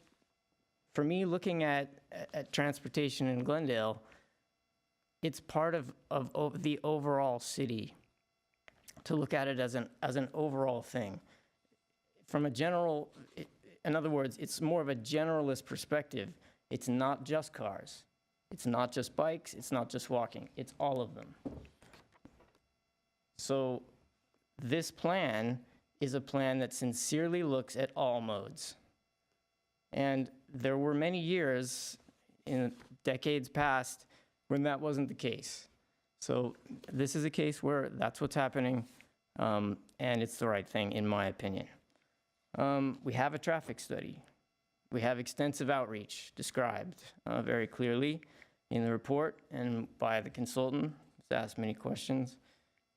for me, looking at transportation in Glendale, it's part of the overall city to look at it as an overall thing. From a general, in other words, it's more of a generalist perspective. It's not just cars. It's not just bikes. It's not just walking. It's all of them. So this plan is a plan that sincerely looks at all modes. And there were many years in decades past when that wasn't the case. So this is a case where that's what's happening, and it's the right thing, in my opinion. We have a traffic study. We have extensive outreach described very clearly in the report and by the consultant who's asked many questions.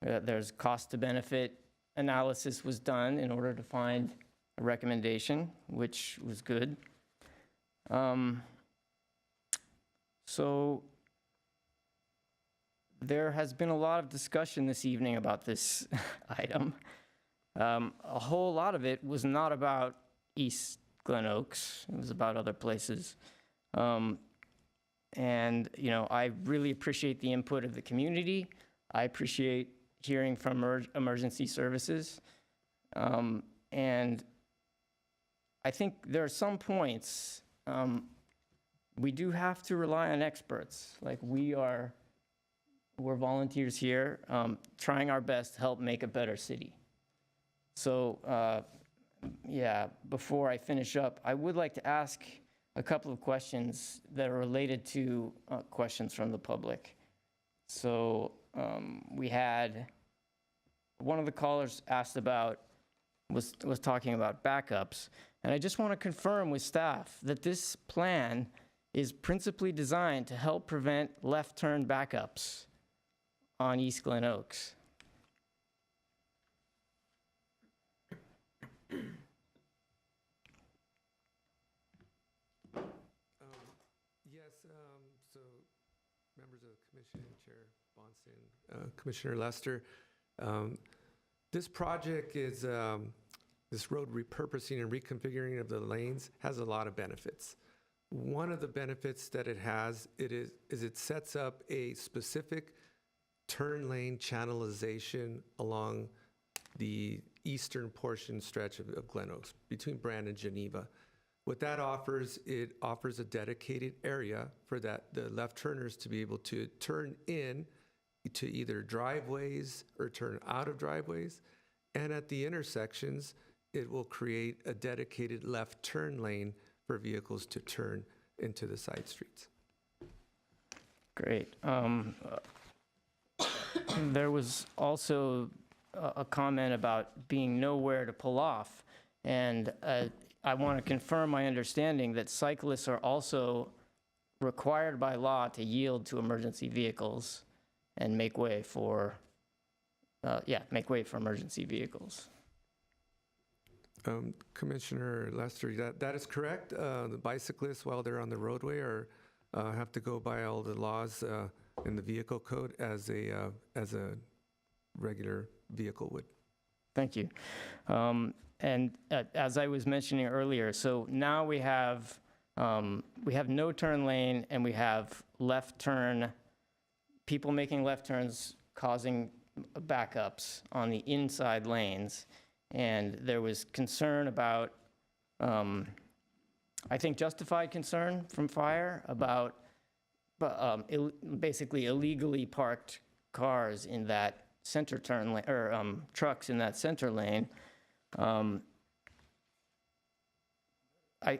There's cost to benefit analysis was done in order to find a recommendation, which was good. So there has been a lot of discussion this evening about this item. A whole lot of it was not about East Glen Oaks. It was about other places. And, I really appreciate the input of the community. I appreciate hearing from emergency services. And I think there are some points we do have to rely on experts. Like we're volunteers here trying our best to help make a better city. So, before I finish up, I would like to ask a couple of questions that are related to questions from the public. So we had, one of the callers asked about, was talking about backups. And I just want to confirm with staff that this plan is principally designed to help prevent left turn backups on East Glen Oaks. Yes, so members of the commission, Chair Bonston, Commissioner Lester, this project is, this road repurposing and reconfiguring of the lanes has a lot of benefits. One of the benefits that it has, is it sets up a specific turn lane channelization along the eastern portion stretch of Glen Oaks, between Brand and Geneva. What that offers, it offers a dedicated area for the left turners to be able to turn in to either driveways or turn out of driveways. And at the intersections, it will create a dedicated left turn lane for vehicles to turn into the side streets. Great. There was also a comment about being nowhere to pull off. And I want to confirm my understanding that cyclists are also required by law to yield to emergency vehicles. and make way for emergency vehicles. Commissioner Lester, that is correct. The bicyclists, while they're on the roadway, have to go by all the laws in the vehicle code as a regular vehicle would. Thank you. And as I was mentioning earlier, so now we have no turn lane, and we have left turn, people making left turns causing backups on the inside lanes. And there was concern about, I think justified concern from fire about basically illegally parked cars in that center turn lane, or trucks in that center lane.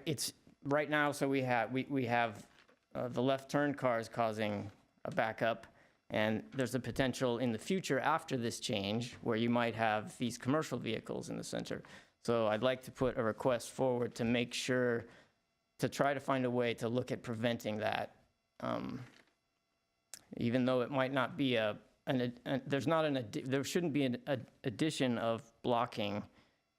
It's right now, so we have the left turn cars causing a backup, and there's a potential in the future after this change where you might have these commercial vehicles in the center. So I'd like to put a request forward to make sure, to try to find a way to look at preventing that. Even though it might not be there shouldn't be an addition of blocking,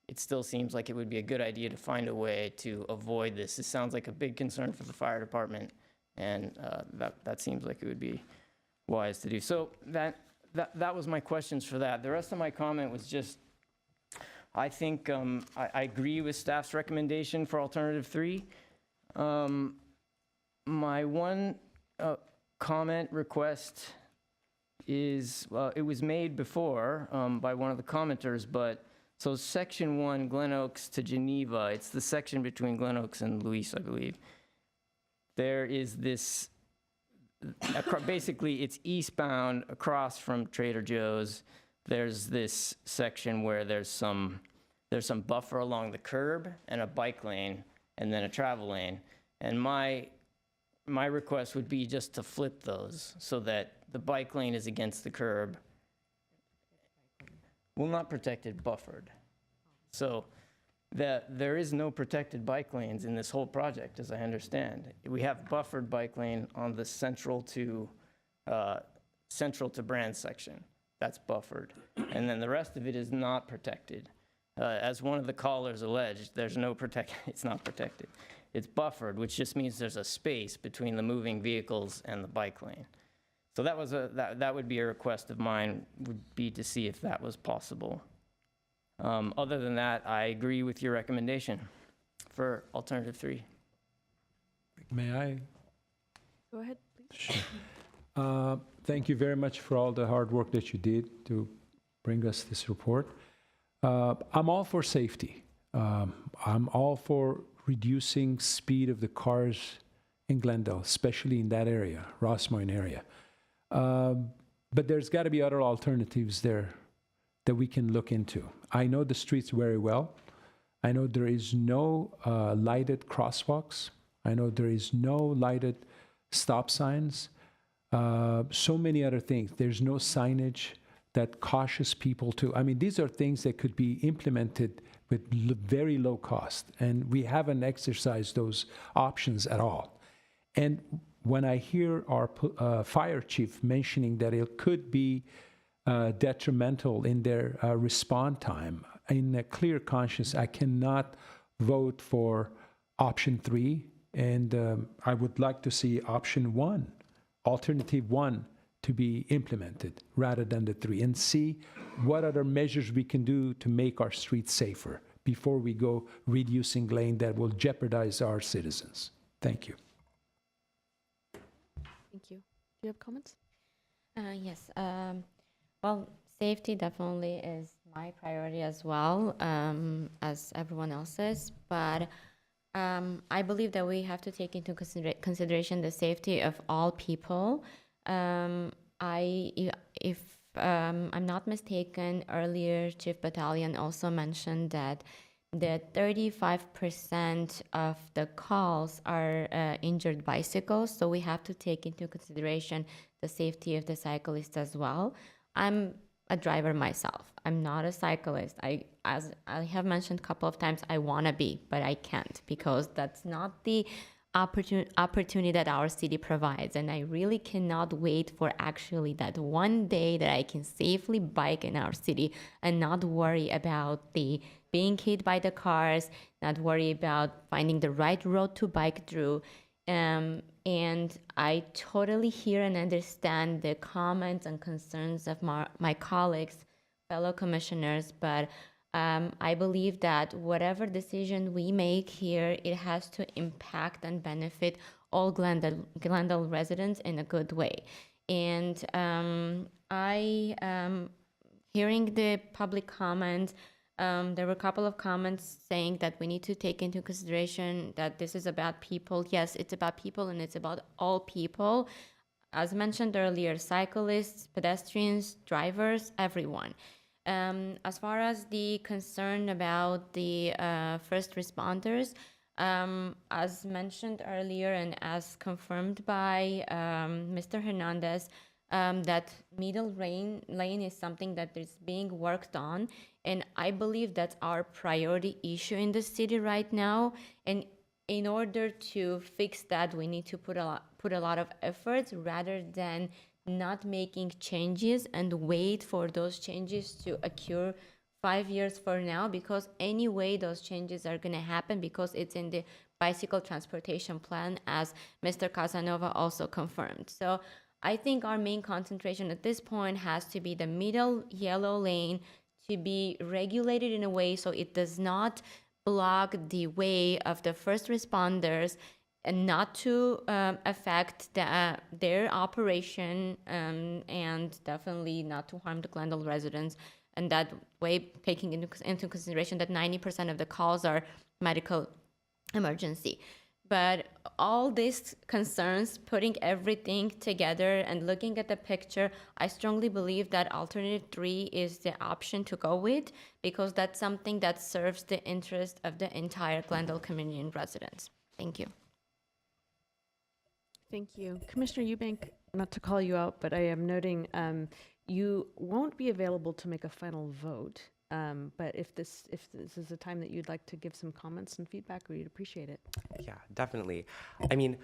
it still seems like it would be a good idea to find a way to avoid this. This sounds like a big concern for the fire department, and that seems like it would be wise to do. So that was my questions for that. The rest of my comment was just, I think I agree with staff's recommendation for alternative 3. My one comment request is, it was made before by one of the commenters, but so section 1, Glen Oaks to Geneva, it's the section between Glen Oaks and Luis, I believe. There is this, basically it's eastbound across from Trader Joe's. There's this section where there's some buffer along the curb and a bike lane and then a travel lane. And my request would be just to flip those so that the bike lane is against the curb. Well, not protected, buffered. So there is no protected bike lanes in this whole project, as I understand. We have buffered bike lane on the central to Brand section. That's buffered. And then the rest of it is not protected. As one of the callers alleged, there's no it's not protected. It's buffered, which just means there's a space between the moving vehicles and the bike lane. So that would be a request of mine, would be to see if that was possible. Other than that, I agree with your recommendation for alternative 3. May I? Go ahead, please. Sure. Thank you very much for all the hard work that you did to bring us this report. I'm all for safety. I'm all for reducing speed of the cars in Glendale, especially in that area, Ross Moines area. But there's got to be other alternatives there that we can look into. I know the streets very well. I know there is no lighted crosswalks. I know there is no lighted stop signs. So many other things. There's no signage that cautious people to. I mean, these are things that could be implemented with very low cost, and we haven't exercised those options at all. And when I hear our fire chief mentioning that it could be detrimental in their response time, in a clear conscience, I cannot vote for option 3, and I would like to see option 1, alternative 1, to be implemented rather than the 3, and see what other measures we can do to make our streets safer before we go reducing lane that will jeopardize our citizens. Thank you. Thank you. Do you have comments? Yes. Well, safety definitely is my priority as well, as everyone else's. But I believe that we have to take into consideration the safety of all people. If I'm not mistaken, earlier Chief Battalion also mentioned that 35% of the calls are injured bicycles, so we have to take into consideration the safety of the cyclist as well. I'm a driver myself. I'm not a cyclist. As I have mentioned a couple of times, I want to be, but I can't because that's not the opportunity that our city provides. And I really cannot wait for actually that one day that I can safely bike in our city and not worry about the being hit by the cars, not worry about finding the right road to bike through. And I totally hear and understand the comments and concerns of my colleagues, fellow commissioners, but I believe that whatever decision we make here, it has to impact and benefit all Glendale residents in a good way. And hearing the public comments, there were a couple of comments saying that we need to take into consideration that this is about people. Yes, it's about people and it's about all people. As mentioned earlier, cyclists, pedestrians, drivers, everyone. As far as the concern about the first responders, as mentioned earlier and as confirmed by Mr. Hernandez, that middle lane is something that is being worked on, and I believe that's our priority issue in the city right now. And in order to fix that, we need to put a lot of efforts rather than not making changes and wait for those changes to occur 5 years from now, because anyway those changes are going to happen because it's in the bicycle transportation plan, as Mr. Casanova also confirmed. So I think our main concentration at this point has to be the middle yellow lane to be regulated in a way so it does not block the way of the first responders and not to affect their operation, and definitely not to harm the Glendale residents. And that way, taking into consideration that 90% of the calls are medical emergency. But all these concerns, putting everything together and looking at the picture, I strongly believe that alternative 3 is the option to go with, because that's something that serves the interest of the entire Glendale community and residents. Thank you. Thank you. Commissioner Eubank, not to call you out, but I am noting you won't be available to make a final vote. But if this is a time that you'd like to give some comments and feedback, we'd appreciate it. Yeah, definitely. I mean,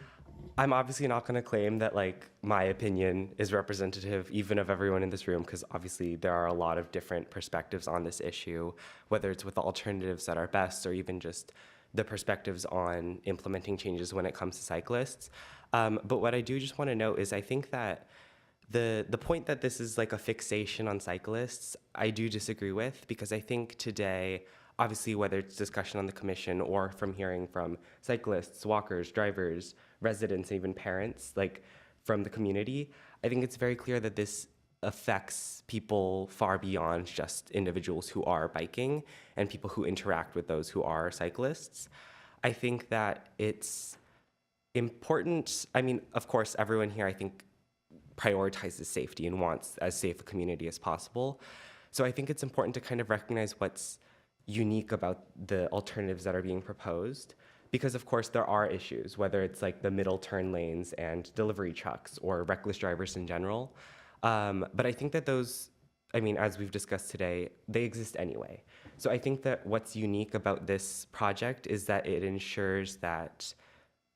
I'm obviously not going to claim that like my opinion is representative even of everyone in this room, because obviously there are a lot of different perspectives on this issue, whether it's with the alternatives that are best or even just the perspectives on implementing changes when it comes to cyclists. But what I do just want to note is I think that the point that this is like a fixation on cyclists, I do disagree with, because I think today, obviously, whether it's discussion on the commission or from hearing from cyclists, walkers, drivers, residents, even parents, like from the community, I think it's very clear that this affects people far beyond just individuals who are biking and people who interact with those who are cyclists. I think that it's important. I mean, of course, everyone here, I think, prioritizes safety and wants as safe a community as possible. So I think it's important to kind of recognize what's unique about the alternatives that are being proposed, because of course there are issues, whether it's like the middle turn lanes and delivery trucks or reckless drivers in general. But I think that those, I mean, as we've discussed today, they exist anyway. So I think that what's unique about this project is that it ensures that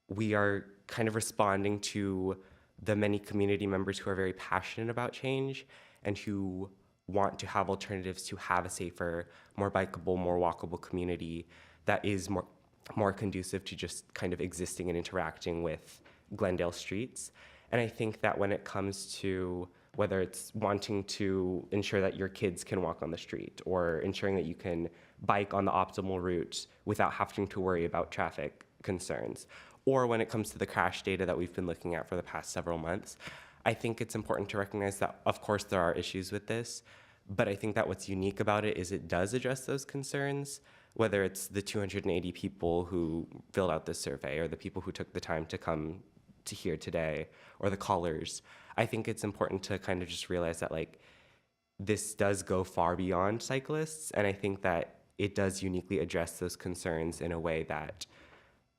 we are kind of responding to the many community members who are very passionate about change and who want to have alternatives to have a safer, more bikeable, more walkable community that is more conducive to just kind of existing and interacting with Glendale streets. And I think that when it comes to whether it's wanting to ensure that your kids can walk on the street or ensuring that you can bike on the optimal route without having to worry about traffic concerns, or when it comes to the crash data that we've been looking at for the past several months, I think it's important to recognize that, of course, there are issues with this, but I think that what's unique about it is it does address those concerns, whether it's the 280 people who filled out this survey or the people who took the time to come to here today or the callers. I think it's important to kind of just realize that, like, this does go far beyond cyclists, and I think that it does uniquely address those concerns in a way that,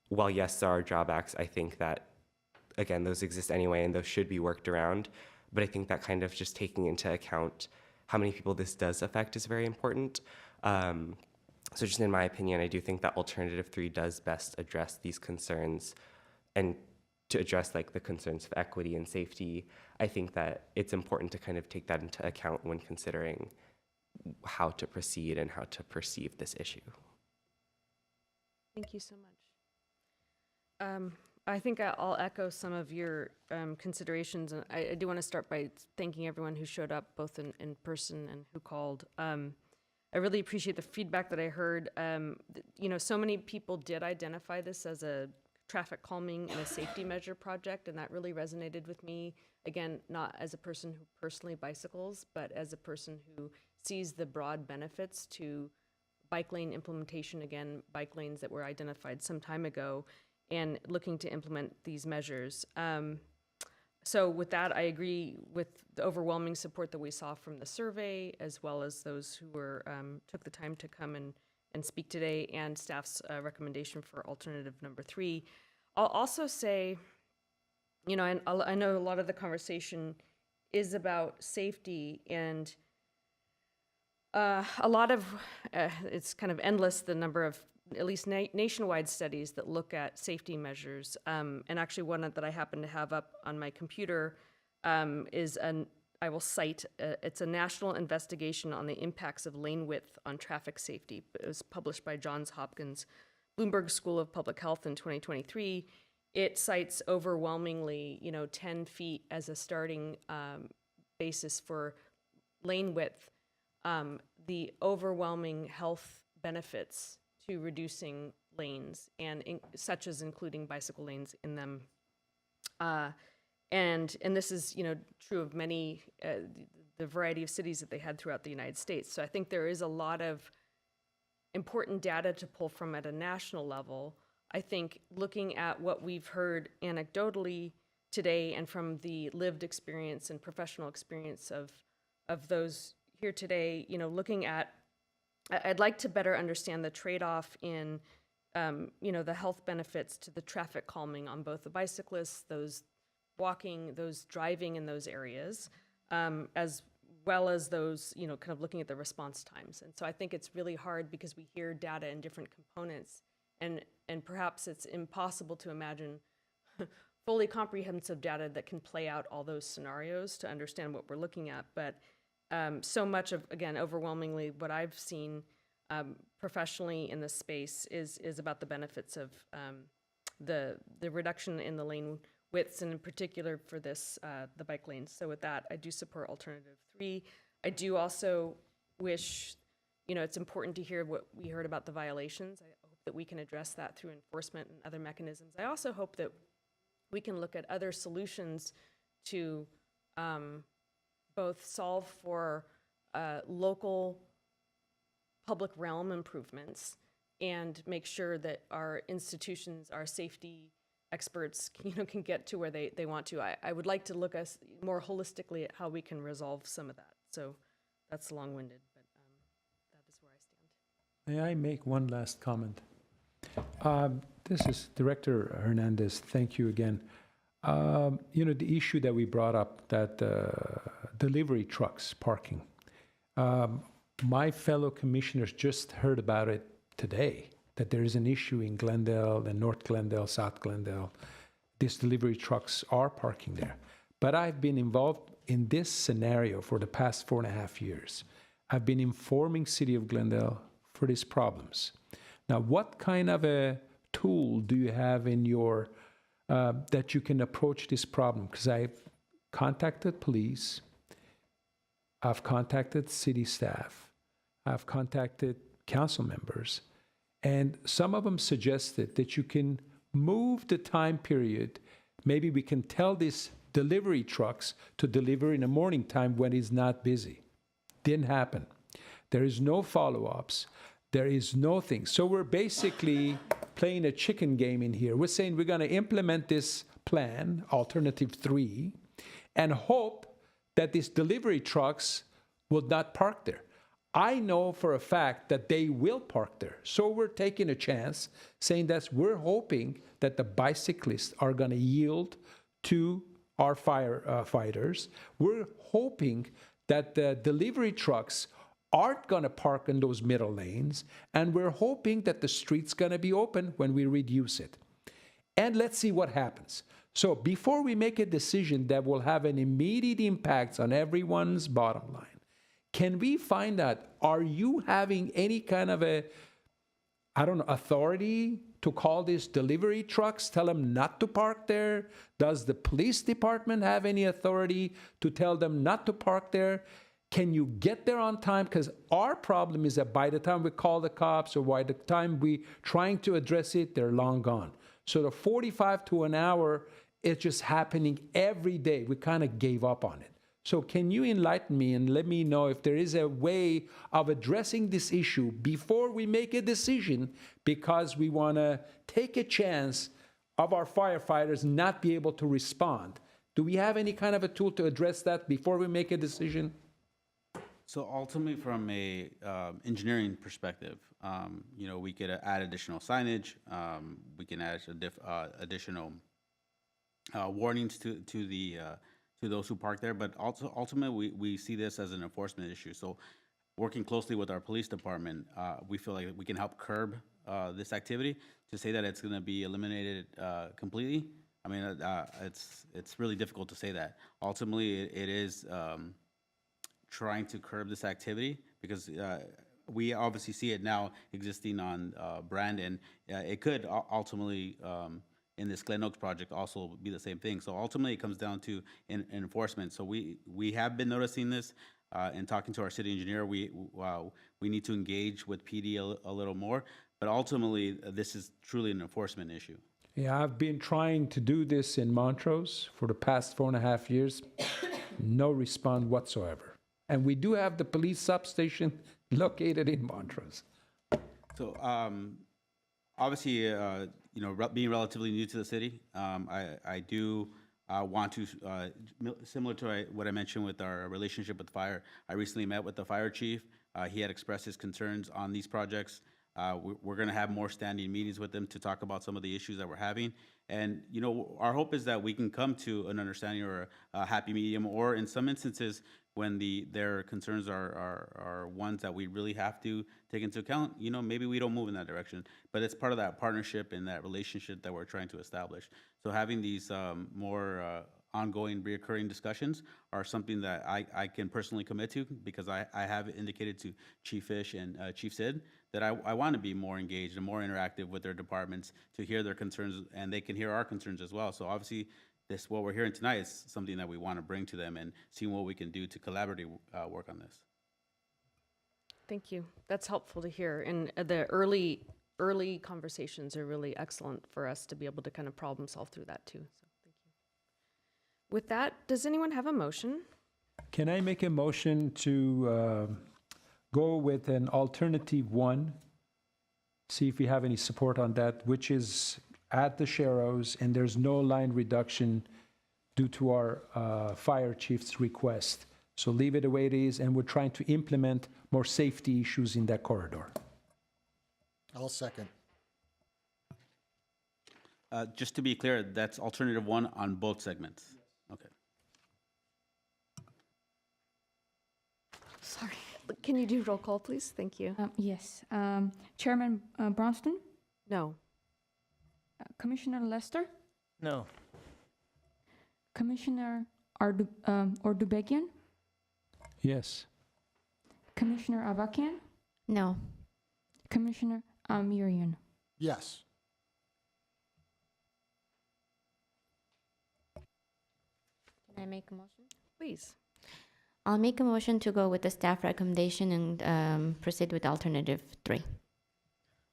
while yes, there are drawbacks, I think that, again, those exist anyway and those should be worked around. But I think that kind of just taking into account how many people this does affect is very important. So just in my opinion, I do think that Alternative 3 does best address these concerns and to address like the concerns of equity and safety, I think that it's important to kind of take that into account when considering how to proceed and how to perceive this issue. Thank you so much. I think I'll echo some of your considerations, and I do want to start by thanking everyone who showed up, both in person and who called. I really appreciate the feedback that I heard. You know, so many people did identify this as a traffic calming and a safety measure project, and that really resonated with me. Again, not as a person who personally bicycles, but as a person who sees the broad benefits to bike lane implementation, again, bike lanes that were identified some time ago, and looking to implement these measures. So with that, I agree with the overwhelming support that we saw from the survey, as well as those who were took the time to come and speak today, and staff's recommendation for alternative number 3. I'll also say, you know, and I know a lot of the conversation is about safety, and a lot of, it's kind of endless, the number of at least nationwide studies that look at safety measures. And actually one that I happen to have up on my computer is I will cite, it's a national investigation on the impacts of lane width on traffic safety. It was published by Johns Hopkins Bloomberg School of Public Health in 2023. It cites overwhelmingly, you know, 10 feet as a starting basis for lane width. The overwhelming health benefits to reducing lanes, and such as including bicycle lanes in them. And this is, you know, true of many, the variety of cities that they had throughout the United States. So I think there is a lot of important data to pull from at a national level. I think looking at what we've heard anecdotally today and from the lived experience and professional experience of those here today, you know, looking at, I'd like to better understand the trade-off in, you know, the health benefits to the traffic calming on both the bicyclists, those walking, those driving in those areas, as well as those, you know, kind of looking at the response times. And so I think it's really hard because we hear data in different components, and perhaps it's impossible to imagine fully comprehensive data that can play out all those scenarios to understand what we're looking at. But so much of, again, overwhelmingly what I've seen professionally in this space is about the benefits of the reduction in the lane widths, and in particular for this, the bike lanes. So with that, I do support alternative 3. I do also wish, you know, it's important to hear what we heard about the violations. I hope that we can address that through enforcement and other mechanisms. I also hope that we can look at other solutions to both solve for local public realm improvements and make sure that our institutions, our safety experts, you know, can get to where they want to. I would like to look us more holistically at how we can resolve some of that. So that's long-winded, but that is where I stand. May I make one last comment? This is Director Hernandez. Thank you again. You know, the issue that we brought up, that delivery trucks parking. My fellow commissioners just heard about it today, that there is an issue in Glendale and North Glendale, South Glendale. These delivery trucks are parking there. But I've been involved in this scenario for the past 4.5 years. I've been informing City of Glendale for these problems. Now, what kind of a tool do you have in your, that you can approach this problem? Because I've contacted police, I've contacted city staff, I've contacted council members, and some of them suggested that you can move the time period. Maybe we can tell these delivery trucks to deliver in the morning time when it's not busy. Didn't happen. There is no follow-ups. There is nothing. So we're basically playing a chicken game in here. We're saying we're going to implement this plan, alternative 3, and hope that these delivery trucks will not park there. I know for a fact that they will park there. So we're taking a chance, saying that we're hoping that the bicyclists are going to yield to our firefighters. We're hoping that the delivery trucks aren't going to park in those middle lanes, and we're hoping that the street's going to be open when we reduce it. and let's see what happens. So before we make a decision that will have an immediate impact on everyone's bottom line, can we find out, are you having any kind of a, I don't know, authority to call these delivery trucks, tell them not to park there? Does the police department have any authority to tell them not to park there? Can you get there on time? Because our problem is that by the time we call the cops or by the time we trying to address it, they're long gone. So the 45 to an hour is just happening every day. We kind of gave up on it. So can you enlighten me and let me know if there is a way of addressing this issue before we make a decision, because we want to take a chance of our firefighters not be able to respond? Do we have any kind of a tool to address that before we make a decision? So ultimately, from a engineering perspective, we could add additional signage. We can add additional warnings to those who park there. But also, ultimately, we see this as an enforcement issue. So, working closely with our police department, we feel like we can help curb this activity. To say that it's going to be eliminated completely, I mean, it's really difficult to say that. Ultimately, it is trying to curb this activity, because we obviously see it now existing on Brandon. It could ultimately, in this Glen Oaks project, also be the same thing. So ultimately, it comes down to enforcement. So we have been noticing this and talking to our city engineer. We need to engage with PD a little more. But ultimately, this is truly an enforcement issue. Yeah, I've been trying to do this in Montrose for the past 4.5 years. No response whatsoever. And we do have the police substation located in Montrose. So obviously, being relatively new to the city, I do want to, similar to what I mentioned with our relationship with fire, I recently met with the fire chief. He had expressed his concerns on these projects. We're going to have more standing meetings with them to talk about some of the issues that we're having. And, our hope is that we can come to an understanding or a happy medium, or in some instances, when their concerns are ones that we really have to take into account, maybe we don't move in that direction. But it's part of that partnership and that relationship that we're trying to establish. So having these more ongoing, reoccurring discussions are something that I can personally commit to, because I have indicated to Chief Fish and Chief Sid that I want to be more engaged and more interactive with their departments to hear their concerns, and they can hear our concerns as well. So obviously, what we're hearing tonight is something that we want to bring to them and see what we can do to collaboratively work on this. Thank you. That's helpful to hear. And the early conversations are really excellent for us to be able to kind of problem solve through that too. So thank you. With that, does anyone have a motion? Can I make a motion to go with an alternative one? See if we have any support on that, which is at the Sharrows, and there's no line reduction due to our fire chief's request. So leave it the way it is, and we're trying to implement more safety issues in that corridor. I'll second. Just to be clear, that's alternative one on both segments. Okay. Sorry. Can you do roll call, please? Thank you. Yes. Chairman Bronston? No. Commissioner Lester? No. Commissioner Ordubegian? Yes. Commissioner Avakian? No. Commissioner Amirian? Yes. Can I make a motion? Please. I'll make a motion to go with the staff recommendation and proceed with alternative 3.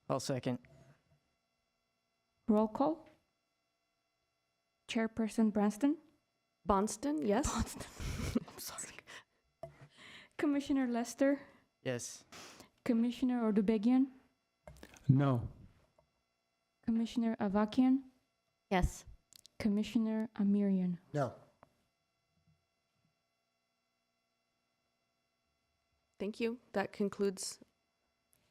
I'll second. Roll call. Chairperson Branston? Bonston, yes? Bonston. I'm sorry. Commissioner Lester? Yes. Commissioner Ordubegian? No. Commissioner Avakian? Yes. Commissioner Amirian? No. Thank you. That concludes,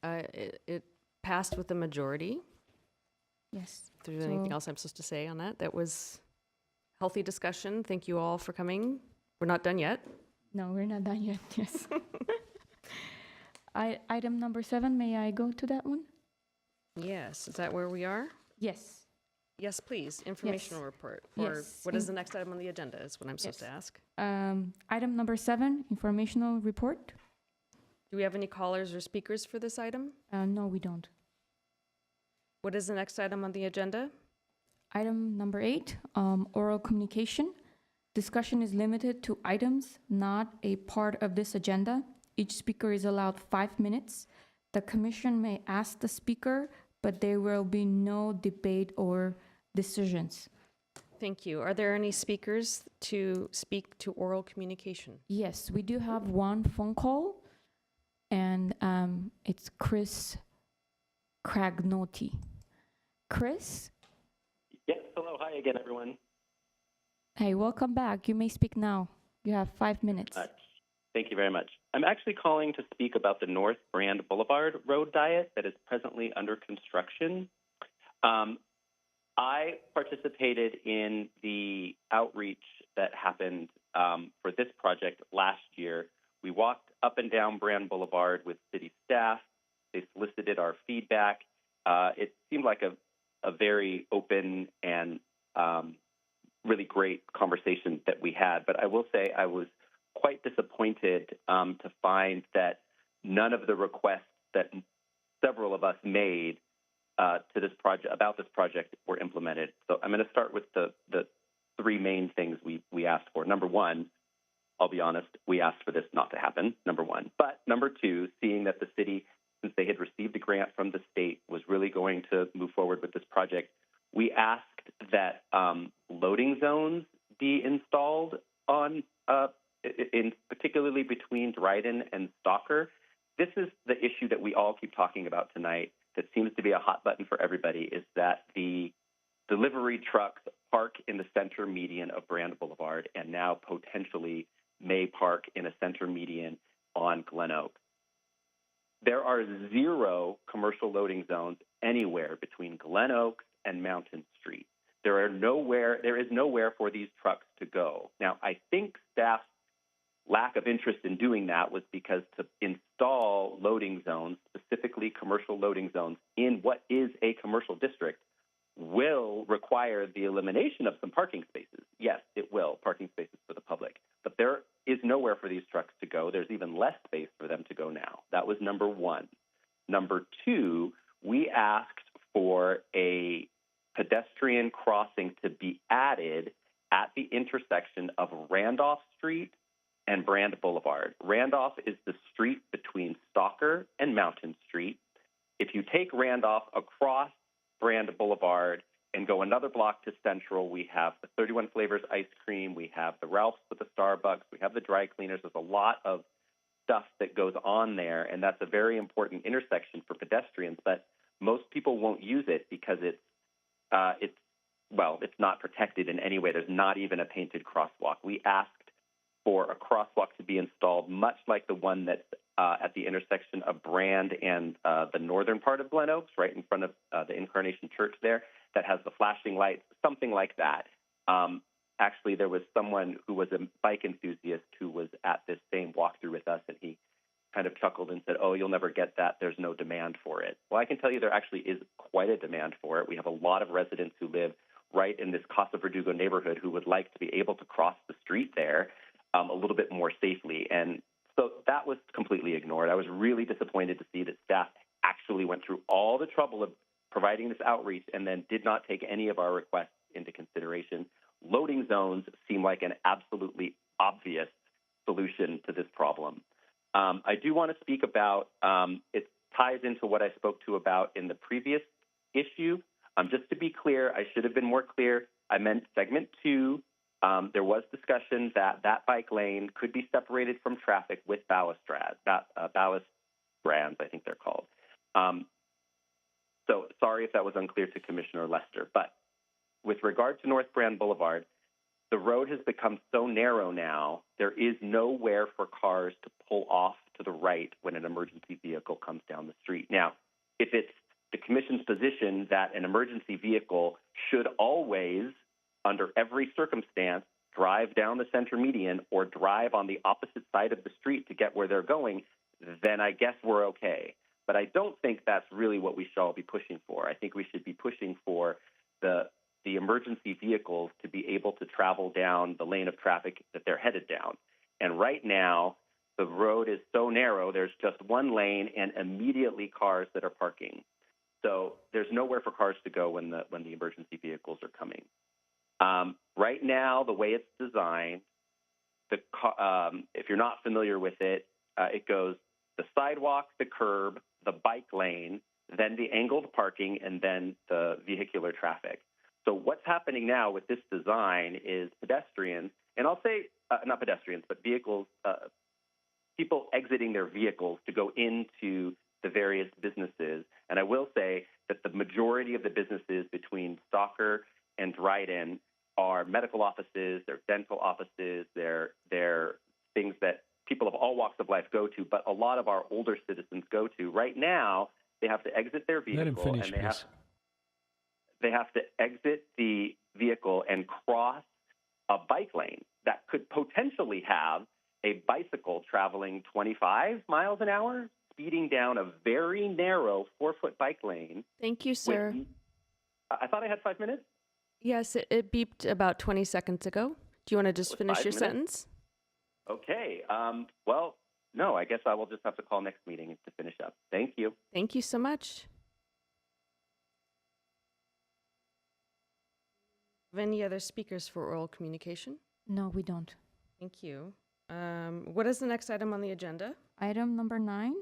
it passed with a majority. Yes. If there's anything else I'm supposed to say on that, that was healthy discussion. Thank you all for coming. We're not done yet. No, we're not done yet, yes. Item number 7, may I go to that one? Yes, is that where we are? Yes. Yes, please, informational report. Or Yes, what is the next item on the agenda is what I'm supposed to ask. Item number 7, informational report. Do we have any callers or speakers for this item? No, we don't. What is the next item on the agenda? Item number 8, oral communication. Discussion is limited to items not a part of this agenda. Each speaker is allowed 5 minutes. The commission may ask the speaker, but there will be no debate or decisions. Thank you. Are there any speakers to speak to oral communication? Yes, we do have one phone call, and it's Chris Cragnotti. Chris? Yes, hello. Hi again, everyone. Hey, welcome back. You may speak now. You have 5 minutes. Thank you very much. I'm actually calling to speak about the North Brand Boulevard road diet that is presently under construction. I participated in the outreach that happened for this project last year. We walked up and down Brand Boulevard with city staff. They solicited our feedback. It seemed like a very open and really great conversation that we had. But I will say I was quite disappointed to find that none of the requests that several of us made to this project about this project were implemented. So I'm going to start with the 3 main things we asked for. Number 1, I'll be honest, we asked for this not to happen, number 1. But number 2, seeing that the city, since they had received a grant from the state, was really going to move forward with this project, we asked that loading zones be installed on, particularly between Dryden and Stalker. This is the issue that we all keep talking about tonight that seems to be a hot button for everybody, is that the delivery trucks park in the center median of Brand Boulevard and now potentially may park in a center median on Glen Oak. There are 0 commercial loading zones anywhere between Glen Oaks and Mountain Street. There is nowhere for these trucks to go. Now, I think staff's lack of interest in doing that was because to install loading zones, specifically commercial loading zones, in what is a commercial district will require the elimination of some parking spaces. Yes, it will, parking spaces for the public. But there is nowhere for these trucks to go. There's even less space for them to go now. That was number 1. Number 2, we asked for a pedestrian crossing to be added at the intersection of Randolph Street and Brand Boulevard. Randolph is the street between Stalker and Mountain Street. If you take Randolph across Brand Boulevard and go another block to Central, we have the 31 Flavors ice cream, we have the Ralph's with the Starbucks, we have the dry cleaners. There's a lot of stuff that goes on there, and that's a very important intersection for pedestrians, but most people won't use it because it's not protected in any way. There's not even a painted crosswalk. We asked for a crosswalk to be installed, much like the one that's at the intersection of Brand and the northern part of Glen Oaks, right in front of the Incarnation Church there, that has the flashing lights, something like that. Actually, there was someone who was a bike enthusiast who was at this same walkthrough with us, and he kind of chuckled and said, "Oh, you'll never get that. There's no demand for it." Well, I can tell you there actually is quite a demand for it. We have a lot of residents who live right in this Casa Verdugo neighborhood who would like to be able to cross the street there a little bit more safely. And so that was completely ignored. I was really disappointed to see that staff actually went through all the trouble of providing this outreach and then did not take any of our requests into consideration. Loading zones seem like an absolutely obvious solution to this problem. I do want to speak about, it ties into what I spoke to about in the previous issue. Just to be clear, I should have been more clear. I meant segment 2. There was discussion that that bike lane could be separated from traffic with balustrades, I think they're called. So sorry if that was unclear to Commissioner Lester, but with regard to North Brand Boulevard, the road has become so narrow now, there is nowhere for cars to pull off to the right when an emergency vehicle comes down the street. Now, if it's the Commission's position that an emergency vehicle should always, under every circumstance, drive down the center median or drive on the opposite side of the street to get where they're going, then I guess we're okay. But I don't think that's really what we should all be pushing for. I think we should be pushing for the the emergency vehicles to be able to travel down the lane of traffic that they're headed down. And right now, the road is so narrow, there's just one lane and immediately cars that are parking. So there's nowhere for cars to go when the emergency vehicles are coming. Right now, the way it's designed, if you're not familiar with it, it goes the sidewalk, the curb, the bike lane, then the angled parking, and then the vehicular traffic. So what's happening now with this design is pedestrians, and I'll say not pedestrians, but vehicles, people exiting their vehicles to go into the various businesses. And I will say that the majority of the businesses between Stalker and Dryden are medical offices, they're dental offices, they're things that people of all walks of life go to, but a lot of our older citizens go to. Right now, they have to exit their vehicle. Let him finish, and please. they have to exit the vehicle and cross a bike lane that could potentially have a bicycle traveling 25 miles an hour, speeding down a very narrow 4-foot bike lane. Thank you, sir. I thought I had 5 minutes. Yes, it beeped about 20 seconds ago. Do you want to just finish 5 your minutes? sentence? Okay. Well, no, I guess I will just have to call next meeting to finish up. Thank you. Thank you so much. Have any other speakers for oral communication? No, we don't. Thank you. What is the next item on the agenda? Item number 9,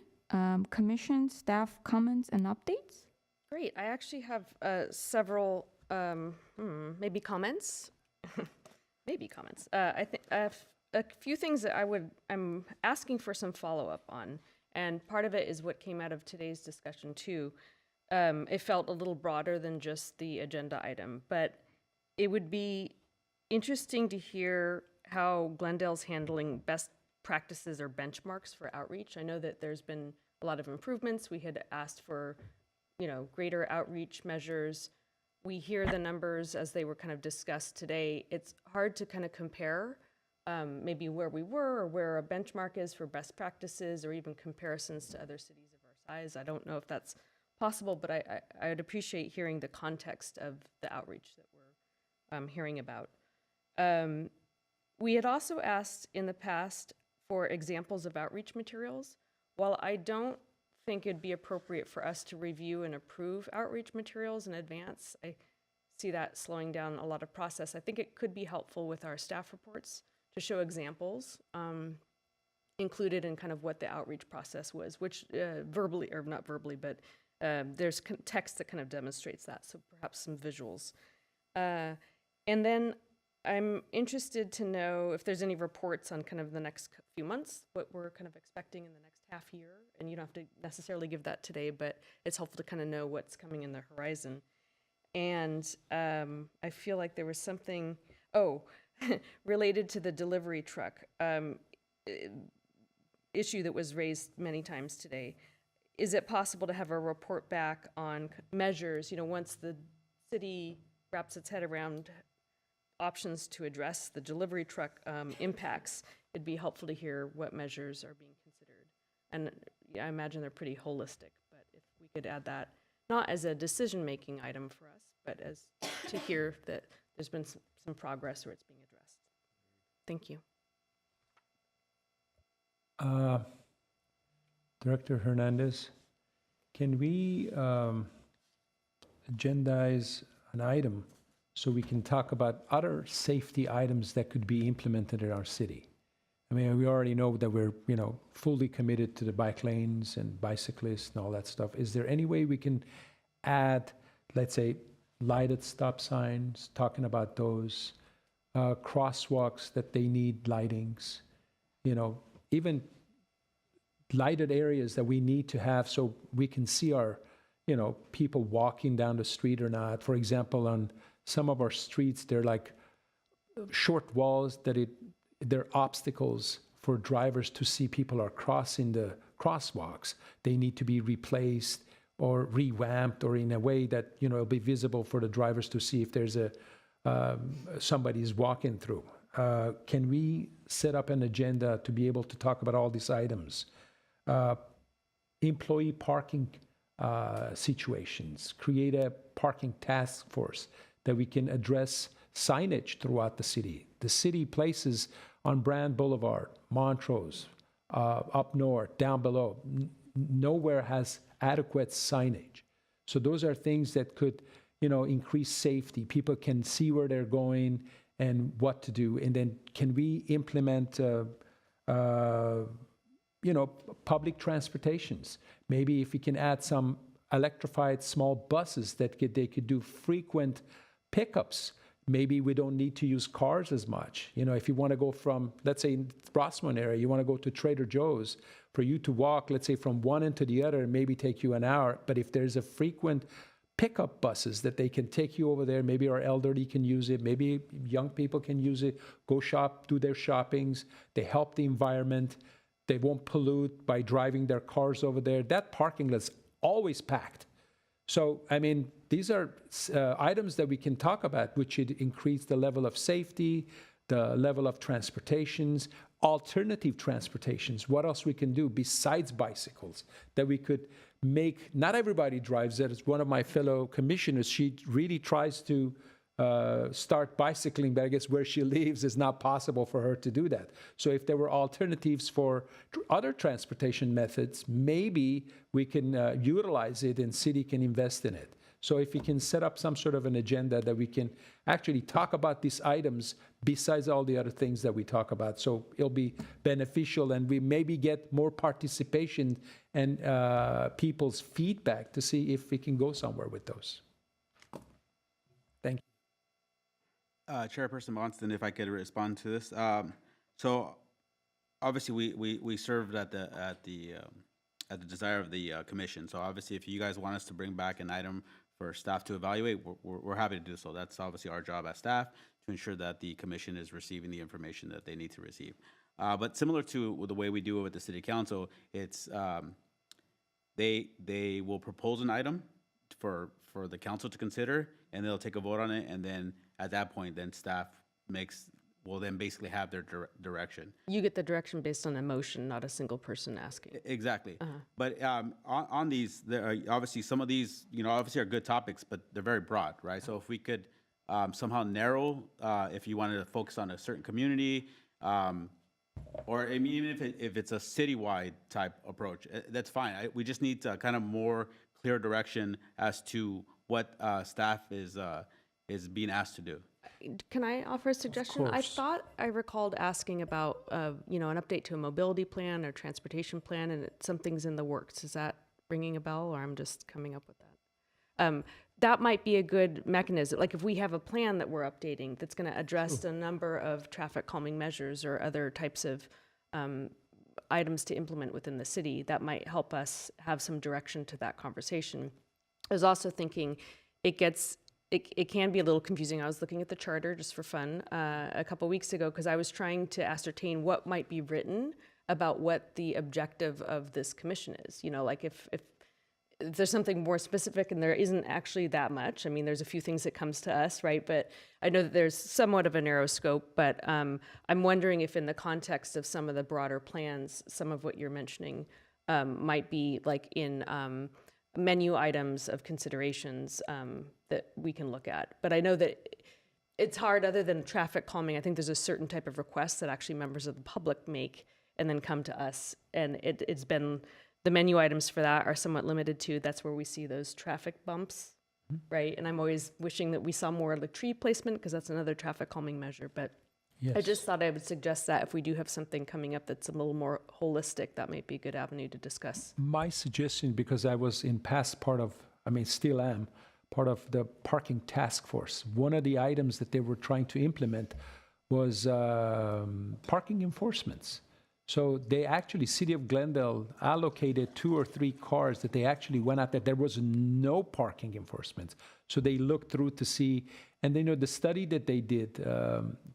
commission staff comments and updates. Great. I actually have several, maybe comments. Maybe comments. I think I have a few things that I'm asking for some follow-up on, and part of it is what came out of today's discussion too. It felt a little broader than just the agenda item, but it would be interesting to hear how Glendale's handling best practices or benchmarks for outreach. I know that there's been a lot of improvements. We had asked for, greater outreach measures. We hear the numbers as they were kind of discussed today. It's hard to kind of compare maybe where we were or where a benchmark is for best practices or even comparisons to other cities of our size. I don't know if that's possible, but I would appreciate hearing the context of the outreach that we're hearing about. We had also asked in the past for examples of outreach materials. While I don't think it'd be appropriate for us to review and approve outreach materials in advance, I see that slowing down a lot of process. I think it could be helpful with our staff reports to show examples included in kind of what the outreach process was, which verbally, or not verbally, but there's text that kind of demonstrates that, so perhaps some visuals. And then I'm interested to know if there's any reports on kind of the next few months, what we're kind of expecting in the next half year. And you don't have to necessarily give that today, but it's helpful to kind of know what's coming in the horizon. And I feel like there was something, related to the delivery truck issue that was raised many times today. Is it possible to have a report back on measures, once the city wraps its head around options to address the delivery truck impacts? It'd be helpful to hear what measures are being considered. And I imagine they're pretty holistic, but if we could add that, not as a decision-making item for us, but as to hear that there's been some progress or it's being addressed. Thank you. Director Hernandez, can we agendize an item so we can talk about other safety items that could be implemented in our city? I mean, we already know that we're, fully committed to the bike lanes and bicyclists and all that stuff. Is there any way we can add, let's say, lighted stop signs, talking about those, crosswalks that they need lightings, even lighted areas that we need to have so we can see our, people walking down the street or not. For example, on some of our streets, they're like short walls that they're obstacles for drivers to see people are crossing the crosswalks. They need to be replaced or revamped or in a way that, it'll be visible for the drivers to see if there's somebody's walking through. Can we set up an agenda to be able to talk about all these items? Employee parking situations, create a parking task force that we can address signage throughout the city. The city places on Brand Boulevard, Montrose, up north, down below, nowhere has adequate signage. So those are things that could, increase safety. People can see where they're going and what to do. And then can we implement, public transportations? Maybe if we can add some electrified small buses that they could do frequent pickups. Maybe we don't need to use cars as much. If you want to go from, let's say, in the Rossmont area, you want to go to Trader Joe's, for you to walk, let's say, from one end to the other, it maybe take you an hour. But if there's a frequent pickup buses that they can take you over there, maybe our elderly can use it, maybe young people can use it, go shop, do their shoppings. They help the environment. They won't pollute by driving their cars over there. That parking lot's always packed. So, these are items that we can talk about, which should increase the level of safety, the level of transportations, alternative transportations. What else we can do besides bicycles that we could make? Not everybody drives that. It's one of my fellow commissioners. She really tries to start bicycling, but I guess where she lives is not possible for her to do that. So if there were alternatives for other transportation methods, maybe we can utilize it and city can invest in it. So if we can set up some sort of an agenda that we can actually talk about these items besides all the other things that we talk about, so it'll be beneficial and we maybe get more participation and people's feedback to see if we can go somewhere with those. Thank you. Chairperson Monston, if I could respond to this. So obviously we served at the desire of the commission. So obviously if you guys want us to bring back an item for staff to evaluate, we're happy to do so. That's obviously our job as staff, to ensure that the commission is receiving the information that they need to receive. But similar to the way we do it with the city council, it's they will propose an item for the council to consider, and they'll take a vote on it, and then at that point, then staff will then basically have their direction. You get the direction based on a motion, not a single person asking. Exactly. But on these, there are obviously some of these, obviously are good topics, but they're very broad, right? So if we could somehow narrow, if you wanted to focus on a certain community, or even if it's a citywide type approach, that's fine. We just need to kind of more clear direction as to what staff is being asked to do. Can I offer a suggestion? I thought I recalled asking about, an update to a mobility plan or transportation plan, and something's in the works. Is that ringing a bell, or I'm just coming up with that? That might be a good mechanism. Like if we have a plan that we're updating that's going to address a number of traffic calming measures or other types of items to implement within the city, that might help us have some direction to that conversation. I was also thinking it can be a little confusing. I was looking at the charter just for fun a couple weeks ago because I was trying to ascertain what might be written about what the objective of this commission is. Like if there's something more specific, and there isn't actually that much. I mean, there's a few things that comes to us, right? But I know that there's somewhat of a narrow scope, but I'm wondering if in the context of some of the broader plans, some of what you're mentioning might be like in menu items of considerations that we can look at. But I know that it's hard, other than traffic calming. I think there's a certain type of request that actually members of the public make and then come to us. And it's been, the menu items for that are somewhat limited to, that's where we see those traffic bumps, right? And I'm always wishing that we saw more like tree placement, because that's another traffic calming measure. But yes. I just thought I would suggest that if we do have something coming up that's a little more holistic, that might be a good avenue to discuss. My suggestion, because I was in past still am, part of the parking task force, one of the items that they were trying to implement was parking enforcements. So they actually, City of Glendale allocated 2 or 3 cars that they actually went out there. There was no parking enforcement. So they looked through to see, and the study that they did,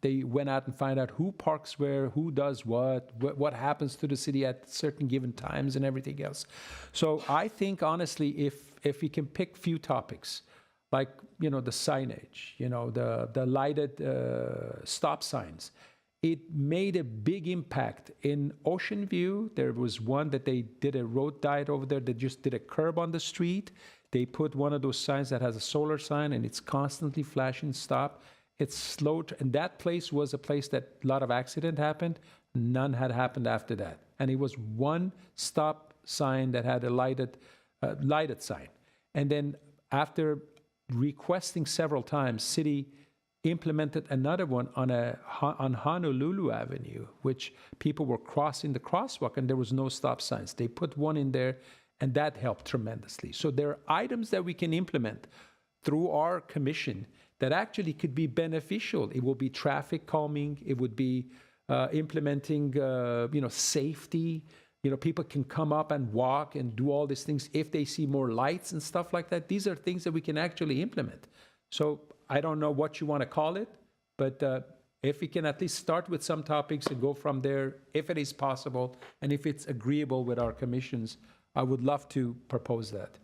they went out and find out who parks where, who does what happens to the city at certain given times and everything else. So I think, honestly, if we can pick few topics, like, the signage, the lighted stop signs, it made a big impact. In Ocean View, there was one that they did a road diet over there that just did a curb on the street. They put one of those signs that has a solar sign, and it's constantly flashing stop. It's slow, and that place was a place that a lot of accident happened. None had happened after that. And it was one stop sign that had a lighted sign. And then after requesting several times, city implemented another one on Honolulu Avenue, which people were crossing the crosswalk and there was no stop signs. They put one in there, and that helped tremendously. So there are items that we can implement through our commission that actually could be beneficial. It will be traffic calming. It would be implementing, safety. People can come up and walk and do all these things if they see more lights and stuff like that. These are things that we can actually implement. So I don't know what you want to call it, but if we can at least start with some topics and go from there, if it is possible, and if it's agreeable with our commissions, I would love to propose that.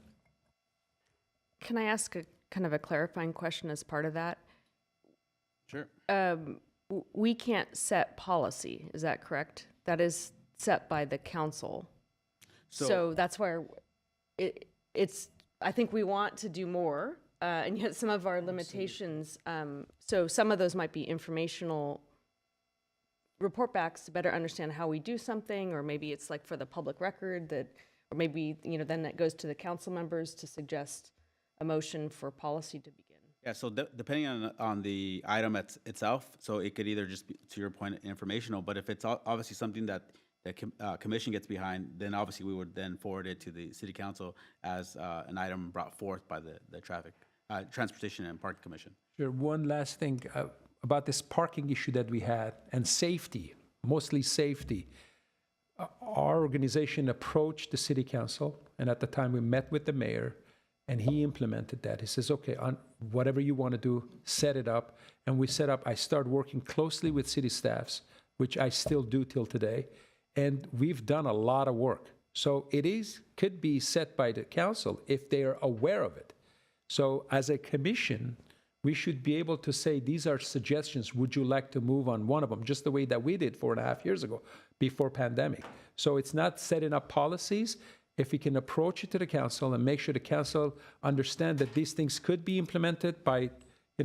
Can I ask a kind of a clarifying question as part of that? Sure. We can't set policy, is that correct? That is set by the council. So that's where it's, I think we want to do more, and yet some of our limitations, so some of those might be informational report backs to better understand how we do something, or maybe it's like for the public record that, or maybe, then that goes to the council members to suggest a motion for policy to begin. Yeah, so depending on the item itself, so it could either just be, to your point, informational, but if it's obviously something that the commission gets behind, then obviously we would then forward it to the city council as an item brought forth by the Transportation and Park Commission. Sure. One last thing about this parking issue that we had, and safety, mostly safety. Our organization approached the city council, and at the time we met with the mayor, and he implemented that. He says, okay, on whatever you want to do, set it up. And we set up, I started working closely with city staffs, which I still do till today. And we've done a lot of work. So could be set by the council if they are aware of it. So as a commission, we should be able to say, these are suggestions. Would you like to move on one of them? Just the way that we did 4.5 years ago, before pandemic. So it's not setting up policies. If we can approach it to the council and make sure the council understand that these things could be implemented by,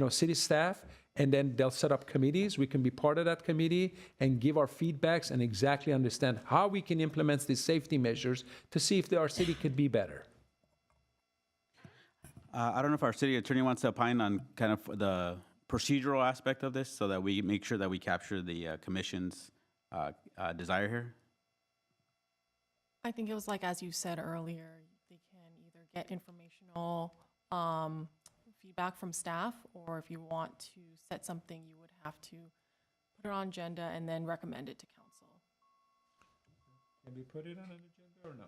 city staff, and then they'll set up committees. We can be part of that committee and give our feedbacks and exactly understand how we can implement these safety measures to see if our city could be better. I don't know if our city attorney wants to opine on kind of the procedural aspect of this so that we make sure that we capture the commission's desire here. I think it was like, as you said earlier, they can either get informational feedback from staff, or if you want to set something, you would have to put it on agenda and then recommend it to council. Can we put it on an agenda or no?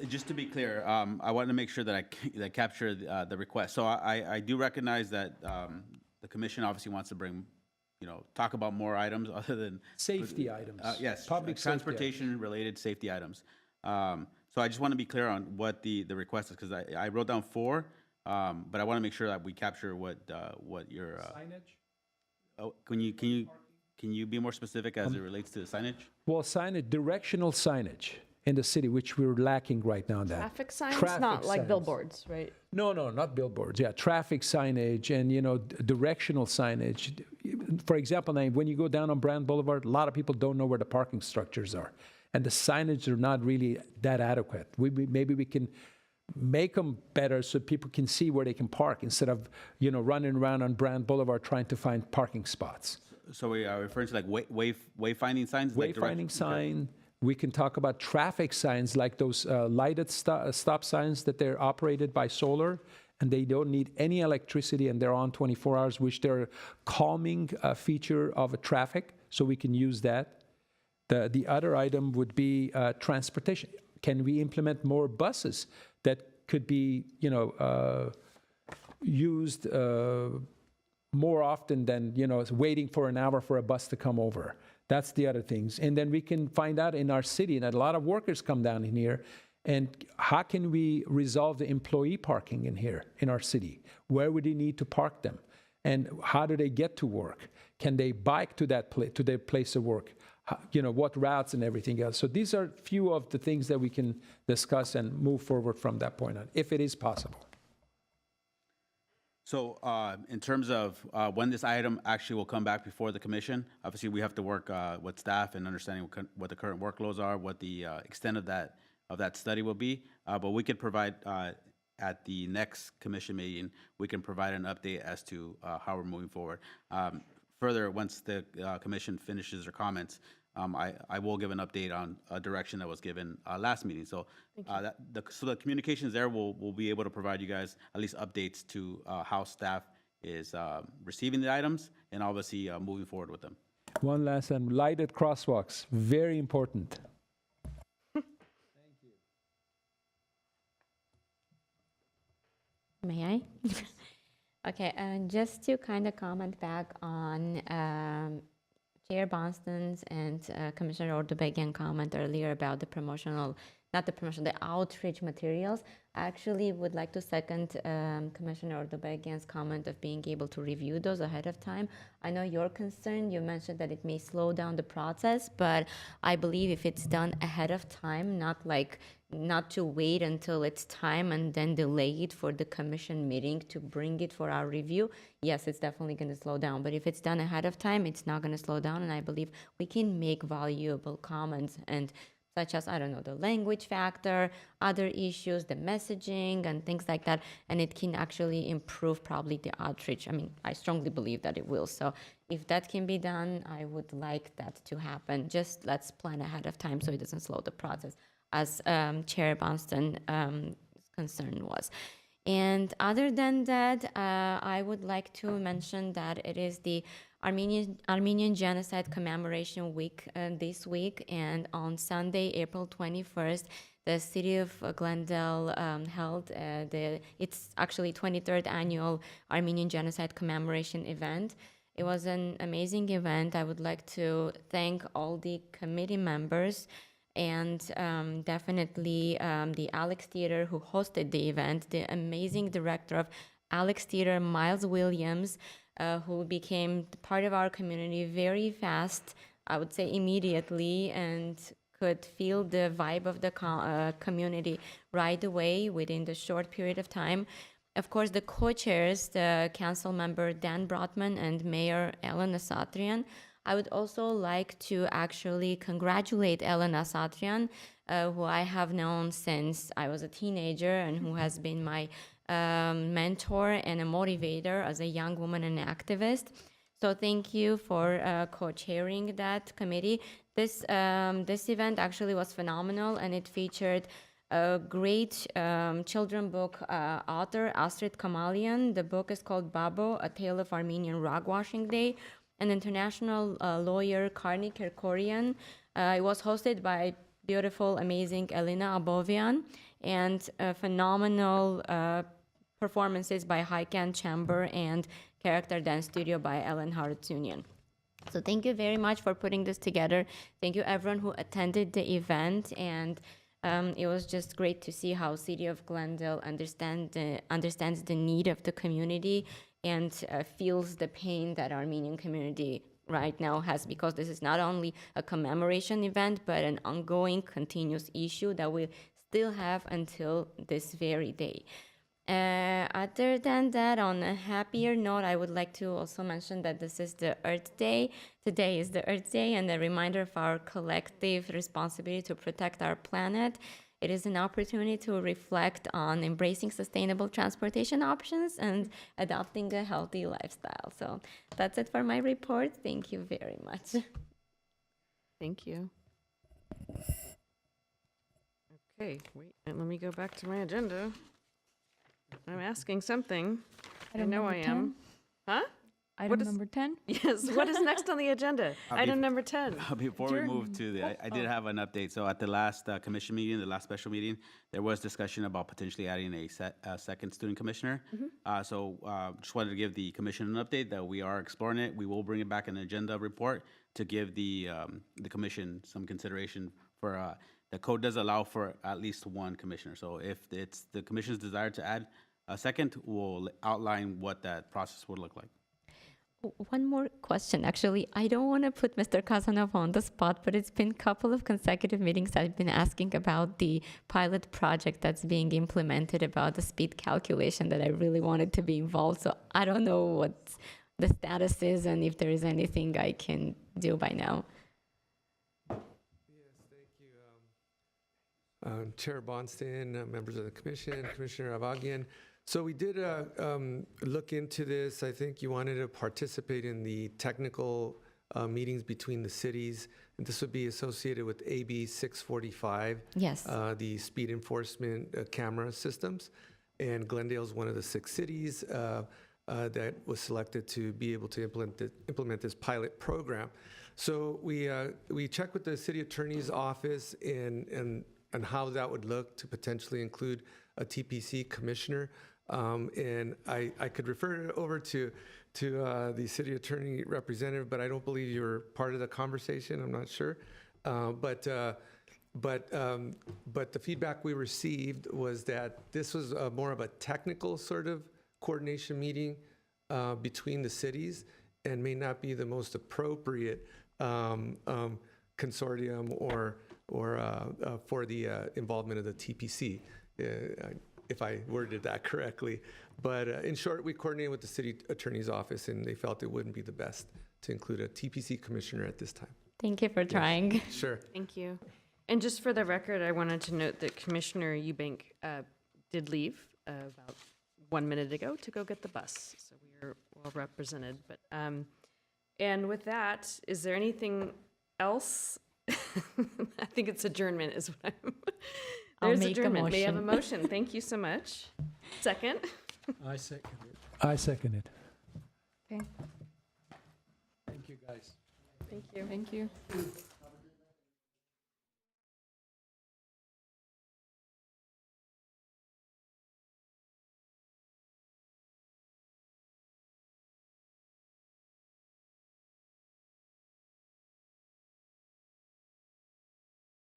Just to be clear, I wanted to make sure that I capture the request. So I do recognize that the commission obviously wants to bring, talk about more items other than safety items. Yes, public transportation-related safety items. So I just want to be clear on what the request is, because I wrote down 4, but I want to make sure that we capture what your signage. Oh, can you be more specific as it relates to the signage? Well, signage, directional signage in the city, which we're lacking right now in that. Traffic signs, Traffic not like signs. billboards, right? No, not billboards. Yeah, traffic signage and, directional signage. For example, now, when you go down on Brand Boulevard, a lot of people don't know where the parking structures are. And the signage are not really that adequate. Maybe we can make them better so people can see where they can park instead of, running around on Brand Boulevard trying to find parking spots. So we are referring to like wayfinding signs? Wayfinding sign. We can talk about traffic signs like those lighted stop signs that they're operated by solar, and they don't need any electricity, and they're on 24 hours, which they're a calming feature of traffic, so we can use that. The other item would be transportation. Can we implement more buses that could be, used more often than, waiting for an hour for a bus to come over? That's the other things. And then we can find out in our city that a lot of workers come down in here, and how can we resolve the employee parking in here in our city? Where would they need to park them? And how do they get to work? Can they bike to that place, to their place of work? what routes and everything else. So these are few of the things that we can discuss and move forward from that point on, if it is possible. So in terms of when this item actually will come back before the commission, obviously we have to work with staff and understanding what the current workloads are, what the extent of that study will be. But we could provide at the next commission meeting, we can provide an update as to how we're moving forward. Further, once the commission finishes their comments, I will give an update on a direction that was given last meeting. So the communications there will be able to provide you guys at least updates to how staff is receiving the items and obviously moving forward with them. One last and lighted crosswalks, very important. May I? Okay, just to kind of comment back on Chair Bonston's and Commissioner Ordobegian comment earlier about the the outreach materials. I actually would like to second Commissioner Ordobegian's comment of being able to review those ahead of time. I know your concern, you mentioned that it may slow down the process, but I believe if it's done ahead of time, not to wait until it's time and then delay it for the commission meeting to bring it for our review, yes, it's definitely going to slow down. But if it's done ahead of time, it's not going to slow down. And I believe we can make valuable comments and such as, I don't know, the language factor, other issues, the messaging and things like that. And it can actually improve probably the outreach. I mean, I strongly believe that it will. So if that can be done, I would like that to happen. Just let's plan ahead of time so it doesn't slow the process, as Chair Bonston's concern was. And other than that, I would like to mention that it is the Armenian Genocide Commemoration Week this week, and on Sunday, April 21st, the city of Glendale held its actually 23rd annual Armenian Genocide Commemoration event. It was an amazing event. I would like to thank all the committee members and definitely the Alex Theater who hosted the event, the amazing director of Alex Theater, Miles Williams, who became part of our community very fast, I would say immediately, and could feel the vibe of the community right away within the short period of time. Of course, the co-chairs, the council member Dan Brotman and Mayor Ellen Asatrian. I would also like to actually congratulate Ellen Asatrian, who I have known since I was a teenager and who has been my mentor and a motivator as a young woman and activist. So thank you for co-chairing that committee. This event actually was phenomenal, and it featured a great children book author, Astrid Kamalian. The book is called Babo, A Tale of Armenian Rug Washing Day. An international lawyer, Karni Kerkorian. It was hosted by beautiful, amazing Elena Abovian, and phenomenal performances by Haikan Chamber and Character Dance Studio by Ellen Harutunian. So thank you very much for putting this together. Thank you everyone who attended the event, and it was just great to see how City of Glendale understands the need of the community and feels the pain that Armenian community right now has, because this is not only a commemoration event, but an ongoing, continuous issue that we still have until this very day. Other than that, on a happier note, I would like to also mention that this is the Earth Day. Today is the Earth Day and a reminder of our collective responsibility to protect our planet. It is an opportunity to reflect on embracing sustainable transportation options and adopting a healthy lifestyle. So that's it for my report. Thank you very much. Thank you. Okay, wait, and let me go back to my agenda. I'm asking something. I know I am. Huh? Item number 10? Yes, what is next on the agenda? Item number 10. Before we move to I did have an update. So at the last commission meeting, the last special meeting, there was discussion about potentially adding a second student commissioner. So just wanted to give the commission an update that we are exploring it. We will bring it back in an agenda report to give the commission some consideration for, the code does allow for at least one commissioner. So if it's the commission's desire to add a second, we'll outline what that process would look like. One more question, actually. I don't want to put Mr. Casanova on the spot, but it's been a couple of consecutive meetings I've been asking about the pilot project that's being implemented about the speed calculation that I really wanted to be involved. So I don't know what the status is and if there is anything I can do by now. Chair Bonston, members of the commission, Commissioner Avagian. So we did look into this. I think you wanted to participate in the technical meetings between the cities. And this would be associated with AB 645. Yes. The speed enforcement camera systems. And Glendale is one of the 6 cities that was selected to be able to implement this pilot program. So we checked with the city attorney's office and how that would look to potentially include a TPC commissioner. And I could refer it over to the city attorney representative, but I don't believe you were part of the conversation. I'm not sure. But the feedback we received was that this was more of a technical sort of coordination meeting between the cities and may not be the most appropriate consortium or for the involvement of the TPC, if I worded that correctly. But in short, we coordinated with the city attorney's office, and they felt it wouldn't be the best to include a TPC commissioner at this time. Thank you for trying. Sure. Thank you. And just for the record, I wanted to note that Commissioner Eubank did leave about 1 minute ago to go get the bus, so we are well represented. But and with that, is there anything else? I think it's adjournment is what I'm. I'll There's make a adjournment. May I have a motion. motion? Thank you so much. Second. I second it. I second it. Okay. Thank you, guys. Thank you. Thank you.